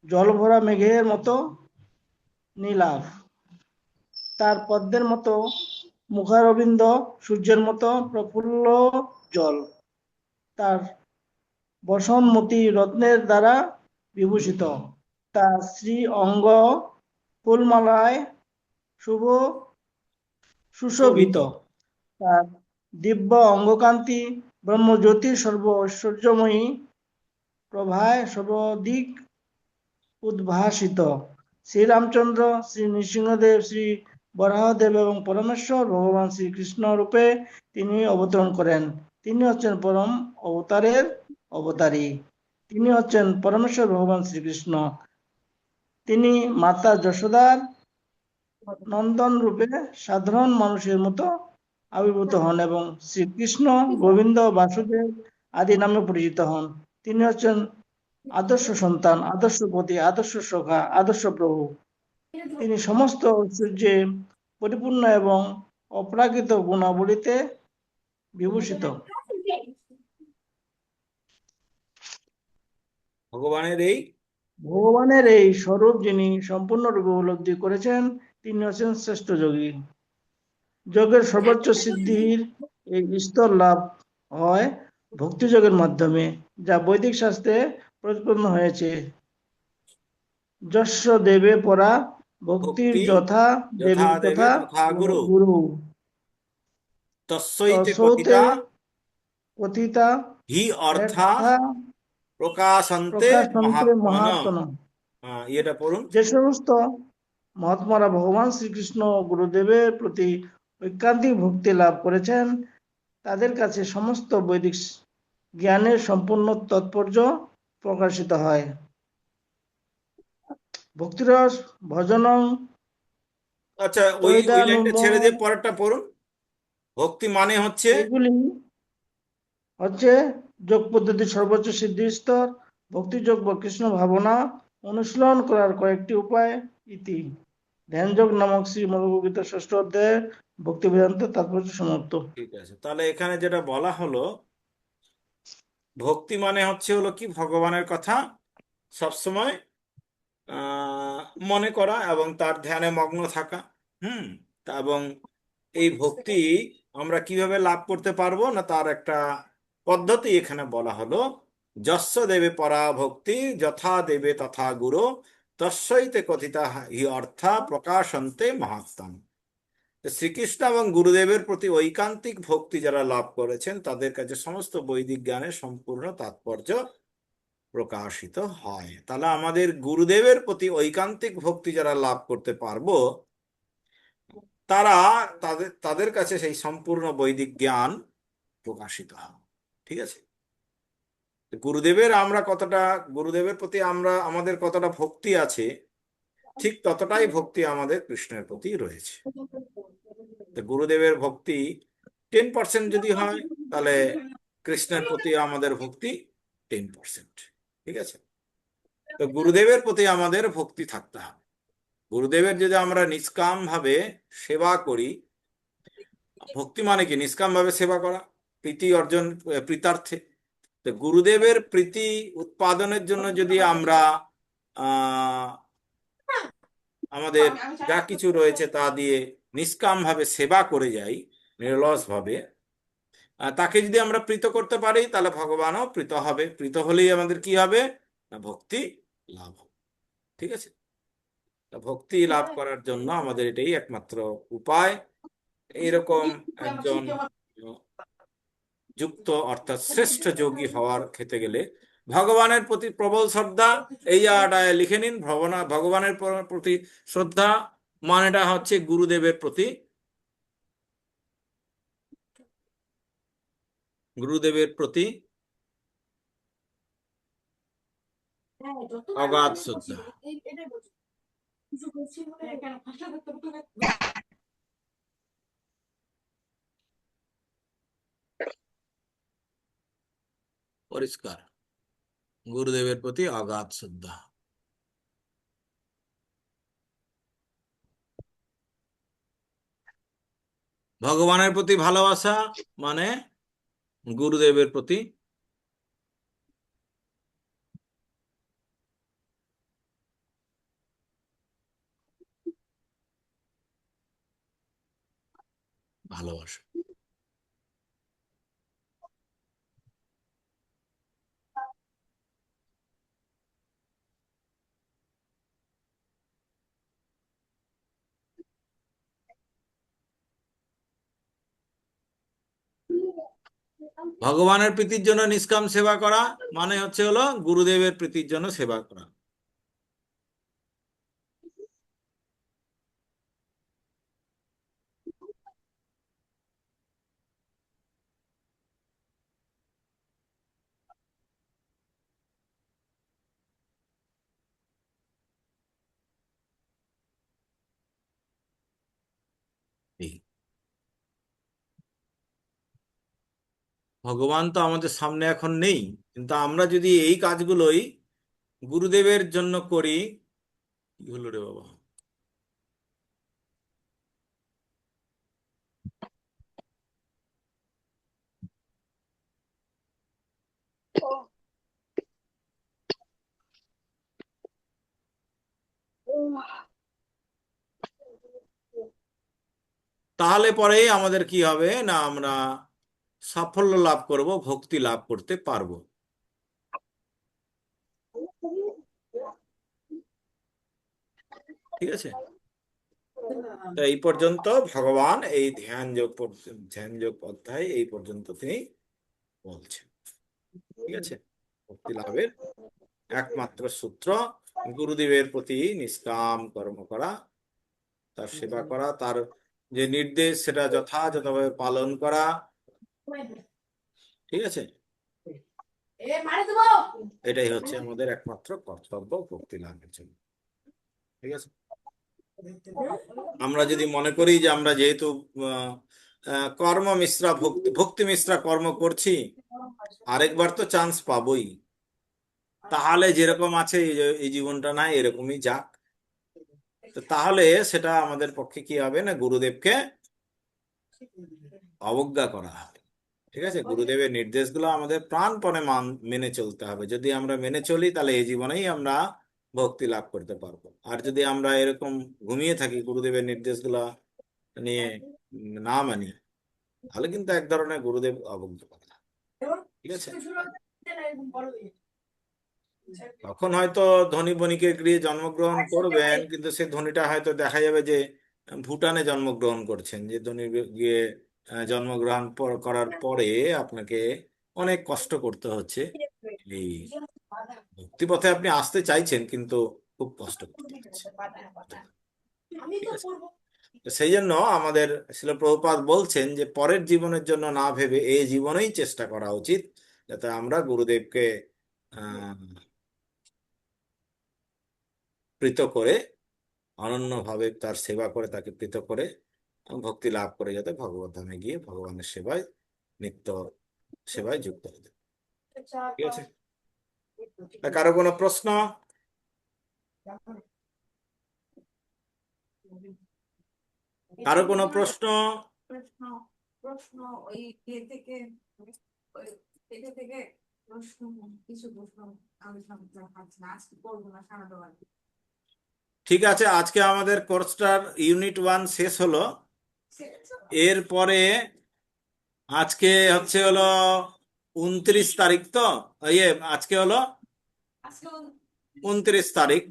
জলভরা মেঘের মতো নীলাভ, তার পদ্মের মতো মুখারবিন্দ সূর্যের মতো প্রফুল্ল জল, তার বসনমতি রত্নের দ্বারা বিভূষিত, তার শ্রী অঙ্গ ফুলমালায় শুভ সুশোভিত, শোভিত। তার দিব্য অঙ্গকান্তি ব্রহ্মজ্যোতির সর্ব ঐশ্বর্যময়ী প্রভায় সর্বদিক উদ্ভাসিত। শ্রীরামচন্দ্র, শ্রী নৃসিংহদেব, শ্রী বরাহদেব এবং পরমেশ্বর ভগবান শ্রীকৃষ্ণ রূপে তিনি অবতরণ করেন। তিনি হচ্ছেন পরম অবতারের অবতারী। তিনি হচ্ছেন পরমেশ্বর ভগবান শ্রীকৃষ্ণ। তিনি মাতা যশোদার নন্দন রূপে সাধারণ মানুষের মতো আবির্ভূত হন এবং শ্রীকৃষ্ণ, গোবিন্দ, বাসুদেব আদি নামে পরিচিত হন। তিনি হচ্ছেন আদর্শ সন্তান, আদর্শ পতি, আদর্শ সখা, আদর্শ প্রভু। তিনি সমস্ত ঐশ্বর্যে পরিপূর্ণ এবং অপ্রাকৃত গুণাবলীতে বিভূষিত। ভগবানের এই ভগবানের এই স্বরূপ যিনি সম্পূর্ণরূপে উপলব্ধি করেছেন, তিনি হচ্ছেন শ্রেষ্ঠ যোগী। যোগের সর্বোচ্চ সিদ্ধির এই স্তর লাভ হয় ভক্তিযোগের মাধ্যমে, যা বৈদিক শাস্ত্রে প্রতিপন্ন হয়েছে। যস্য দেবে পরা ভক্তির ভক্তি যথা যথা দেবী দেবে তথা তথা গুরু, গুরু তস্যৈতে তসৌতে পতিতা কথিতা হি অর্থা অর্থা প্রকাশন্তে প্রকাশন্তে মহাত্মন। মহাত্মন। এটা পড়ুন। যে সমস্ত মহাত্মারা ভগবান শ্রীকৃষ্ণ গুরুদেবের প্রতি ঐকান্তিক ভক্তি লাভ করেছেন, তাদের কাছে সমস্ত বৈদিক জ্ঞানের সম্পূর্ণ তাৎপর্য প্রকাশিত হয়। ভক্তিরস ভজনং আচ্ছা, ওই লাইনটা তৈদানুম, ছেড়ে দিয়ে পরেরটা পড়ুন। ভক্তি মানে হচ্ছে এগুলি হচ্ছে যোগ পদ্ধতির সর্বোচ্চ সিদ্ধির স্তর। ভক্তিযোগ বা কৃষ্ণ ভাবনা অনুশীলন করার কয়েকটি উপায় ইতি। ধ্যানযোগ নামক শ্রীমদ্ভগবদ্গীতার ষষ্ঠ অধ্যায়ে ভক্তি বেদান্ত তাৎপর্য সমাপ্ত। ঠিক আছে, তাহলে এখানে যেটা বলা হলো, ভক্তি মানে হচ্ছে হলো কি ভগবানের কথা সবসময় আহ মনে করা এবং তার ধ্যানে মগ্ন থাকা। হুম এবং এই ভক্তি আমরা কিভাবে লাভ করতে পারবো না, তার একটা পদ্ধতি এখানে বলা হলো। যস্য দেবে পরা ভক্তি যথা দেবে তথা গুরু তস্যৈতে কথিতা হি অর্থা প্রকাশন্তে মহাত্মাম। তো শ্রীকৃষ্ণ এবং গুরুদেবের প্রতি ঐকান্তিক ভক্তি যারা লাভ করেছেন তাদের কাছে সমস্ত বৈদিক জ্ঞানের সম্পূর্ণ তাৎপর্য প্রকাশিত হয়। তাহলে আমাদের গুরুদেবের প্রতি ঐকান্তিক ভক্তি যারা লাভ করতে পারবো তারা তাদের তাদের কাছে সেই সম্পূর্ণ বৈদিক জ্ঞান প্রকাশিত হয়। ঠিক আছে, গুরুদেবের প্রতি আমাদের কতটা ভক্তি আছে, ঠিক ততটাই ভক্তি আমাদের কৃষ্ণের প্রতি রয়েছে। তো গুরুদেবের ভক্তি 10% যদি হয়, তাহলে কৃষ্ণের প্রতি আমাদের ভক্তি 10%। ঠিক আছে, তো গুরুদেবের প্রতি আমাদের ভক্তি থাকতে হবে। গুরুদেবের যদি আমরা নিষ্কাম ভাবে সেবা করি, ভক্তি মানে কি? নিষ্কাম ভাবে সেবা করা, প্রীতি অর্জন, প্রীতার্থে। তো গুরুদেবের প্রীতি উৎপাদনের জন্য যদি আমরা আহ আমাদের যা কিছু রয়েছে তা দিয়ে নিষ্কাম ভাবে সেবা করে যাই, নিরলস ভাবে, তাকে যদি আমরা প্রীত করতে পারি, তাহলে ভগবানও প্রীত হবে। প্রীত হলেই আমাদের কি হবে? না, ভক্তি লাভ হবে। ঠিক আছে, তা ভক্তি লাভ করার জন্য আমাদের এটাই একমাত্র উপায়। এইরকম একজন যুক্ত অর্থাৎ শ্রেষ্ঠ যোগী হওয়ার খেতে গেলে ভগবানের প্রতি প্রবল শ্রদ্ধা, এই জায়গাটায় লিখে নিন। ভগবানের প্রতি শ্রদ্ধা মানেটা হচ্ছে গুরুদেবের প্রতি অগাধ শ্রদ্ধা। পরিষ্কার, গুরুদেবের প্রতি অগাধ শ্রদ্ধা। ভগবানের প্রতি ভালোবাসা মানে গুরুদেবের প্রতি ভালোবাসা। ভগবানের প্রীতির জন্য নিষ্কাম সেবা করা মানে হলো গুরুদেবের প্রীতির জন্য সেবা করা। এই ভগবান তো আমাদের সামনে এখন নেই, কিন্তু আমরা যদি এই কাজগুলোই গুরুদেবের জন্য করি। কি হলো রে বাবা? তাহলে পরেই আমাদের কি হবে না, আমরা সাফল্য লাভ করব, ভক্তি লাভ করতে পারবো। ঠিক আছে, তো এই পর্যন্ত ভগবান এই ধ্যান যোগ অধ্যায় এই পর্যন্ত তিনি বলছেন। ঠিক আছে, ভক্তি লাভের একমাত্র সূত্র গুরুদেবের প্রতি নিষ্কাম কর্ম করা, তার সেবা করা, তার যে নির্দেশ সেটা যথাযথভাবে পালন করা। ঠিক আছে, এটাই হচ্ছে আমাদের একমাত্র কর্তব্য ভক্তি লাভের জন্য। ঠিক আছে, আমরা যদি মনে করি যে আমরা যেহেতু কর্ম মিশ্রা ভক্তি মিশ্রা কর্ম করছি, আরেকবার তো চান্স পাবোই, তাহলে যেরকম আছে এই জীবনটা নাই এরকমই যাক। তো তাহলে সেটা আমাদের পক্ষে কি হবে না, গুরুদেবকে অবজ্ঞা করা হবে। ঠিক আছে, গুরুদেবের নির্দেশগুলো আমাদের প্রাণপণে মেনে চলতে হবে। যদি আমরা মেনে চলি, তাহলে এই জীবনেই আমরা ভক্তি লাভ করতে পারবো। আর যদি আমরা এরকম ঘুমিয়ে থাকি, গুরুদেবের নির্দেশগুলো নিয়ে না মানি, তাহলে কিন্তু এক ধরনের গুরুদেব অবজ্ঞা করা। ঠিক আছে, তখন হয়তো ধনী বণিকে গৃহে জন্মগ্রহণ করবেন, কিন্তু সে ধনীটা হয়তো দেখা যাবে যে ভুটানে জন্মগ্রহণ করছেন, যে ধনী গিয়ে জন্মগ্রহণ করার পরে আপনাকে অনেক কষ্ট করতে হচ্ছে। এই ভক্তিপথে আপনি আসতে চাইছেন কিন্তু খুব কষ্ট করতে হচ্ছে। ঠিক আছে, তো সেই জন্য আমাদের শিল প্রভুপাদ বলছেন যে পরের জীবনের জন্য না ভেবে এই জীবনেই চেষ্টা করা উচিত, যাতে আমরা গুরুদেবকে আহ প্রীত করে, অনন্যভাবে তার সেবা করে, তাকে প্রীত করে ভক্তি লাভ করে যাতে ভগবত ধামে গিয়ে ভগবানের সেবায়, নিত্য সেবায় যুক্ত হতে। ঠিক আছে, তা কারো কোনো প্রশ্ন? কারো কোনো প্রশ্ন? প্রশ্ন প্রশ্ন ওই ইয়ে থেকে ওই থেকে থেকে প্রশ্ন কিছু প্রশ্ন আমি ভাবছি না আজকে করবো না সারাটা বার। ঠিক আছে, আজকে আমাদের কোর্সটার ইউনিট 1 শেষ হলো। এরপরে আজকে হলো 29 তারিখ, তো ইয়ে আজকে হলো আজকে 29 তারিখ,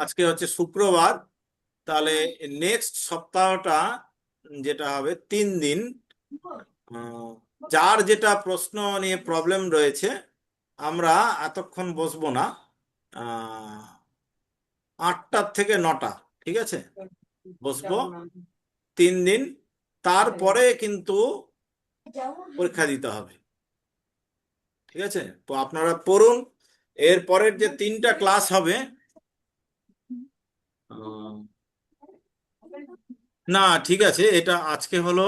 আজকে হচ্ছে শুক্রবার। তাহলে নেক্সট সপ্তাহটা যেটা হবে 3 দিন, যার যেটা প্রশ্ন নিয়ে প্রবলেম রয়েছে আমরা এতক্ষণ বসবো না, 8টা থেকে 9টা, ঠিক আছে, বসবো 3 দিন। তারপরে কিন্তু পরীক্ষা দিতে হবে। ঠিক আছে, তো আপনারা পড়ুন। এরপরের যে 3টা ক্লাস হবে, আহ, না ঠিক আছে, এটা আজকে হলো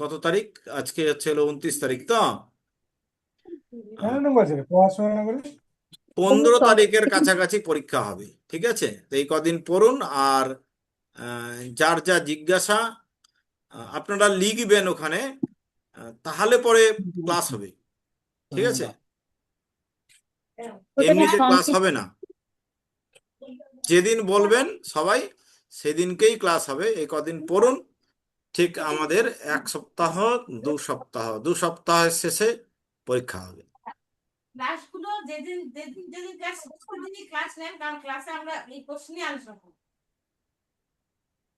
কত তারিখ? আজকে হলো 29 তারিখ, তো আহ, পড়াশোনা না করে 15 তারিখের কাছাকাছি পরীক্ষা হবে। ঠিক আছে, তো এই কদিন পড়ুন। আর যার যা জিজ্ঞাসা আপনারা লিখবেন ওখানে, তাহলে পরে ক্লাস হবে। ঠিক আছে, ওটা কি এমনিতে ক্লাস সংক্ষিপ্ত? হবে না। যেদিন বলবেন সবাই সেদিনকেই ক্লাস হবে। এই কদিন পড়ুন। ঠিক আমাদের 1 সপ্তাহ, 2 সপ্তাহের শেষে পরীক্ষা হবে। ক্লাসগুলো যেদিন যেদিন যেদিন ক্লাস সেদিনই ক্লাস নেন, কারণ ক্লাসে আমরা এই কোর্স নিয়ে আলোচনা করবো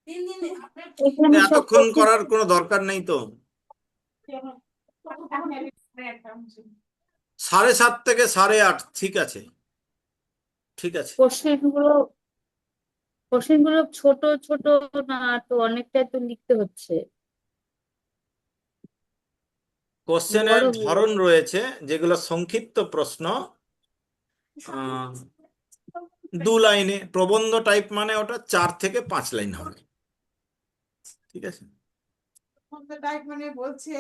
3 দিন আপনার এখানে সব এতক্ষণ কোশ্চেন করার কোনো দরকার নেই তো। 7:30 থেকে 8:30, ঠিক আছে, ঠিক আছে। কোশ্চেন গুলো কোশ্চেন গুলো ছোট ছোট না, তো অনেকটাই তো লিখতে হচ্ছে। কোশ্চেনের বড় ধরন রয়েছে, যেগুলো সংক্ষিপ্ত প্রশ্ন, 2 লাইনে প্রবন্ধ টাইপ, মানে ওটা 4 থেকে 5 লাইন হবে। ঠিক আছে, টাইপ মানে বলছে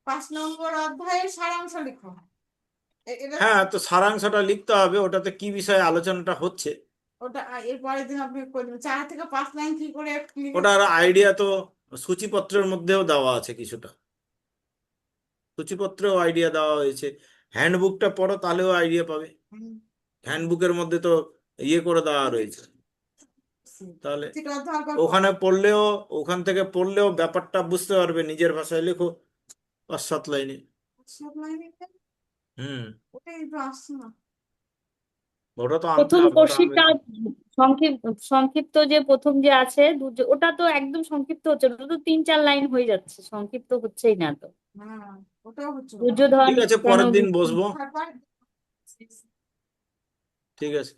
5 নম্বর অধ্যায়ের সারাংশ লিখো। এটা হ্যাঁ, তো সারাংশটা লিখতে হবে, ওটাতে কি বিষয়ে আলোচনাটা হচ্ছে ওটা এর পরের দিন আপনি করবেন 4 থেকে 5 লাইন কি করে লিখে। ওটার আইডিয়া তো সূচিপত্রের মধ্যেও দেওয়া আছে কিছুটা, সূচিপত্রেও আইডিয়া দেওয়া হয়েছে। হ্যান্ডবুকটা পড়ো, তাহলেও আইডিয়া পাবে। হ্যান্ডবুকের মধ্যে তো ইয়ে করে দেওয়া রয়েছে। তাহলে যেটা অধ্যয়ন করবো ওখানে পড়লেও, ওখান থেকে পড়লেও ব্যাপারটা বুঝতে পারবে। নিজের ভাষায় লেখো 5-7 লাইনে। সব লাইনে হুম, ওটাই তো আসছে না। ওটা তো আনতে প্রথম হবে, ওটা আমি। কোশ্চেনটা সংক্ষিপ্ত সংক্ষিপ্ত যে প্রথম যে আছে ওটা তো একদম সংক্ষিপ্ত হচ্ছে না, ওটা তো 3-4 লাইন হয়ে যাচ্ছে, সংক্ষিপ্ত হচ্ছেই না তো। হ্যাঁ ওটাও হচ্ছে না। দুর্যোধন ঠিক আছে, কেন পরের দিন বসবো। তারপর ঠিক আছে।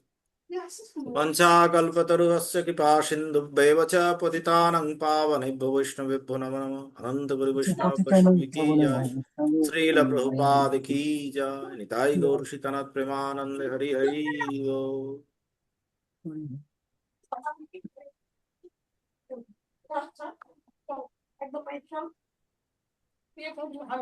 वंशाकल्पतरुश्च कृपा सिन्धुभ्येव च पतितानां पावनेभ्यो वैष्णवेभ्यो नमो नमः। अनन्तपुरि वैष्णव वैष्णवी की जय। श्रील प्रभुपाद की जय। निताई गौर सीतानाथ प्रेमानंद हरि हरि बोल। একদম